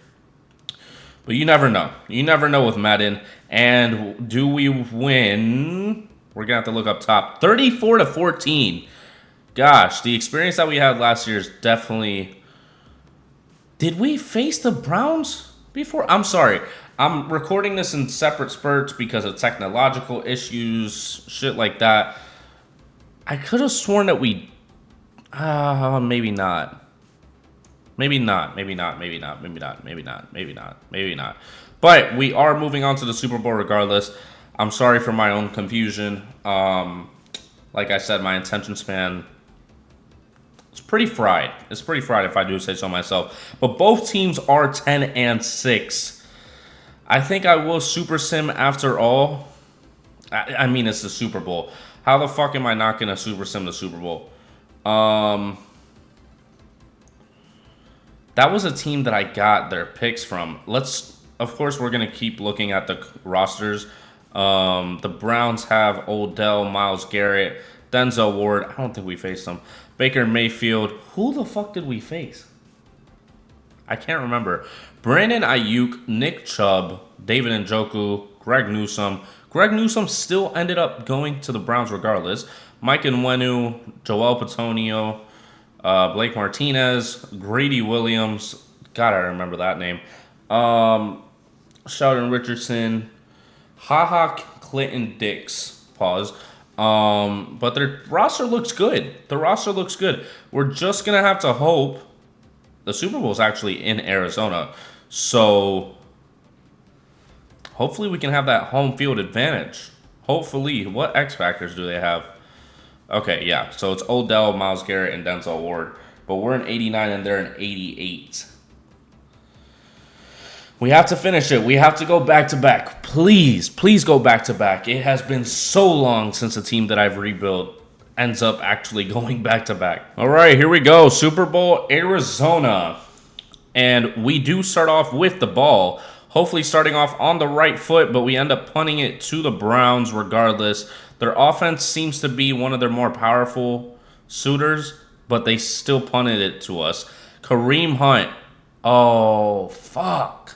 But you never know. You never know with Madden. And do we win? We're going to have to look up top. 34-14. Gosh, the experience that we had last year is definitely... Did we face the Browns before? I'm sorry. I'm recording this in separate spurts because of technological issues, shit like that. I could have sworn that we... maybe not. Maybe not. But we are moving on to the Super Bowl regardless. I'm sorry for my own confusion. Like I said, my attention span... It's pretty fried. It's pretty fried if I do say so myself. But both teams are 10-6. I think I will super sim after all. I mean, it's the Super Bowl. How the fuck am I not going to super sim the Super Bowl? That was a team that I got their picks from. Of course, we're going to keep looking at the rosters. The Browns have Odell, Myles Garrett, Denzel Ward. I don't think we faced them. Baker Mayfield. Who the fuck did we face? I can't remember. Brandon Ayuk, Nick Chubb, David Njoku, Greg Newsome. Greg Newsome still ended up going to the Browns regardless. Mike Nwenu, Joel Petonio, Blake Martinez, Grady Williams. God, I remember that name. Sheldon Richardson, Clinton Dix. Pause. But their roster looks good. We're just going to have to hope the Super Bowl is actually in Arizona. So hopefully we can have that home field advantage. Hopefully. What X factors do they have? Okay, yeah. So it's Odell, Myles Garrett, and Denzel Ward. But we're in 89 and they're in 88. We have to finish it. We have to go back-to-back. Please go back-to-back. It has been so long since a team that I've rebuilt ends up actually going back-to-back. All right, here we go. Super Bowl, Arizona. And we do start off with the ball. Hopefully starting off on the right foot, but we end up punting it to the Browns regardless. Their offense seems to be one of their more powerful suitors, but they still punted it to us. Kareem Hunt. Oh, fuck.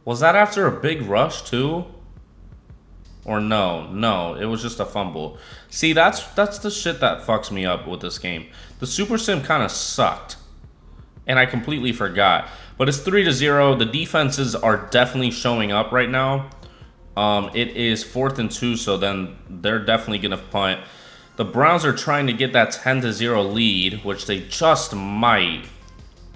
Was that after a big rush, too? Or no? No, it was just a fumble. See, that's the shit that fucks me up with this game. The Super Sim kind of sucked. And I completely forgot. But it's 3-0. The defenses are definitely showing up right now. It is 4th and 2, so then they're definitely going to punt. The Browns are trying to get that 10-0 lead, which they just might.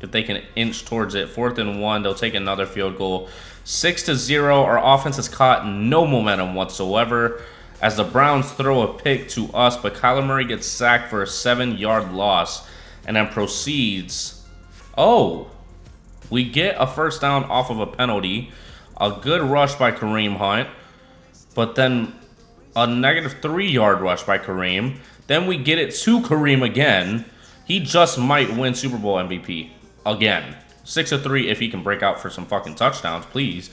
If they can inch towards it. 4th and 1, they'll take another field goal. 6-0, our offense has caught no momentum whatsoever as the Browns throw a pick to us, but Kyler Murray gets sacked for a 7-yard loss and then proceeds. Oh, we get a first down off of a penalty. A good rush by Kareem Hunt, but then a negative 3-yard rush by Kareem. Then we get it to Kareem again. He just might win Super Bowl MVP again. 6-3 if he can break out for some fucking touchdowns, please.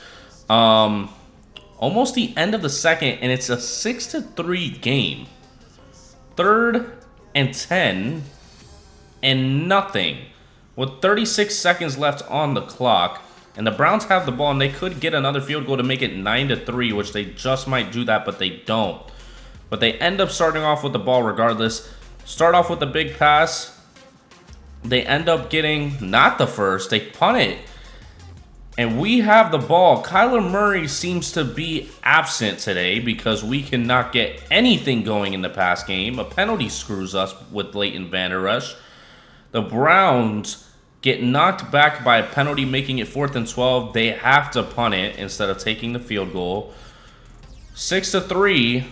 Almost the end of the second, and it's a 6-3 game. 3rd and 10 and nothing. With 36 seconds left on the clock, and the Browns have the ball, and they could get another field goal to make it 9-3, which they just might do that, but they don't. But they end up starting off with the ball regardless. Start off with a big pass. They end up getting not the first. They punt it. And we have the ball. Kyler Murray seems to be absent today because we cannot get anything going in the pass game. A penalty screws us with Leighton Vander Esch. The Browns get knocked back by a penalty, making it 4th and 12. They have to punt it instead of taking the field goal. 6-3.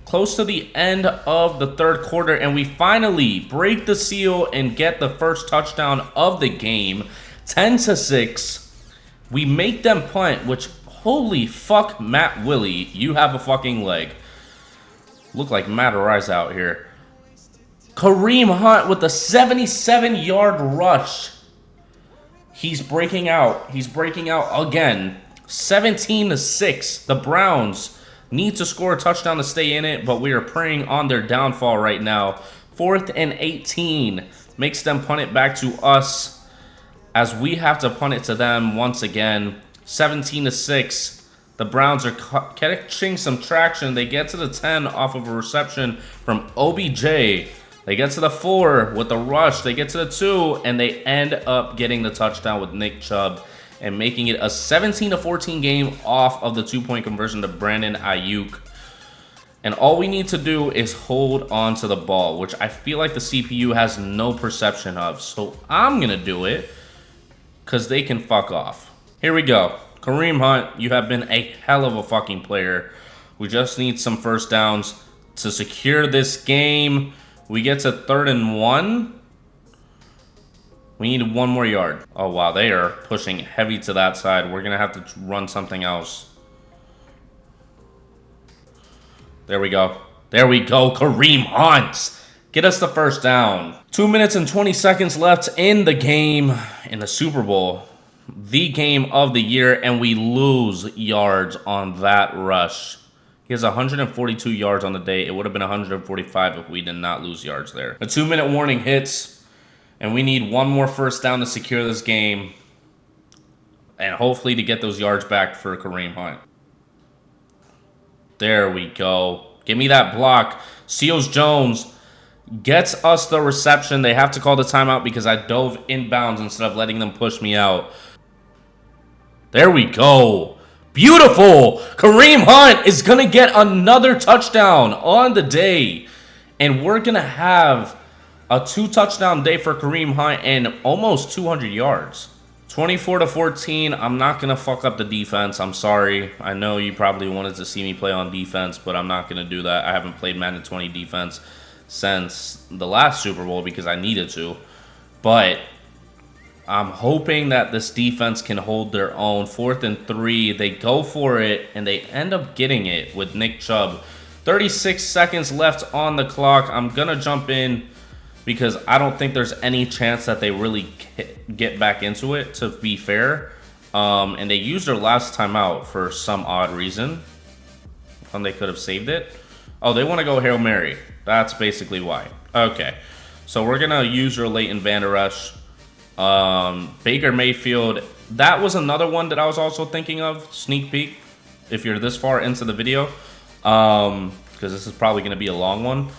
Close to the end of the 3rd quarter, and we finally break the seal and get the first touchdown of the game. 10-6. We make them punt, which, holy fuck, Matt Willie, you have a fucking leg. Look like Matt Arise out here. Kareem Hunt with a 77-yard rush. He's breaking out. He's breaking out again. 17-6. The Browns need to score a touchdown to stay in it, but we are preying on their downfall right now. 4th and 18 makes them punt it back to us as we have to punt it to them once again. 17-6. The Browns are catching some traction. They get to the 10 off of a reception from OBJ. They get to the 4 with the rush. They get to the 2, and they end up getting the touchdown with Nick Chubb and making it a 17-14 game off of the 2-point conversion to Brandon Ayuk. And all we need to do is hold on to the ball, which I feel like the CPU has no perception of. So I'm going to do it because they can fuck off. Here we go. Kareem Hunt, you have been a hell of a fucking player. We just need some first downs to secure this game. We get to 3rd and 1. We need 1 more yard. Oh, wow. They are pushing heavy to that side. We're going to have to run something else. There we go. There we go. Kareem Hunt. Get us the first down. 2 minutes and 20 seconds left in the game in the Super Bowl. The game of the year, and we lose yards on that rush. He has 142 yards on the day. It would have been 145 if we did not lose yards there. A 2-minute warning hits. And we need 1 more first down to secure this game. And hopefully to get those yards back for Kareem Hunt. There we go. Give me that block. Seals Jones gets us the reception. They have to call the timeout because I dove inbounds instead of letting them push me out. There we go. Beautiful. Kareem Hunt is going to get another touchdown on the day. And we're going to have a 2-touchdown day for Kareem Hunt and almost 200 yards. 24-14. I'm not going to fuck up the defense. I'm sorry. I know you probably wanted to see me play on defense, but I'm not going to do that. I haven't played Madden 20 defense since the last Super Bowl because I needed to. But I'm hoping that this defense can hold their own. 4th and 3. They go for it, and they end up getting it with Nick Chubb. 36 seconds left on the clock. I'm going to jump in because I don't think there's any chance that they really get back into it, to be fair. And they used their last timeout for some odd reason. They could have saved it. Oh, they want to go Hail Mary. That's basically why. Okay. So we're going to use your Leighton Vander Esch. Baker Mayfield. That was another one that I was also thinking of. Sneak peek. If you're this far into the video. Because this is probably going to be a long one.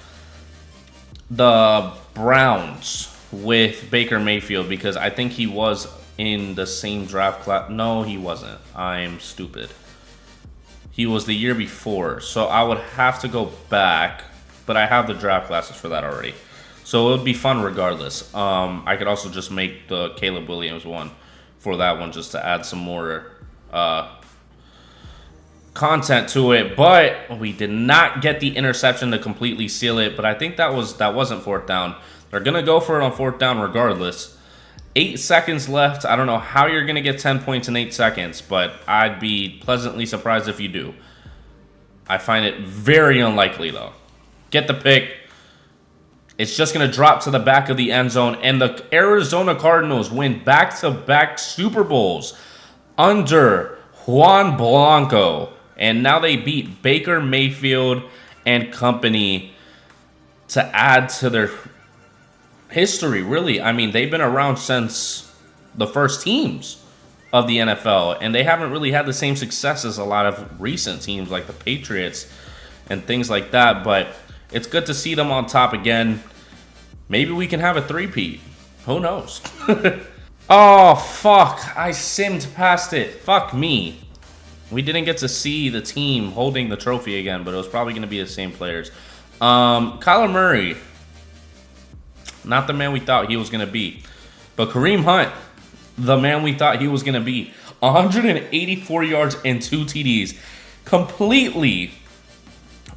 The Browns with Baker Mayfield. Because I think he was in the same draft class. No, he wasn't. I'm stupid. He was the year before, so I would have to go back, but I have the draft classes for that already. So it would be fun regardless. I could also just make the Caleb Williams one for that one just to add some more content to it. But we did not get the interception to completely seal it, but I think that wasn't fourth down. They're going to go for it on fourth down regardless. 8 seconds left. I don't know how you're going to get 10 points in 8 seconds, but I'd be pleasantly surprised if you do. I find it very unlikely, though. Get the pick. It's just going to drop to the back of the end zone, and the Arizona Cardinals win back-to-back Super Bowls under Juan Blanco. And now they beat Baker Mayfield and company to add to their history, really. I mean, they've been around since the first teams of the NFL, and they haven't really had the same success as a lot of recent teams like the Patriots and things like that, but it's good to see them on top again. Maybe we can have a three-peat. Who knows? Oh, fuck. I simmed past it. Fuck me. We didn't get to see the team holding the trophy again, but it was probably going to be the same players. Kyler Murray. Not the man we thought he was going to be. But Kareem Hunt, the man we thought he was going to be. 184 yards and 2 TDs. Completely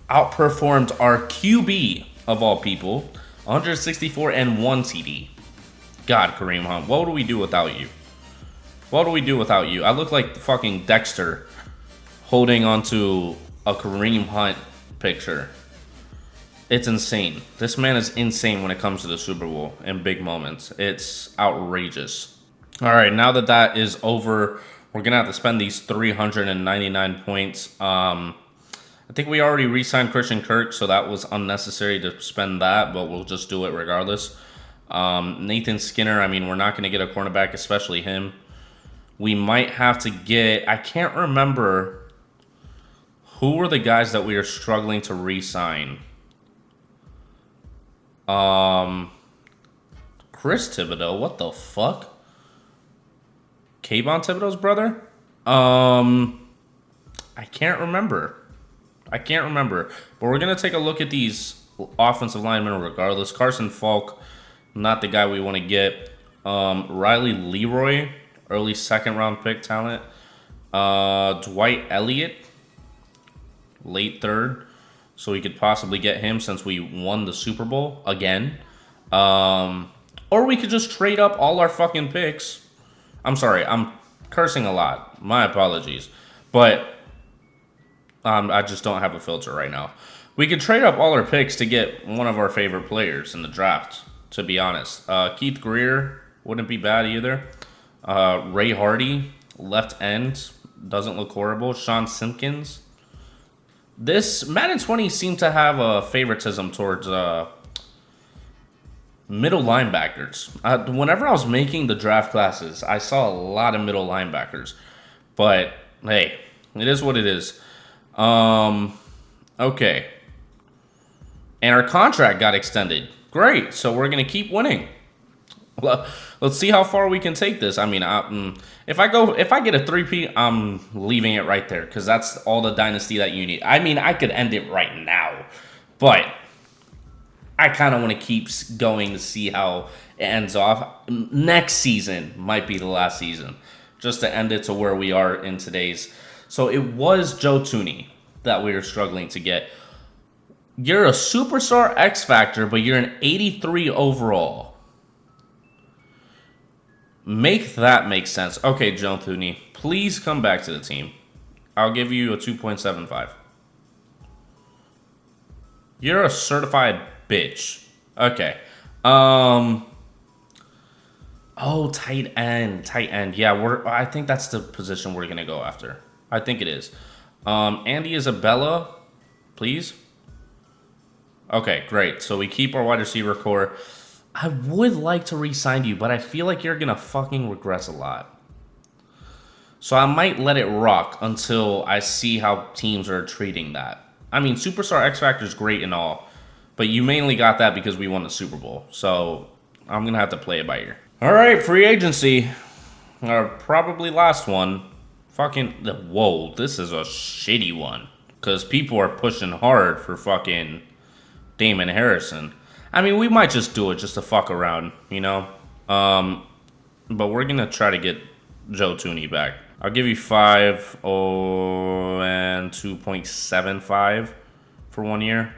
outperformed our QB, of all people. 164 and 1 TD. God, Kareem Hunt, what would we do without you? What do we do without you? I look like fucking Dexter holding onto a Kareem Hunt picture. It's insane. This man is insane when it comes to the Super Bowl and big moments. It's outrageous. All right, now that that is over, we're going to have to spend these 399 points. I think we already re-signed Christian Kirk, so that was unnecessary to spend that, but we'll just do it regardless. Nathan Skinner, I mean, we're not going to get a cornerback, especially him. We might have to get, I can't remember who were the guys that we are struggling to re-sign. Chris Thibodeau, what the fuck? Kayvon Thibodeau's brother? I can't remember. But we're going to take a look at these offensive linemen regardless. Carson Falk, not the guy we want to get. Riley Leroy, early second-round pick talent. Dwight Elliott, late third. So we could possibly get him since we won the Super Bowl again. Or we could just trade up all our fucking picks. I'm sorry, I'm cursing a lot. My apologies. But I just don't have a filter right now. We could trade up all our picks to get one of our favorite players in the draft, to be honest. Keith Greer wouldn't be bad either. Ray Hardy, left end, doesn't look horrible. Sean Simpkins. This Madden 20 seemed to have a favoritism towards middle linebackers. Whenever I was making the draft classes, I saw a lot of middle linebackers. But, hey, it is what it is. Okay. And our contract got extended. Great. So we're going to keep winning. Well, let's see how far we can take this. I mean, if I get a three-peat, I'm leaving it right there because that's all the dynasty that you need. I mean, I could end it right now, but I kind of want to keep going to see how it ends off. Next season might be the last season, just to end it to where we are in today's. So it was Joe Thuney that we were struggling to get. You're a superstar X Factor, but you're an 83 overall. Make that make sense. Okay, Joe Thuney, please come back to the team. I'll give you a 2.75. You're a certified bitch. Okay. Oh, tight end. Yeah, I think that's the position we're gonna go after. I think it is. Andy Isabella, please. Okay, great. So we keep our wide receiver core. I would like to re-sign you, but I feel like you're gonna fucking regress a lot. So I might let it rock until I see how teams are treating that. I mean, Superstar X Factor is great and all, but you mainly got that because we won the Super Bowl. So I'm gonna have to play it by ear. All right, free agency. Our probably last one. Fucking, whoa, this is a shitty one. Because people are pushing hard for fucking Damon Harrison. I mean, we might just do it just to fuck around, you know? But we're going to try to get Joe Tooney back. I'll give you 5 and 2.75 for 1 year.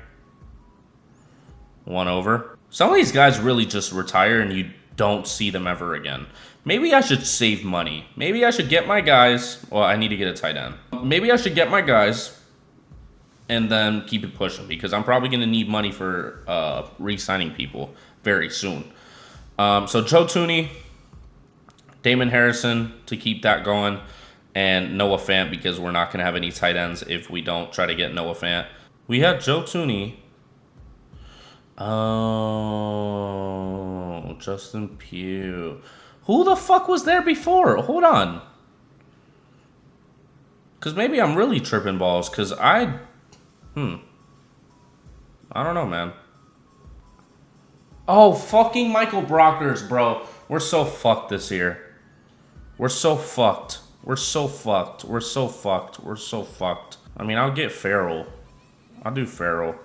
1 over. Some of these guys really just retire and you don't see them ever again. Maybe I should save money. Maybe I should get my guys. Well, I need to get a tight end. Maybe I should get my guys and then keep it pushing because I'm probably going to need money for re-signing people very soon. So Joe Tooney, Damon Harrison to keep that going, and Noah Fant because we're not going to have any tight ends if we don't try to get Noah Fant. We had Joe Tooney. Oh, Justin Pugh. Who the fuck was there before? Hold on. Because maybe I'm really tripping balls. Because I don't know, man. Oh, fucking Michael Brockers, bro. We're so fucked this year. We're so fucked. We're so fucked. We're so fucked. We're so fucked. I mean, I'll get Farrell. I'll do Farrell.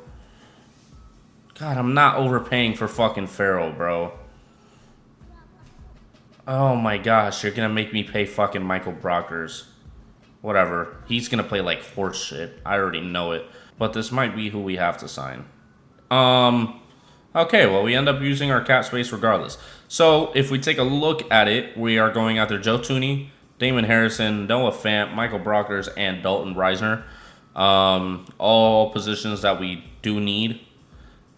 God, I'm not overpaying for fucking Farrell, bro. Oh my gosh, you're gonna make me pay fucking Michael Brockers. Whatever. He's gonna play like horse shit. I already know it. But this might be who we have to sign. Okay, well, we end up using our cap space regardless. So, if we take a look at it, we are going after Joe Tooney, Damon Harrison, Noah Fant, Michael Brockers, and Dalton Reisner. All positions that we do need.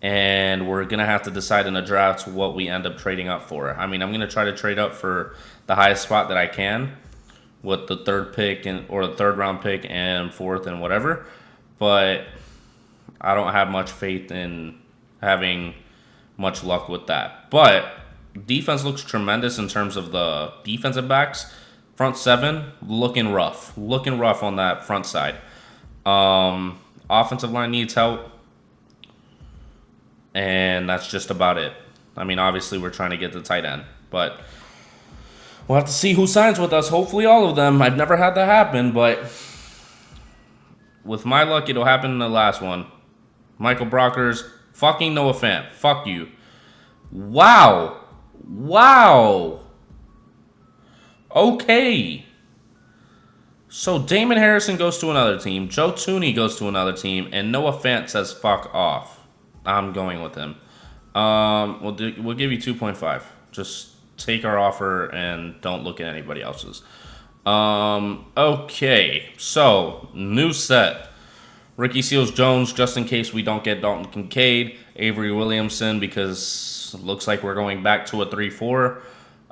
And we're going to have to decide in the draft what we end up trading up for. I mean, I'm going to try to trade up for the highest spot that I can with the third pick or the third round pick and fourth and whatever. But I don't have much faith in having much luck with that. But defense looks tremendous in terms of the defensive backs. Front seven, looking rough. Looking rough on that front side. Offensive line needs help. And that's just about it. I mean, obviously, we're trying to get the tight end. But we'll have to see who signs with us. Hopefully, all of them. I've never had that happen, but with my luck, it'll happen in the last one. Michael Brockers, fucking Noah Fant. Fuck you. Wow. Wow. Okay. So Damon Harrison goes to another team. Joe Tooney goes to another team. And Noah Fant says fuck off. I'm going with him. We'll give you 2.5. Just take our offer and don't look at anybody else's. Okay, so new set. Ricky Seals-Jones, just in case we don't get Dalton Kincaid. Avery Williamson, because it looks like we're going back to a 3-4.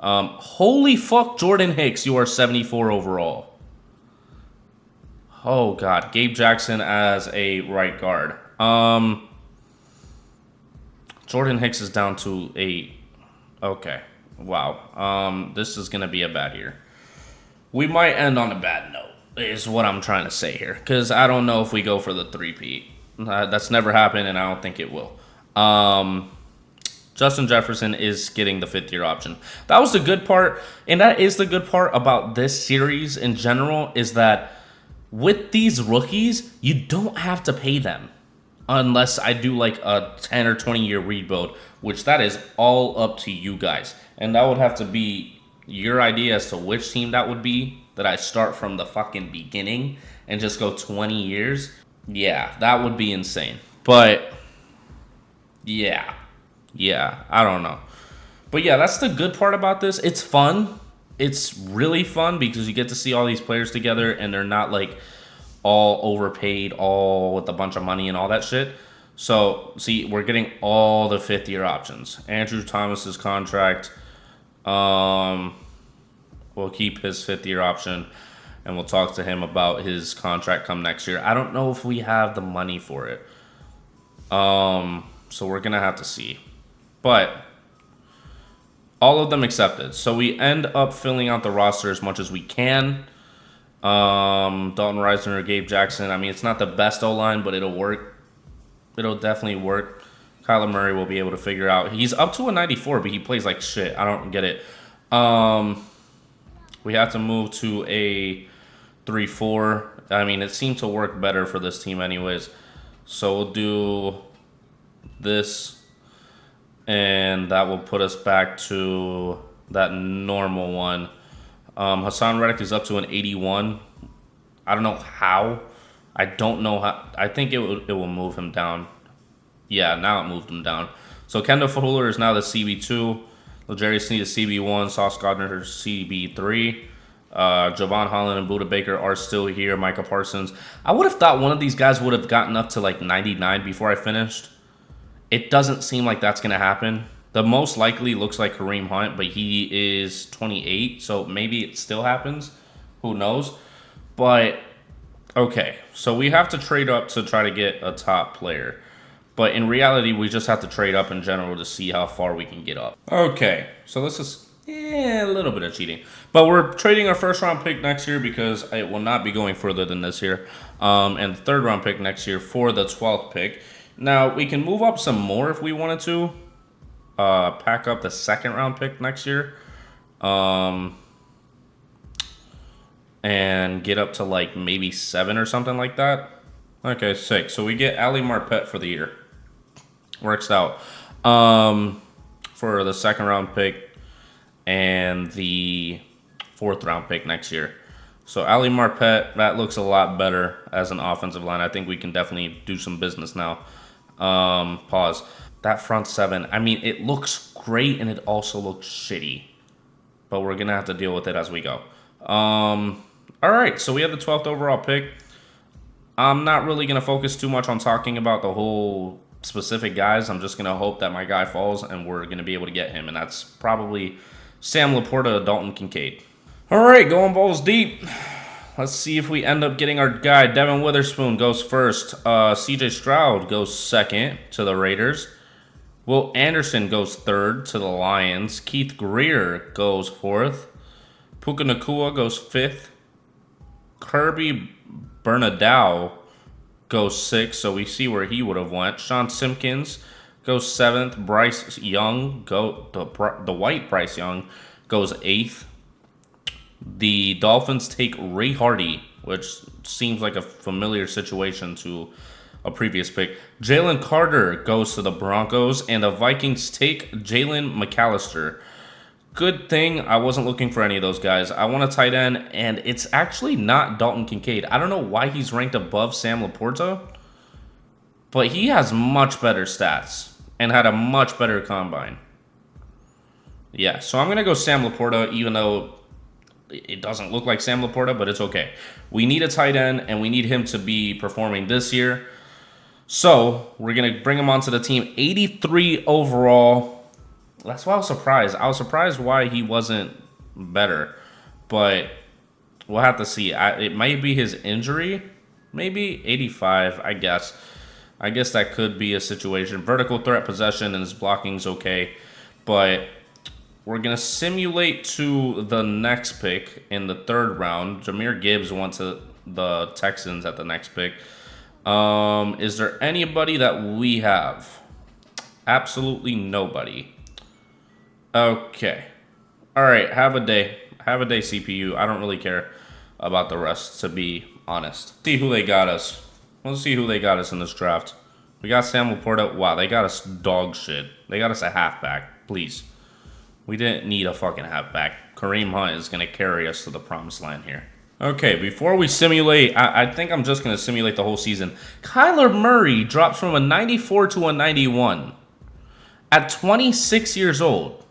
Holy fuck, Jordan Hicks, you are 74 overall. Oh, God. Gabe Jackson as a right guard. Jordan Hicks is down to 8. Okay. Wow. This is going to be a bad year. We might end on a bad note, is what I'm trying to say here. Because I don't know if we go for the 3-peat. That's never happened, and I don't think it will. Justin Jefferson is getting the 5th-year option. That was the good part, and that is the good part about this series in general, is that with these rookies, you don't have to pay them. Unless I do like a 10 or 20 year rebuild, which that is all up to you guys. And that would have to be your idea as to which team that would be, that I start from the fucking beginning and just go 20 years. Yeah, that would be insane. But yeah, I don't know. But yeah, that's the good part about this. It's fun. It's really fun because you get to see all these players together and they're not like all overpaid, all with a bunch of money and all that shit. So, see, we're getting all the 5th-year options. Andrew Thomas's contract, we'll keep his 5th-year option, and we'll talk to him about his contract come next year. I don't know if we have the money for it. So we're going to have to see. But all of them accepted. So we end up filling out the roster as much as we can. Dalton Reisner, Gabe Jackson. I mean, it's not the best O-line, but it'll work. It'll definitely work. Kyler Murray will be able to figure out. He's up to a 94, but he plays like shit. I don't get it. We have to move to a 3-4. I mean, it seemed to work better for this team anyways. So we'll do this, and that will put us back to that normal one. Hassan Reddick is up to an 81. I don't know how. I don't know how. I think it will move him down. Yeah, now it moved him down. So Kendall Fuller is now the CB2. L'Jarius Sneed is CB1. Sauce Gardner is CB3. Javon Holland and Budda Baker are still here. Micah Parsons. I would have thought one of these guys would have gotten up to like 99 before I finished. It doesn't seem like that's going to happen. The most likely looks like Kareem Hunt, but he is 28, so maybe it still happens. Who knows? But, okay. So we have to trade up to try to get a top player. But in reality, we just have to trade up in general to see how far we can get up. Okay, so this is a little bit of cheating. But we're trading our first round pick next year because it will not be going further than this year. And the third round pick next year for the 12th pick. Now, we can move up some more if we wanted to. Pack up the second round pick next year. And get up to like maybe 7 or something like that. Okay, 6. So we get Ali Marpet for the year. Works out. For the second round pick and the 4th round pick next year. So Ali Marpet, that looks a lot better as an offensive line. I think we can definitely do some business now. Pause. That front 7, I mean, it looks great and it also looks shitty. But we're going to have to deal with it as we go. All right, so we have the 12th overall pick. I'm not really going to focus too much on talking about the whole specific guys. I'm just going to hope that my guy falls and we're going to be able to get him. And that's probably Sam Laporta, Dalton Kincaid. All right, going balls deep. Let's see if we end up getting our guy. Devin Witherspoon goes first. CJ Stroud goes second to the Raiders. Will Anderson goes third to the Lions. Keith Greer goes fourth. Puka Nacua goes fifth. Kirby Bernadau goes sixth, so we see where he would have went. Sean Simpkins goes seventh. Bryce Young, the white Bryce Young, goes eighth. The Dolphins take Ray Hardy, which seems like a familiar situation to a previous pick. Jalen Carter goes to the Broncos, and the Vikings take Jalen McAllister. Good thing I wasn't looking for any of those guys. I want a tight end, and it's actually not Dalton Kincaid. I don't know why he's ranked above Sam Laporta, but he has much better stats and had a much better combine. Yeah, so I'm going to go Sam Laporta, even though it doesn't look like Sam Laporta, but it's okay. We need a tight end, and we need him to be performing this year. So we're going to bring him onto the team. 83 overall. That's why I was surprised. I was surprised why he wasn't better. But we'll have to see. It might be his injury. Maybe 85, I guess. I guess that could be a situation. Vertical threat possession and his blocking's okay. But we're going to simulate to the next pick in the third round. Jahmyr Gibbs went to the Texans at the next pick. Is there anybody that we have? Absolutely nobody. Okay. All right, have a day. Have a day, CPU. I don't really care about the rest, to be honest. See who they got us. Let's see who they got us in this draft. We got Sam Laporta. Wow, they got us dog shit. They got us a halfback. Please. We didn't need a fucking halfback. Kareem Hunt is going to carry us to the promised land here. Okay, before we simulate, I think I'm just going to simulate the whole season. Kyler Murray drops from a 94 to a 91 at 26 years old.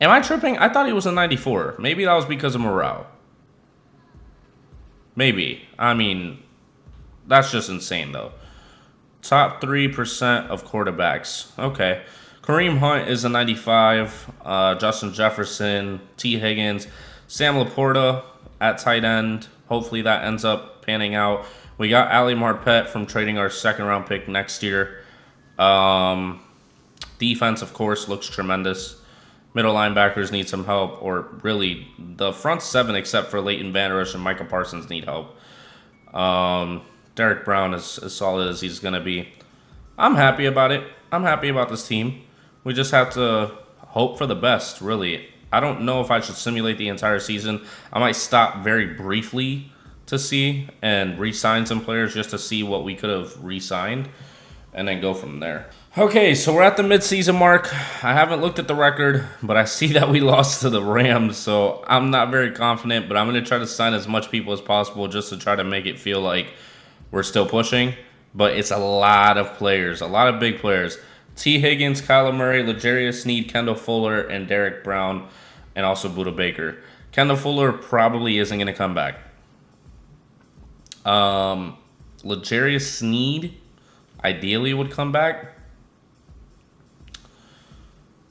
Am I tripping? I thought he was a 94. Maybe that was because of morale. Maybe. I mean, that's just insane, though. Top 3% of quarterbacks. Okay. Kareem Hunt is a 95. Justin Jefferson, T. Higgins, Sam Laporta at tight end. Hopefully that ends up panning out. We got Ali Marpet from trading our second round pick next year. Defense, of course, looks tremendous. Middle linebackers need some help, or really the front seven, except for Leighton Vander Esch and Micah Parsons, need help. Derek Brown is as solid as he's going to be. I'm happy about it. I'm happy about this team. We just have to hope for the best, really. I don't know if I should simulate the entire season. I might stop very briefly to see and re-sign some players just to see what we could have re-signed and then go from there. Okay, so we're at the midseason mark. I haven't looked at the record, but I see that we lost to the Rams, so I'm not very confident, but I'm going to try to sign as much people as possible just to try to make it feel like we're still pushing. But it's a lot of players, a lot of big players. T. Higgins, Kyler Murray, L'Jarius Sneed, Kendall Fuller, and Derek Brown, and also Budda Baker. Kendall Fuller probably isn't going to come back. L'Jarius Sneed ideally would come back.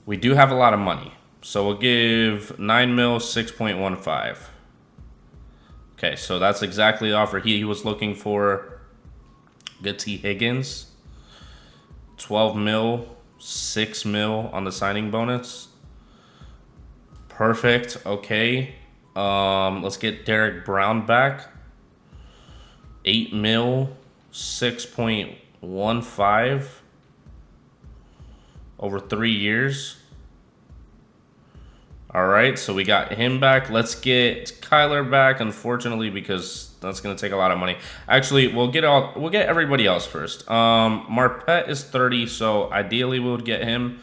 We do have a lot of money, so we'll give 9 mil, 6.15. Okay, so that's exactly the offer he was looking for. Get T. Higgins, 12 mil, 6 mil on the signing bonus. Perfect. Okay. Let's get Derek Brown back. 8 mil, 6.15 over 3 years. All right, so we got him back. Let's get Kyler back, unfortunately, because that's going to take a lot of money. Actually, we'll get everybody else first. Marpet is 30, so ideally we would get him.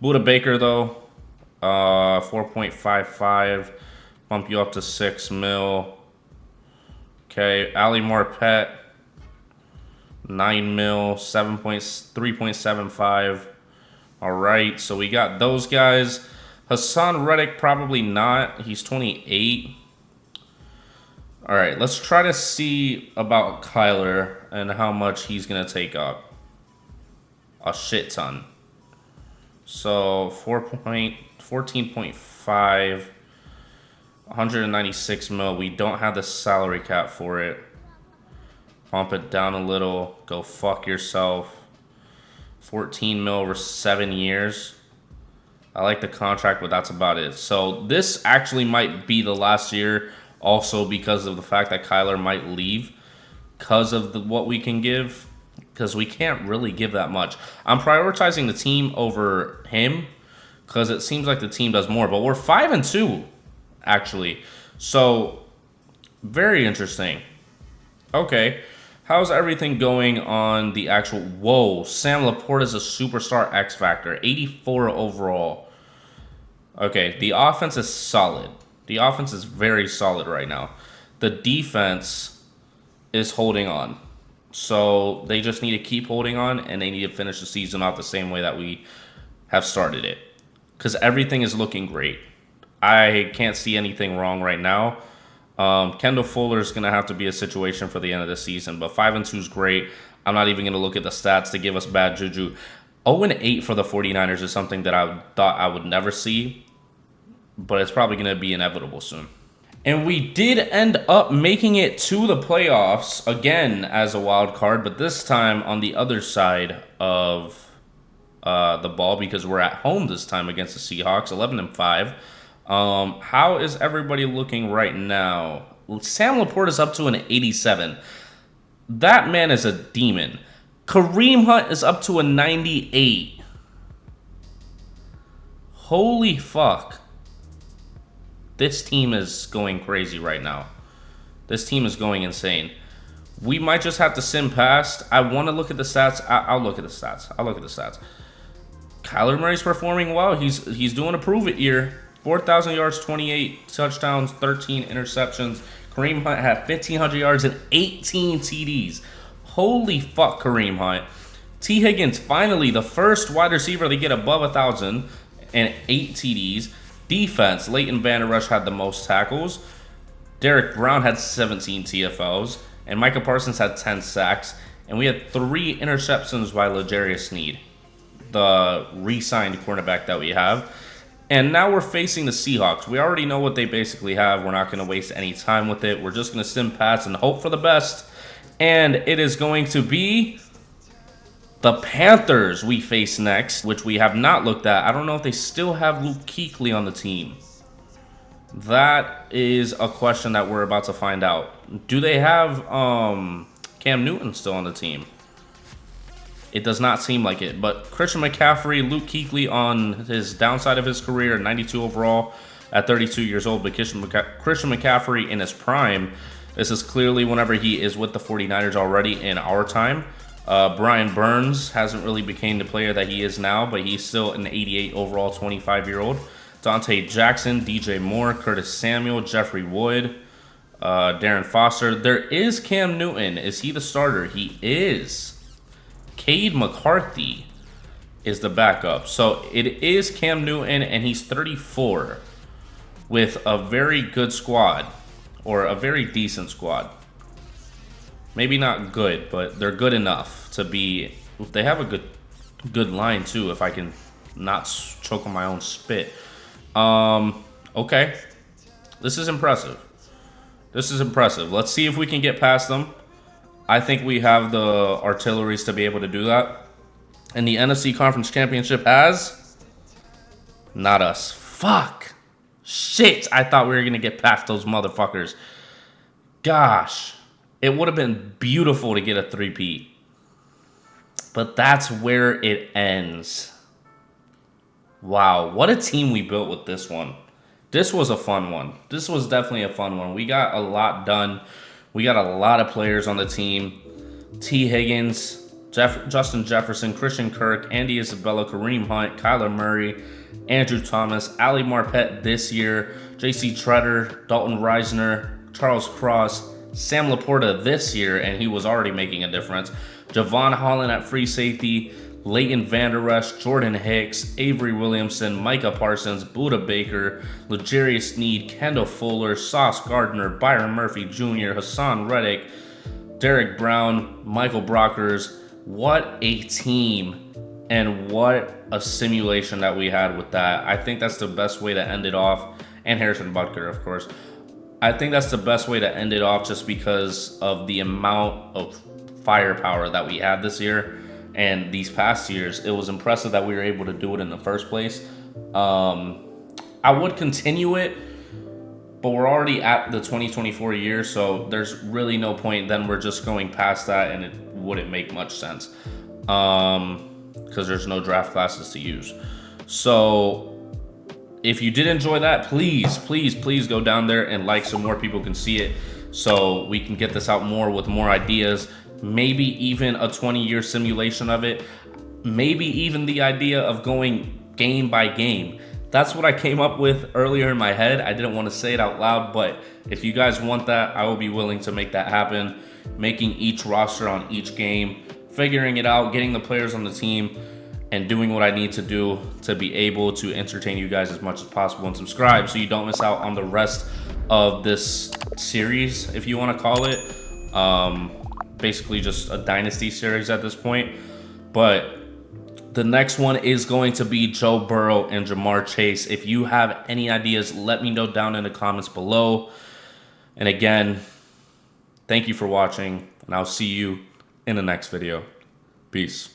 Budda Baker, though, 4.55, bump you up to 6 mil. Okay, Ali Marpet, 9 mil, 3.75. All right, so we got those guys. Hassan Reddick, probably not. He's 28. All right, let's try to see about Kyler and how much he's going to take up. A shit ton. So 14.5, 196 mil. We don't have the salary cap for it. Bump it down a little. Go fuck yourself. 14 mil over 7 years. I like the contract, but that's about it. So this actually might be the last year also because of the fact that Kyler might leave because of what we can give, because we can't really give that much. I'm prioritizing the team over him because it seems like the team does more, but we're 5-2 actually. So very interesting. Okay. How's everything going on the actual... Whoa, Sam Laporta is a superstar X Factor. 84 overall. Okay, the offense is solid. The offense is very solid right now. The defense is holding on. So they just need to keep holding on, and they need to finish the season off the same way that we have started it. Because everything is looking great. I can't see anything wrong right now. Kendall Fuller is going to have to be a situation for the end of the season, but 5-2 is great. I'm not even going to look at the stats to give us bad juju. 0-8 for the 49ers is something that I thought I would never see, but it's probably going to be inevitable soon. And we did end up making it to the playoffs again as a wild card, but this time on the other side of the ball because we're at home this time against the Seahawks, 11-5. How is everybody looking right now? Sam Laporta is up to an 87. That man is a demon. Kareem Hunt is up to a 98. Holy fuck. This team is going crazy right now. This team is going insane. We might just have to sim past. I want to look at the stats. I'll look at the stats. Kyler Murray's performing well. He's doing a prove it year. 4,000 yards, 28 touchdowns, 13 interceptions. Kareem Hunt had 1,500 yards and 18 TDs. Holy fuck, Kareem Hunt. T. Higgins, finally, the first wide receiver to get above 1,000 and 8 TDs. Defense, Leighton Vander Esch had the most tackles. Derek Brown had 17 TFLs. And Micah Parsons had 10 sacks. And we had 3 interceptions by L'Jarius Sneed, the re-signed cornerback that we have. And now we're facing the Seahawks. We already know what they basically have. We're not going to waste any time with it. We're just going to sim pass and hope for the best. And it is going to be The Panthers we face next, which we have not looked at. I don't know if they still have Luke Kuechly on the team. That is a question that we're about to find out. Do they have Cam Newton still on the team? It does not seem like it. But Christian McCaffrey, Luke Kuechly on his downside of his career, 92 overall at 32 years old. But Christian McCaffrey in his prime, this is clearly whenever he is with the 49ers already in our time. Brian Burns hasn't really become the player that he is now, but he's still an 88 overall 25-year-old. Dante Jackson, DJ Moore, Curtis Samuel, Jeffrey Wood, Darren Foster. There is Cam Newton. Is he the starter? He is. Cade McCarthy is the backup. So it is Cam Newton, and he's 34 with a very good squad, or a very decent squad. Maybe not good, but they're good enough to be. They have a good line too. If I can not choke on my own spit. Okay, this is impressive. This is impressive. Let's see if we can get past them. I think we have the artilleries to be able to do that. And the NFC Conference Championship has not us. Fuck. Shit. I thought we were gonna get past those motherfuckers. Gosh. It would have been beautiful to get a three-peat. But that's where it ends. Wow, what a team we built with this one. This was a fun one. This was definitely a fun one. We got a lot done. We got a lot of players on the team. T. Higgins, Justin Jefferson, Christian Kirk, Andy Isabella, Kareem Hunt, Kyler Murray, Andrew Thomas, Ali Marpet this year, J.C. Treader, Dalton Reisner, Charles Cross, Sam Laporta this year, and he was already making a difference. Javon Holland at free safety, Leighton Vander Esch, Jordan Hicks, Avery Williamson, Micah Parsons, Buda Baker, L'Jarius Sneed, Kendall Fuller, Sauce Gardner, Byron Murphy Jr., Hassan Reddick, Derek Brown, Michael Brockers. What a team, and what a simulation that we had with that. I think that's the best way to end it off. And Harrison Butker, of course. I think that's the best way to end it off, just because of the amount of firepower that we had this year and these past years. It was impressive that we were able to do it in the first place. I would continue it, but we're already at the 2024 year, so there's really no point. Then we're just going past that, and it wouldn't make much sense because there's no draft classes to use. So if you did enjoy that, please go down there and like so more people can see it, so we can get this out more with more ideas. Maybe even a 20-year simulation of it. Maybe even the idea of going game by game. That's what I came up with earlier in my head. I didn't want to say it out loud, but if you guys want that, I will be willing to make that happen. Making each roster on each game, figuring it out, getting the players on the team, and doing what I need to do to be able to entertain you guys as much as possible. And subscribe so you don't miss out on the rest of this series, if you want to call it. Basically just a Dynasty series at this point. But the next one is going to be Joe Burrow and Jamar Chase. If you have any ideas, let me know down in the comments below. And again, thank you for watching, and I'll see you in the next video. Peace.